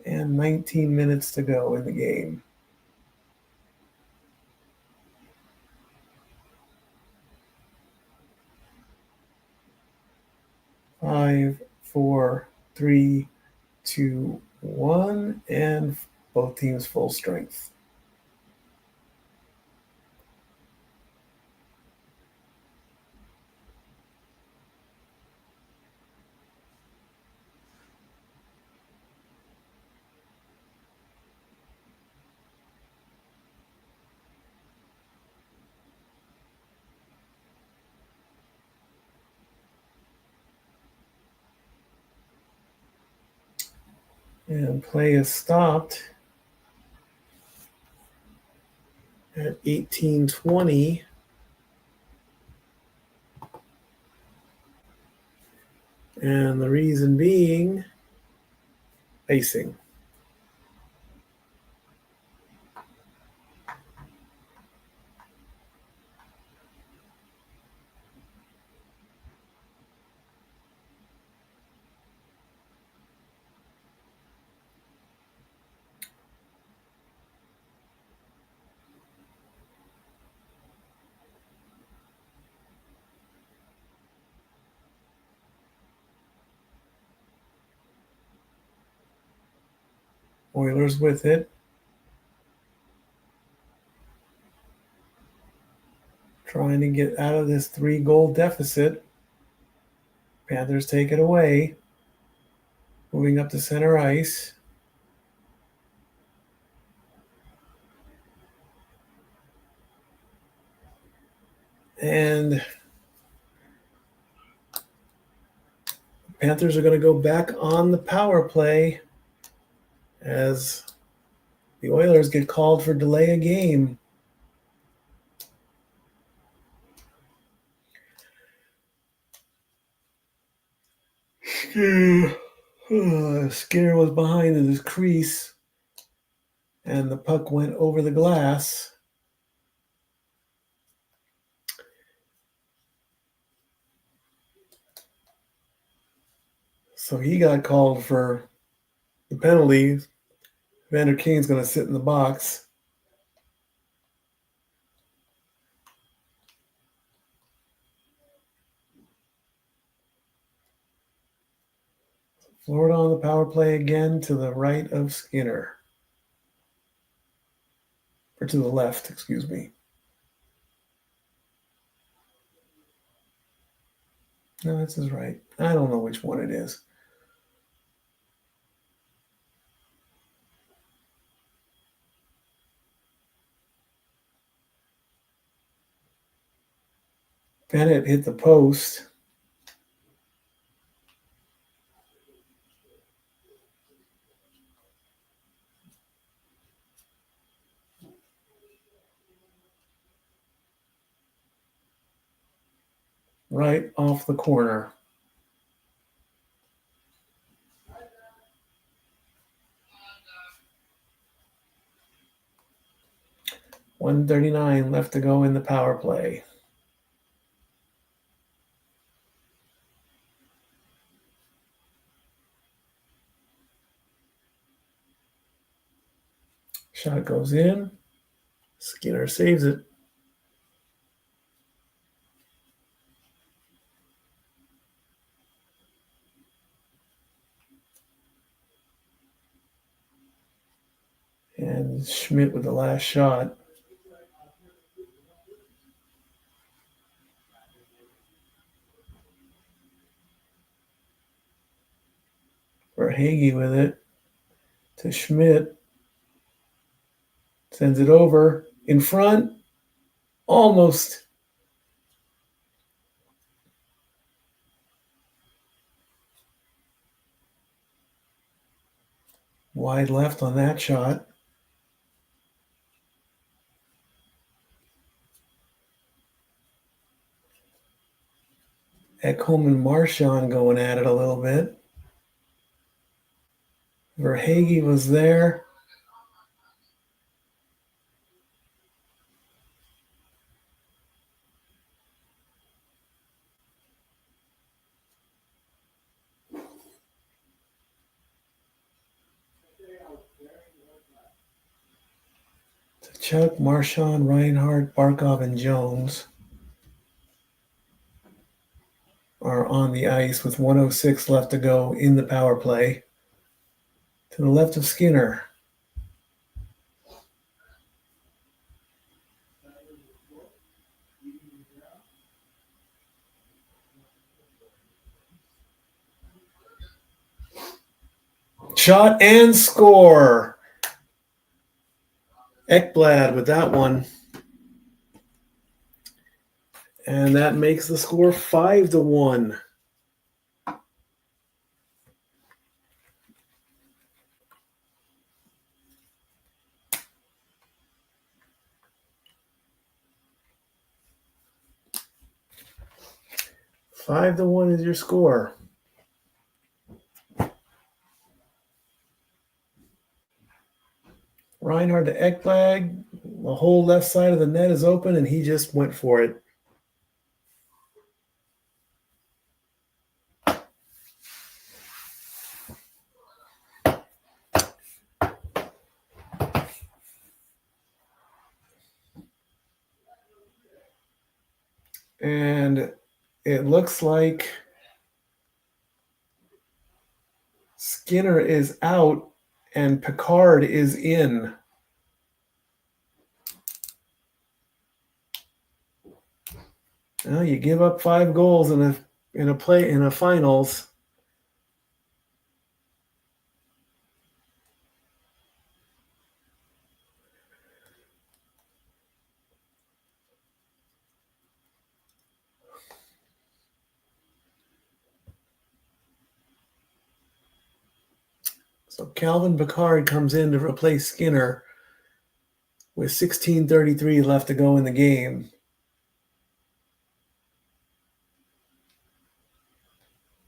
And 19 minutes to go in the game. Five, 4, 3, 2, 1, and both teams full strength. And play is stopped at 18:20. And the reason being icing. Oilers with it. Trying to get out of this 3-goal deficit. Panthers take it away. Moving up to center ice. And the Panthers are going to go back on the power play as the Oilers get called for delay of game. Skinner was behind in his crease, and the puck went over the glass. So he got called for the penalty. Vander Kane's going to sit in the box. Florida on the power play again to the right of Skinner. Or to the left, excuse me. No, that's his right. I don't know which one it is. Bennett hit the post. Right off the corner. .139 left to go in the power play. Shot goes in. Skinner saves it. And Schmidt with the last shot. Verhaeghe with it to Schmidt. Sends it over. In front. Almost. Wide left on that shot. Ekholm and Marchand going at it a little bit. Verhaeghe was there. Chuck, Marchand, Reinhardt, Barkov, and Jones are on the ice with 1:06 left to go in the power play. To the left of Skinner. Shot and score. Ekblad with that one. And that makes the score 5-1. Five to 1 is your score. Reinhardt to Ekblad. The whole left side of the net is open, and he just went for it. And it looks like Skinner is out and Picard is in. Well, you give up 5 goals in a finals. So Calvin Picard comes in to replace Skinner with 16:33 left to go in the game.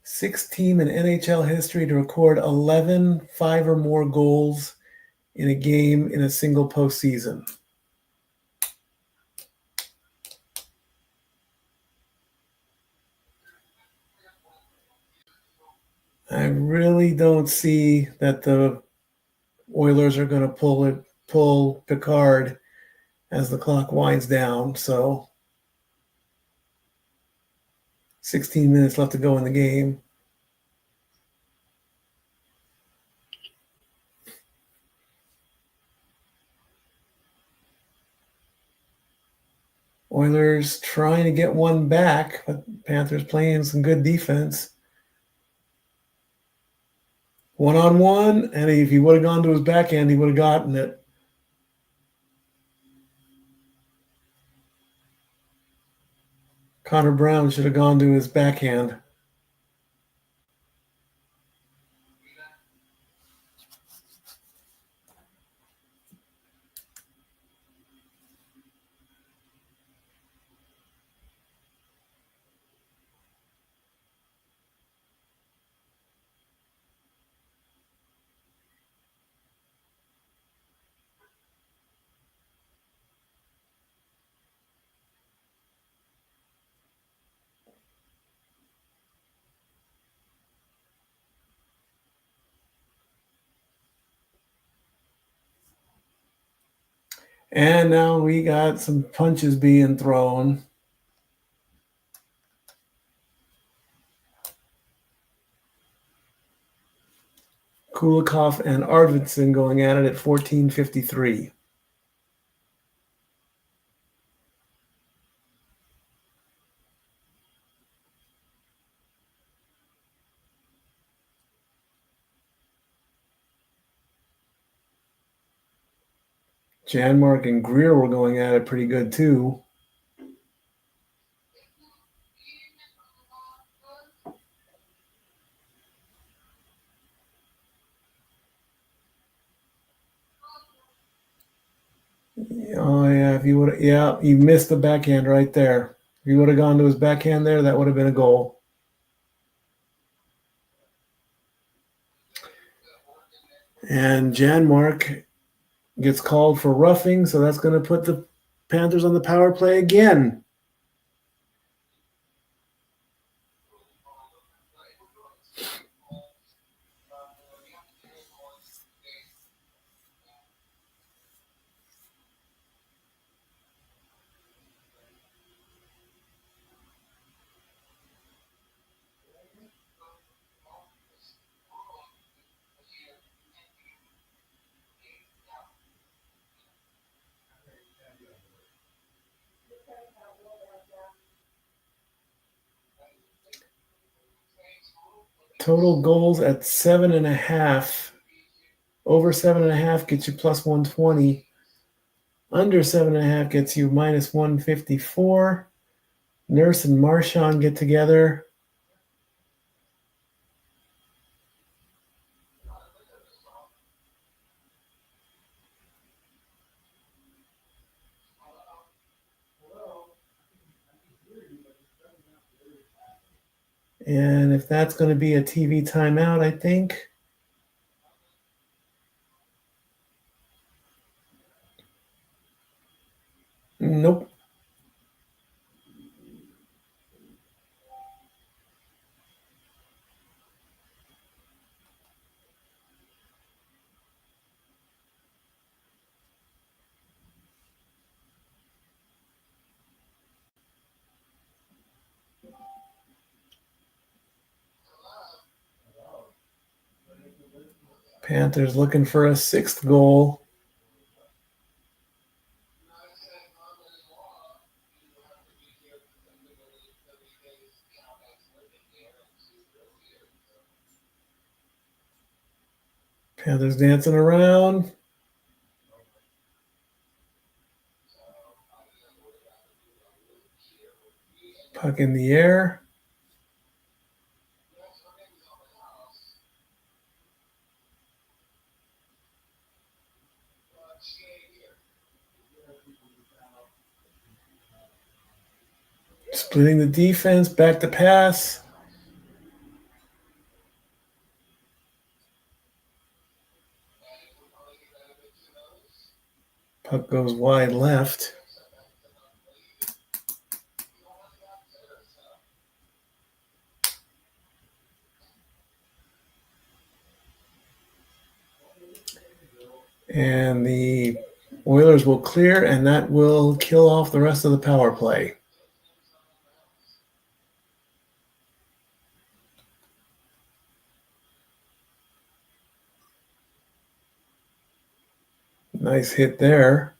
6th team in NHL history to record 11 5 or more goals in a game in a single postseason. I really don't see that the Oilers are going to pull Picard as the clock winds down. So 16 minutes left to go in the game. Oilers trying to get one back, but Panthers playing some good defense. 1-on-1, and if he would have gone to his backhand, he would have gotten it. Connor Brown should have gone to his backhand. And now we got some punches being thrown. Kulikov and Arvidsson going at it at 14:53. Janmark and Greer were going at it pretty good too. Oh yeah, if you would, yeah, you missed the backhand right there. If you would have gone to his backhand there, that would have been a goal. And Janmark gets called for roughing, so that's going to put the Panthers on the power play again. Total goals at 7.5. Over 7.5 gets you plus 120. Under 7.5 gets you minus 154. Nurse and Marchand get together. And if that's going to be a TV timeout, I think. Nope. Panthers looking for a 6th goal. Panthers dancing around. Puck in the air. Splitting the defense, back to pass. Puck goes wide left. And the Oilers will clear, and that will kill off the rest of the power play. Nice hit there.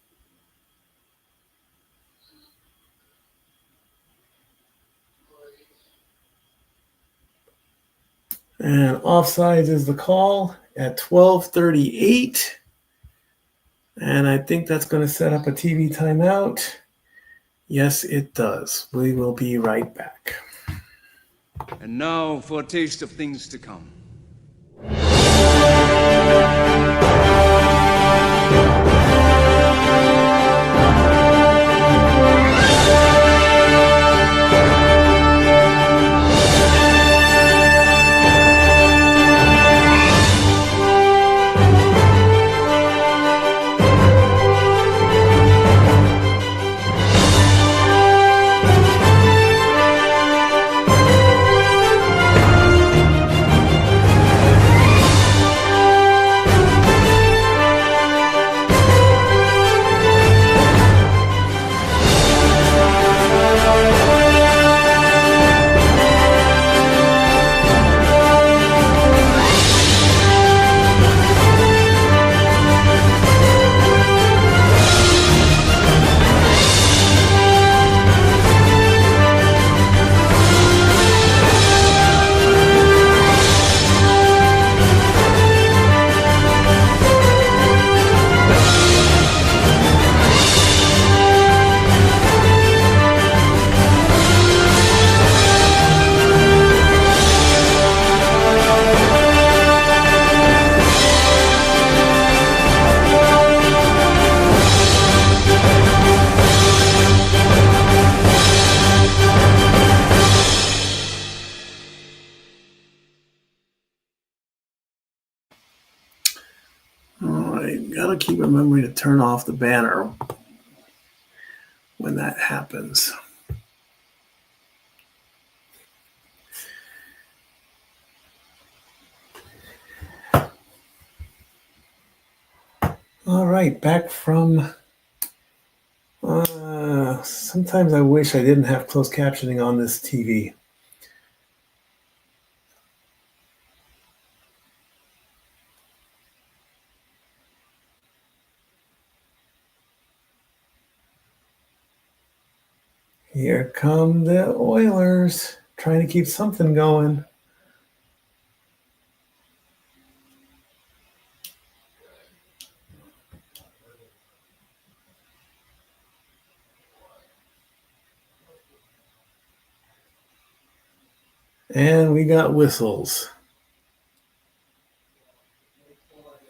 And offsides is the call at 12:38. And I think that's going to set up a TV timeout. Yes, it does. We will be right back. And now for a taste of things to come. right, gotta keep remembering to turn off the banner when that happens. All right, back from. Sometimes I wish I didn't have closed captioning on this TV. Here come the Oilers, trying to keep something going. And we got whistles.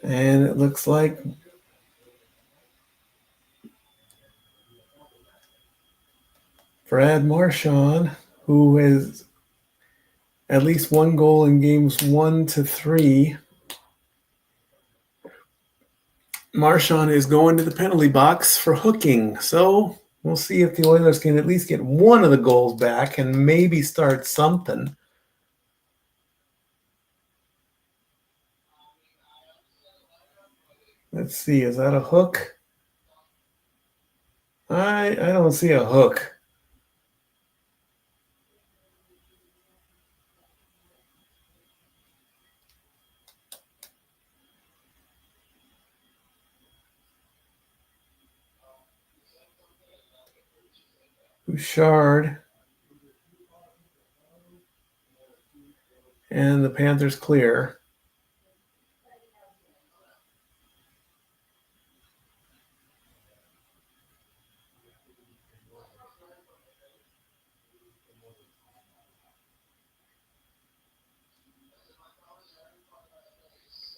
And it looks like Brad Marchand, who has at least one goal in games 1 to 3. Marchand is going to the penalty box for hooking. So we'll see if the Oilers can at least get one of the goals back and maybe start something. Let's see, is that a hook? I don't see a hook. Bouchard. And the Panthers clear.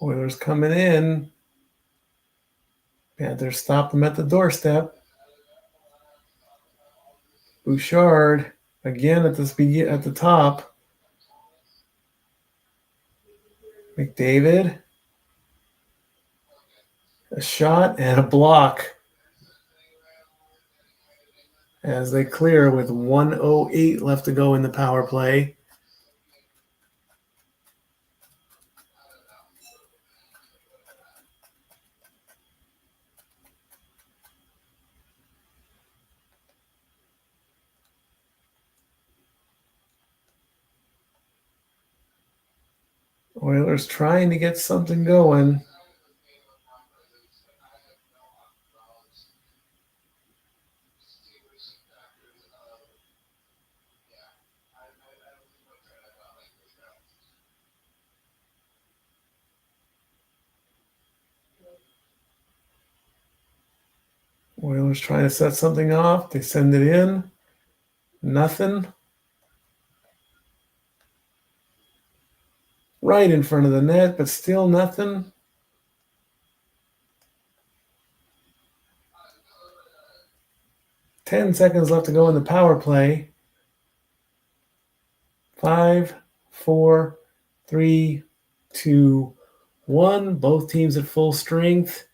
Oilers coming in. Panthers stop them at the doorstep. Bouchard again at the top. McDavid. A shot and a block as they clear with 1:08 left to go in the power play. Oilers trying to get something going. Oilers trying to set something off. They send it in. Nothing. Right in front of the net, but still nothing. Ten seconds left to go in the power play. 5, 4, 3, 2, 1. Both teams at full strength.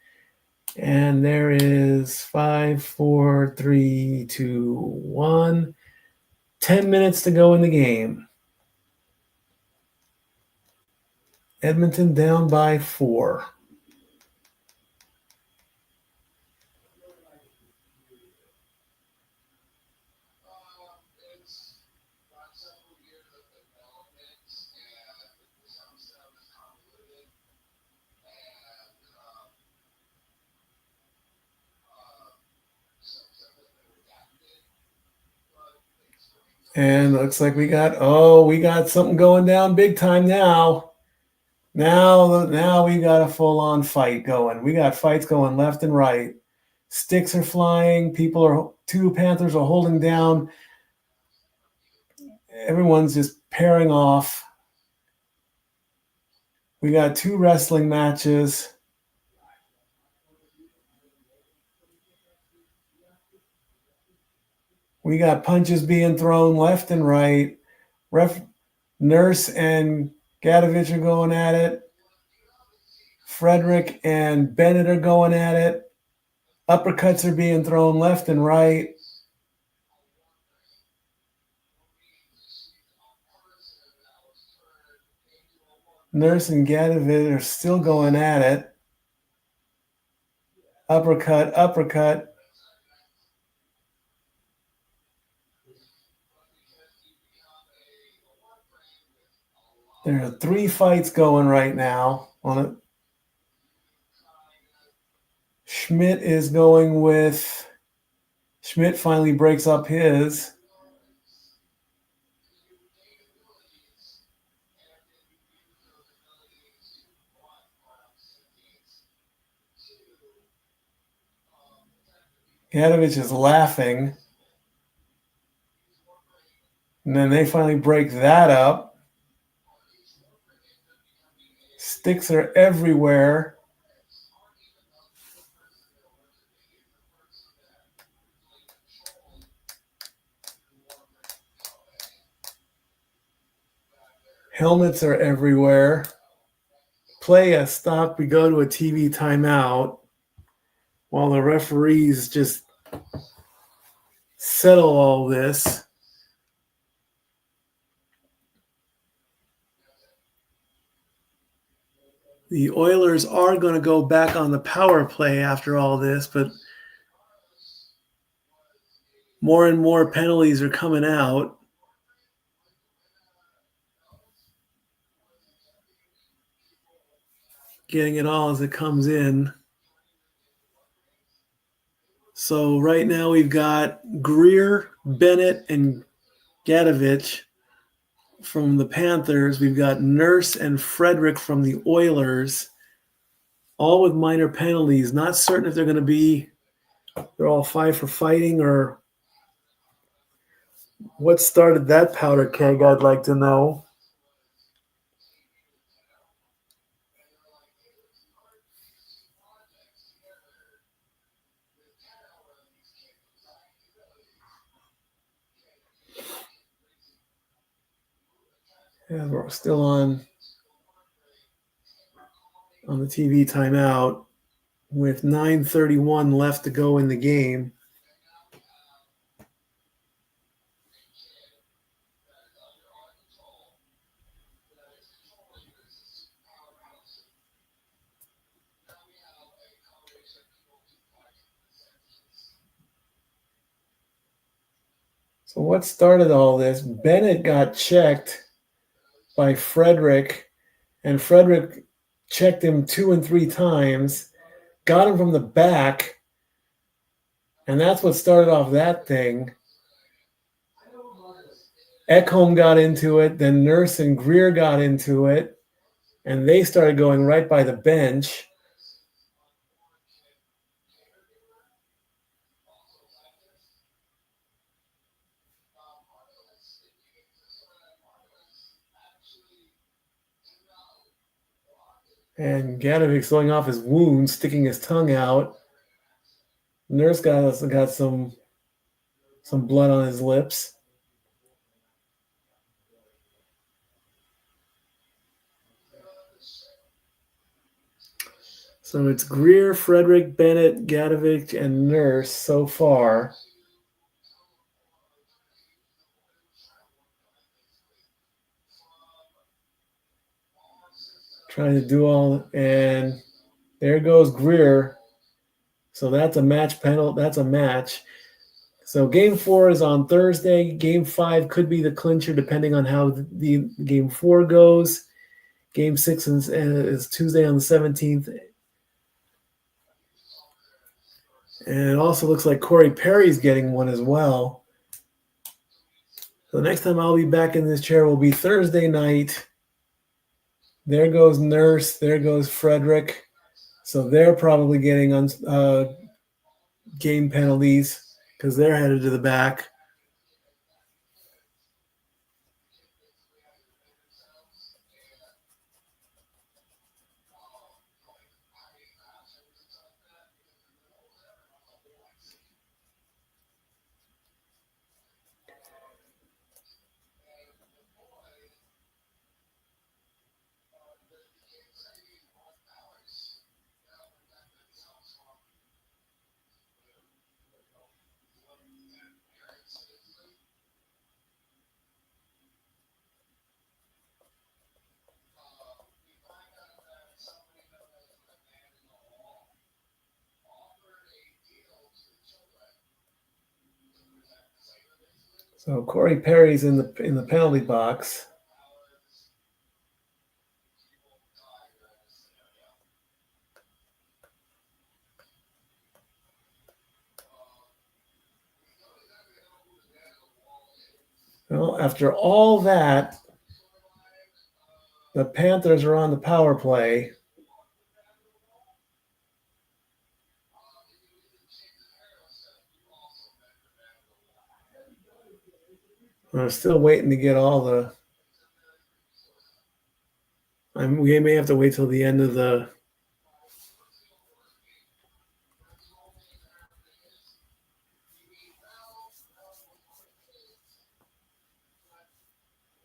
And there is 5, 4, 3, 2, 1. 10 minutes to go in the game. Edmonton down by 4. And looks like we got something going down big time now. Now we got a full-on fight going. We got fights going left and right. Sticks are flying. Two Panthers are holding down. Everyone's just pairing off. We got 2 wrestling matches. We got punches being thrown left and right. Nurse and Gadovich are going at it. Frederick and Bennett are going at it. Uppercuts are being thrown left and right. Nurse and Gadovich are still going at it. Uppercut, uppercut. There are 3 fights going right now on it. Schmidt is going with... Schmidt finally breaks up his. Gadovich is laughing. And then they finally break that up. Sticks are everywhere. Helmets are everywhere. Play has stopped. We go to a TV timeout while the referees just settle all this. The Oilers are going to go back on the power play after all this, but more and more penalties are coming out. Getting it all as it comes in. So right now we've got Greer, Bennett, and Gadovich from the Panthers. We've got Nurse and Frederick from the Oilers, all with minor penalties. Not certain if they're all 5 for fighting or what started that powder keg, I'd like to know. Yeah, we're still on the TV timeout with 9:31 left to go in the game. So what started all this? Bennett got checked by Frederick, and Frederick checked him 2 and 3 times, got him from the back, and that's what started off that thing. Ekholm got into it, then Nurse and Greer got into it, and they started going right by the bench. And Gadovich's going off his wound, sticking his tongue out. Nurse got some blood on his lips. So it's Greer, Frederick, Bennett, Gadovich, and Nurse so far. Trying to do all, and there goes Greer. So that's a match penalty. That's a match. So game 4 is on Thursday. Game 5 could be the clincher depending on how the game 4 goes. Game 6 is Tuesday on the 17th. And it also looks like Corey Perry's getting one as well. So the next time I'll be back in this chair will be Thursday night. There goes Nurse. There goes Frederick. So they're probably getting game penalties because they're headed to the back. So Corey Perry's in the penalty box. Well, after all that, the Panthers are on the power play. We're still waiting to get all the. We may have to wait till the end of the.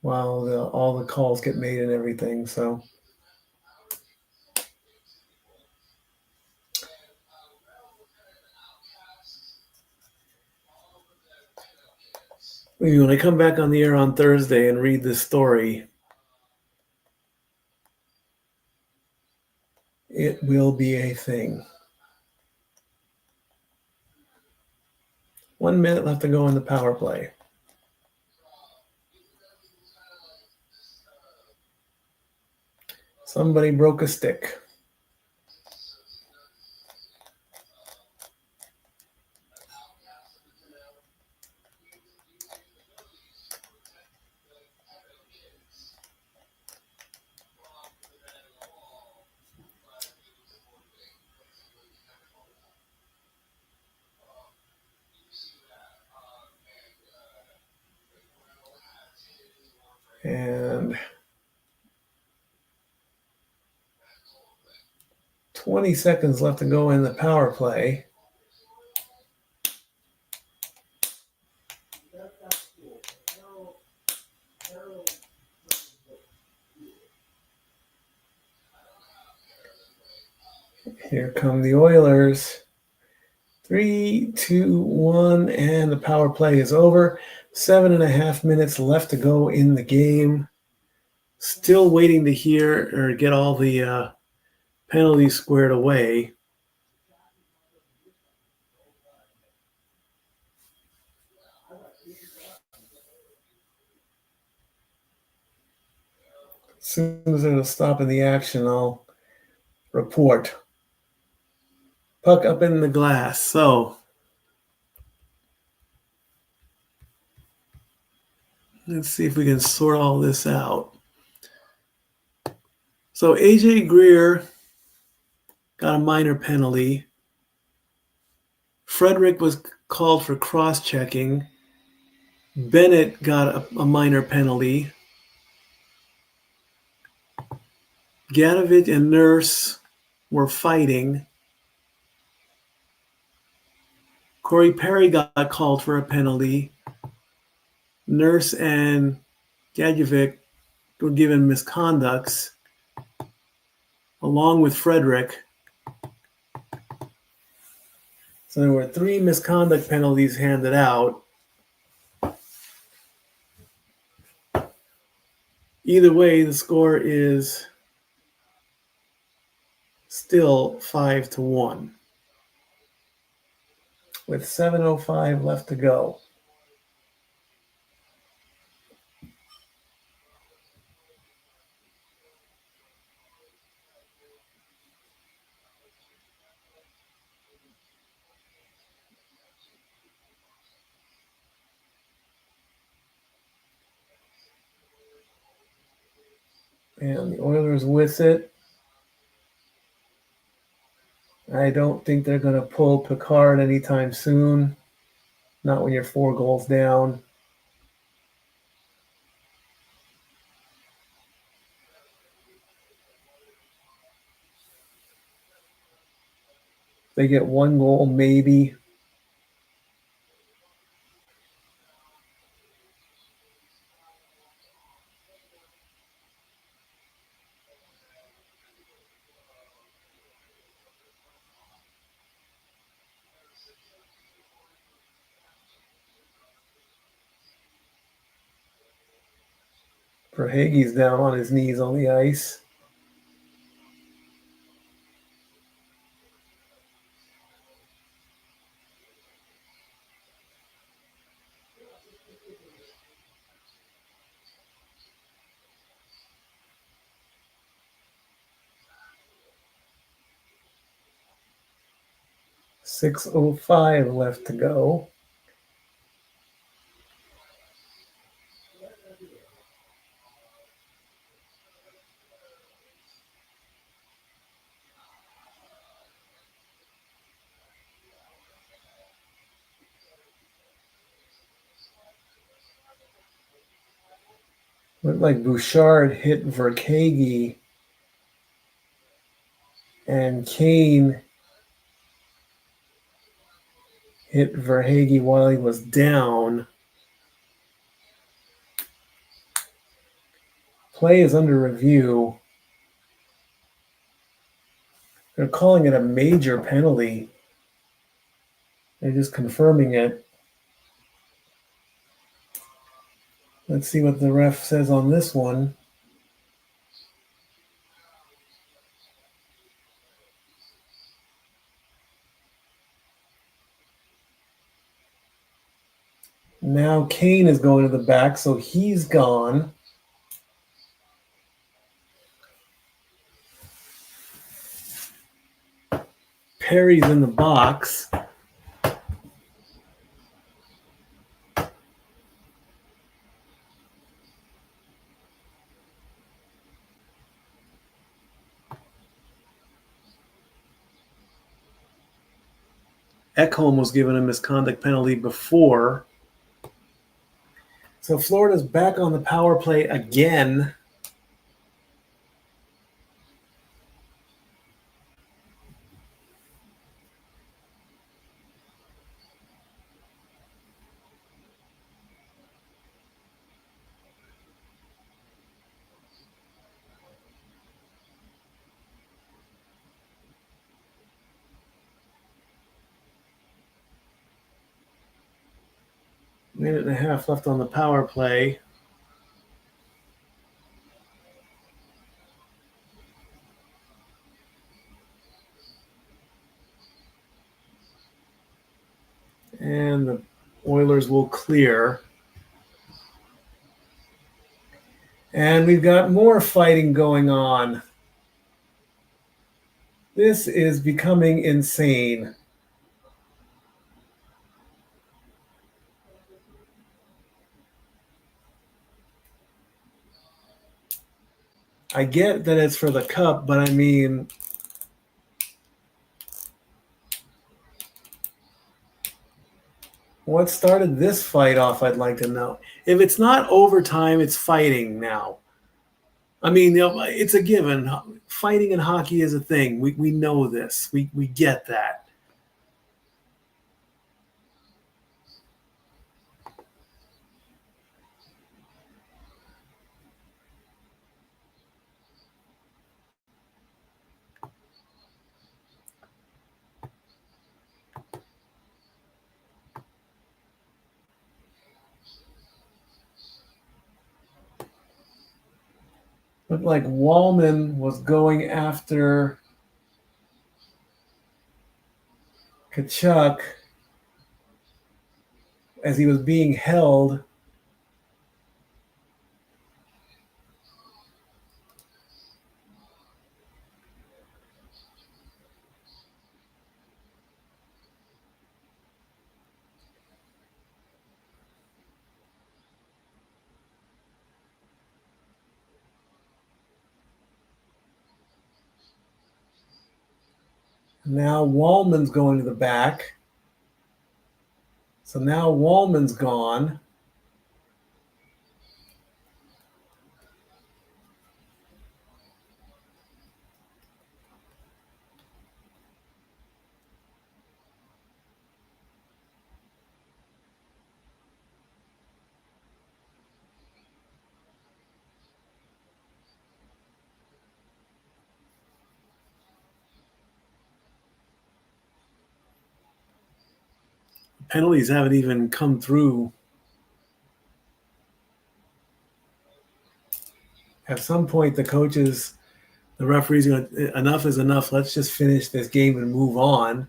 While all the calls get made and everything, so. When I come back on the air on Thursday and read this story, it will be a thing. 1 minute left to go in the power play. Somebody broke a stick. And 20 seconds left to go in the power play. Here come the Oilers. 3, 2, 1, and the power play is over. 7.5 minutes left to go in the game. Still waiting to hear or get all the penalties squared away. As soon as it'll stop in the action, I'll report. Puck up in the glass. So let's see if we can sort all this out. So AJ Greer got a minor penalty. Frederick was called for cross-checking. Bennett got a minor penalty. Gadovich and Nurse were fighting. Corey Perry got called for a penalty. Nurse and Gadovich were given misconducts, along with Frederick. So there were 3 misconduct penalties handed out. Either way, the score is still 5-1 with 7:05 left to go. And the Oilers with it. I don't think they're going to pull Picard anytime soon. Not when you're 4 goals down. They get 1 goal, maybe. Verhaeghe's down on his knees on the ice. 6:05 left to go. Looked like Bouchard hit Verkhage, and Kane hit Verkhage while he was down. Play is under review. They're calling it a major penalty. They're just confirming it. Let's see what the ref says on this one. Now Kane is going to the back, so he's gone. Perry's in the box. Ekholm was given a misconduct penalty before. So Florida's back on the power play again. Minute and a half left on the power play. And the Oilers will clear. And we've got more fighting going on. This is becoming insane. I get that it's for the cup, but I mean, what started this fight off, I'd like to know. If it's not overtime, it's fighting now. I mean, it's a given. Fighting in hockey is a thing. We know this. We get that. Looked like Wallman was going after Tkachuk as he was being held. Now Wallman's going to the back. So now Wallman's gone. Penalties haven't even come through. At some point, the referees are going, enough is enough. Let's just finish this game and move on.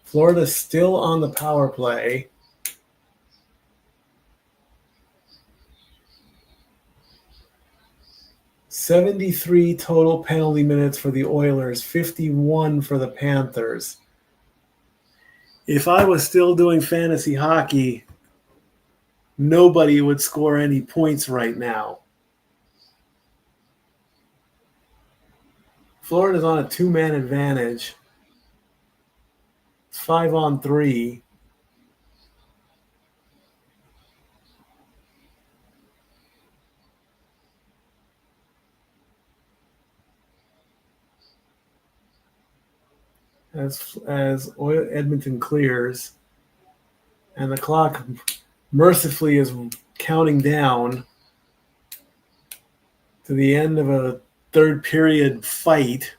Florida's still on the power play. 73 total penalty minutes for the Oilers, 51 for the Panthers. If I was still doing fantasy hockey, nobody would score any points right now. Florida's on a 2-man advantage. It's 5-on-3. As Edmonton clears, and the clock mercifully is counting down to the end of a third period fight.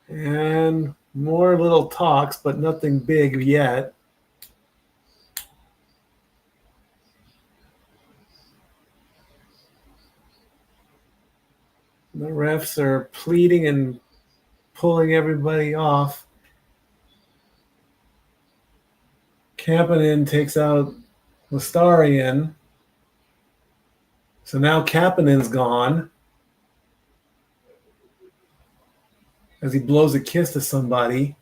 And more little talks, but nothing big yet. The refs are pleading and pulling everybody off. Kapanen takes out Lestarian. So now Kapanen's gone as he blows a kiss to somebody.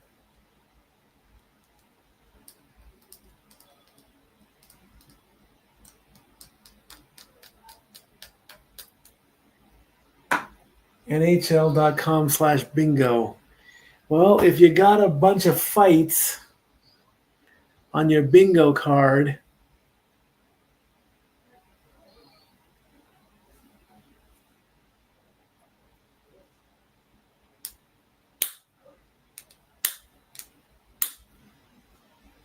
NHL.com/bingo. Well, if you got a bunch of fights on your bingo card,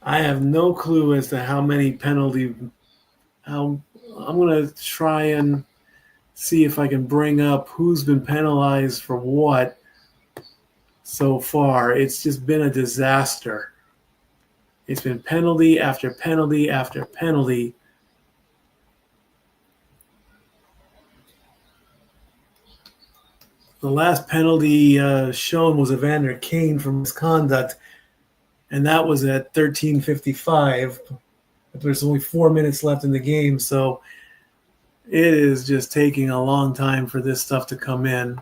I have no clue as to how many penalty. I'm going to try and see if I can bring up who's been penalized for what so far. It's just been a disaster. It's been penalty after penalty after penalty. The last penalty shown was Evander Kane for misconduct, and that was at 13:55. There's only 4 minutes left in the game, so it is just taking a long time for this stuff to come in.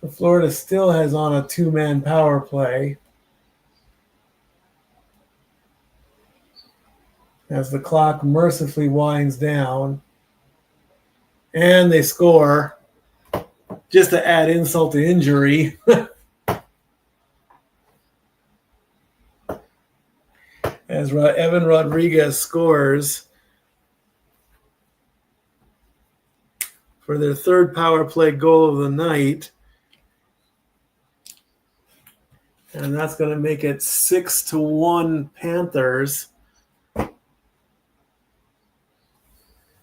So Florida still has on a 2-man power play as the clock mercifully winds down. And they score, just to add insult to injury. As Evan Rodriguez scores for their third power play goal of the night. And that's going to make it 6-1 Panthers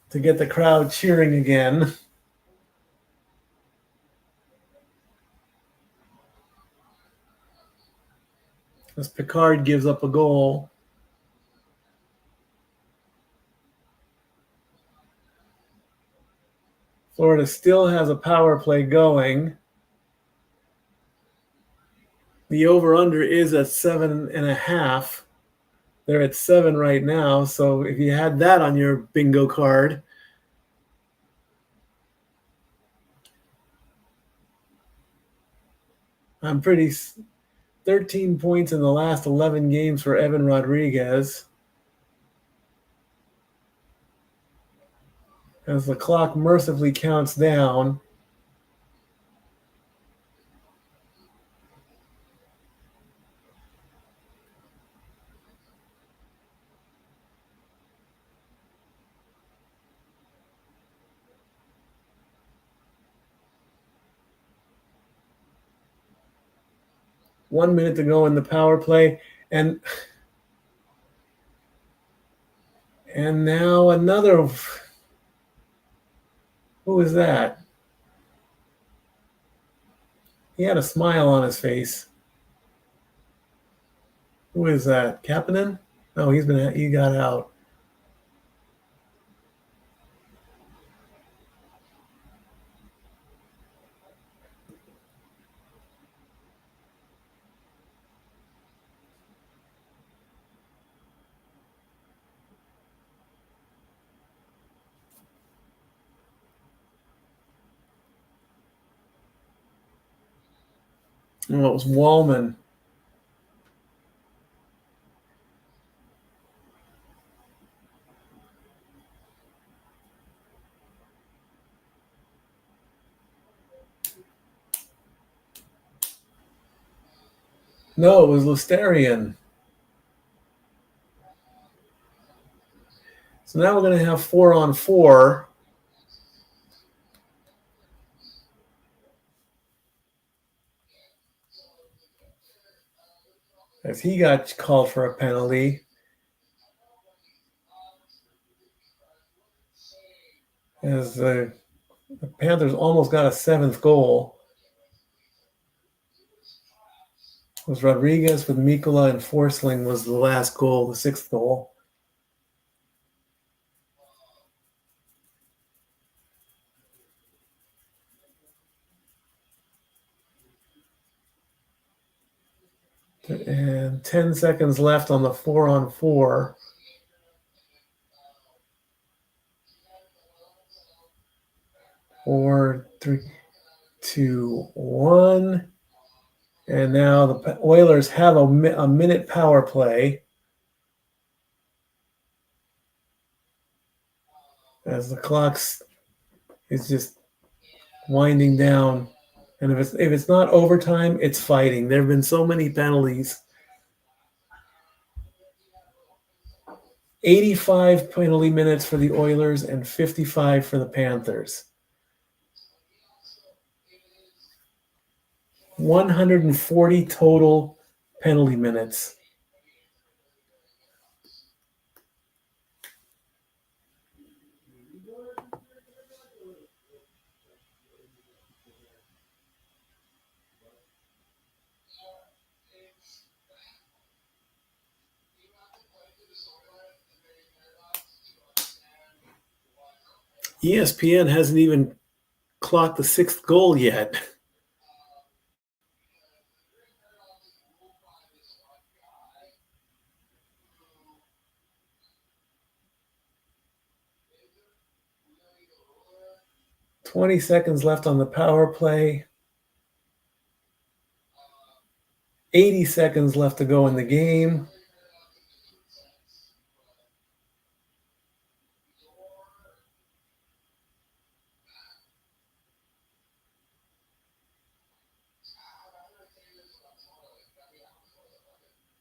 to get the crowd cheering again. As Picard gives up a goal. Florida still has a power play going. The over-under is at 7.5. They're at 7 right now. So if you had that on your bingo card, I'm pretty 13 points in the last 11 games for Evan Rodriguez. As the clock mercifully counts down. One minute to go in the power play, and now another. Who was that? He had a smile on his face. Who is that? Kapanen? No, he got out. Oh, it was Wallman. No, it was Lusterian. So now we're going to have 4-on-4. As he got called for a penalty. As the Panthers almost got a 7th goal. It was Rodriguez with Mikkola and Forsling was the last goal, the 6th goal. And 10 seconds left on the 4-on-4. Four, 3, 2, 1. And now the Oilers have a minute power play. As the clock is just winding down. And if it's not overtime, it's fighting. There have been so many penalties. 85 penalty minutes for the Oilers and 55 for the Panthers. 140 total penalty minutes. ESPN hasn't even clocked the 6th goal yet. $20 seconds left on the power play. 80 seconds left to go in the game.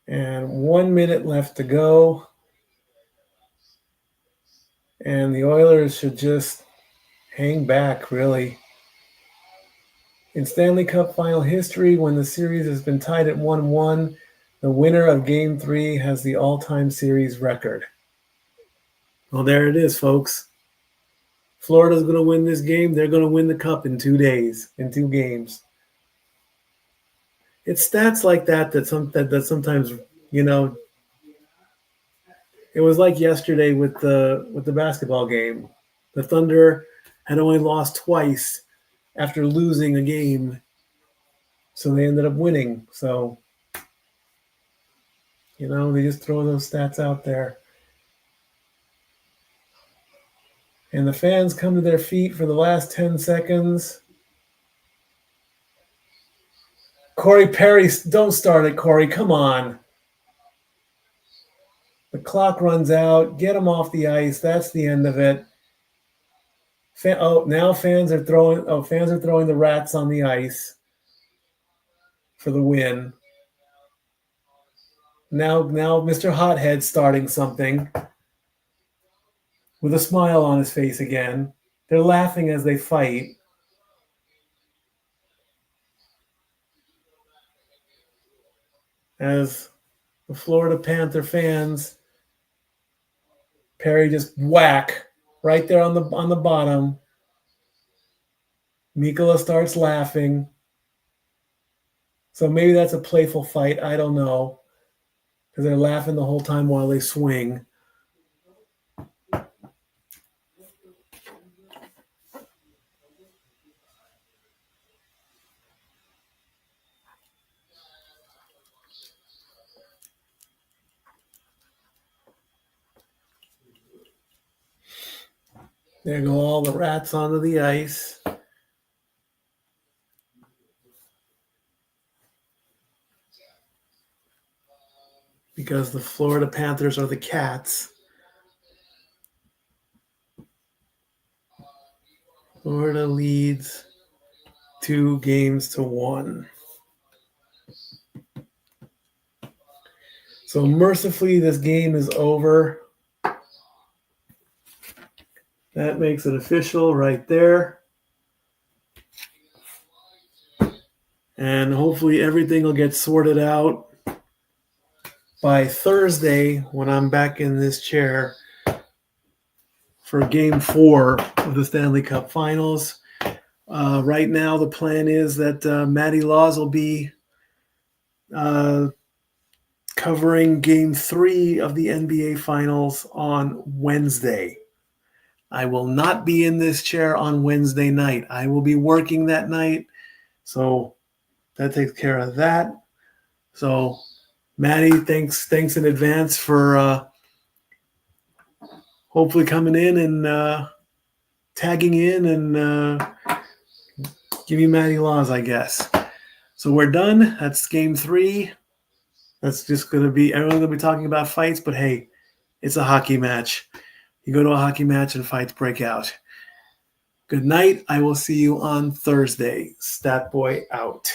And 1 minute left to go. And the Oilers should just hang back, really. In Stanley Cup final history, when the series has been tied at 1-1, the winner of Game 3 has the all-time series record. Well, there it is, folks. Florida's going to win this game. They're going to win the Cup in 2 days, in 2 games. It's stats like that sometimes, you know, it was like yesterday with the basketball game. The Thunder had only lost twice after losing a game, so they ended up winning. So, you know, they just throw those stats out there. And the fans come to their feet for the last 10 seconds. Corey Perry, don't start it, Corey. Come on. The clock runs out. Get them off the ice. That's the end of it. Now fans are throwing the rats on the ice for the win. Now Mr. Hothead's starting something with a smile on his face again. They're laughing as they fight. As the Florida Panther fans, Perry just whack right there on the bottom. Mikkola starts laughing. So maybe that's a playful fight. I don't know. because they're laughing the whole time while they swing. There go all the rats onto the ice. Because the Florida Panthers are the cats. Florida leads 2-1. So mercifully, this game is over. That makes it official right there. And hopefully everything will get sorted out by Thursday when I'm back in this chair for Game 4 of the Stanley Cup Finals. Right now, the plan is that Matty Laws will be covering Game 3 of the NBA Finals on Wednesday. I will not be in this chair on Wednesday night. I will be working that night, so that takes care of that. So, Matty, thanks in advance for hopefully coming in and tagging in and give me Matty Laws, I guess. So we're done. That's Game 3. That's just going to be – everyone's going to be talking about fights, but hey, it's a hockey match. You go to a hockey match and fights break out. Good night. I will see you on Thursday. Stat Boy out.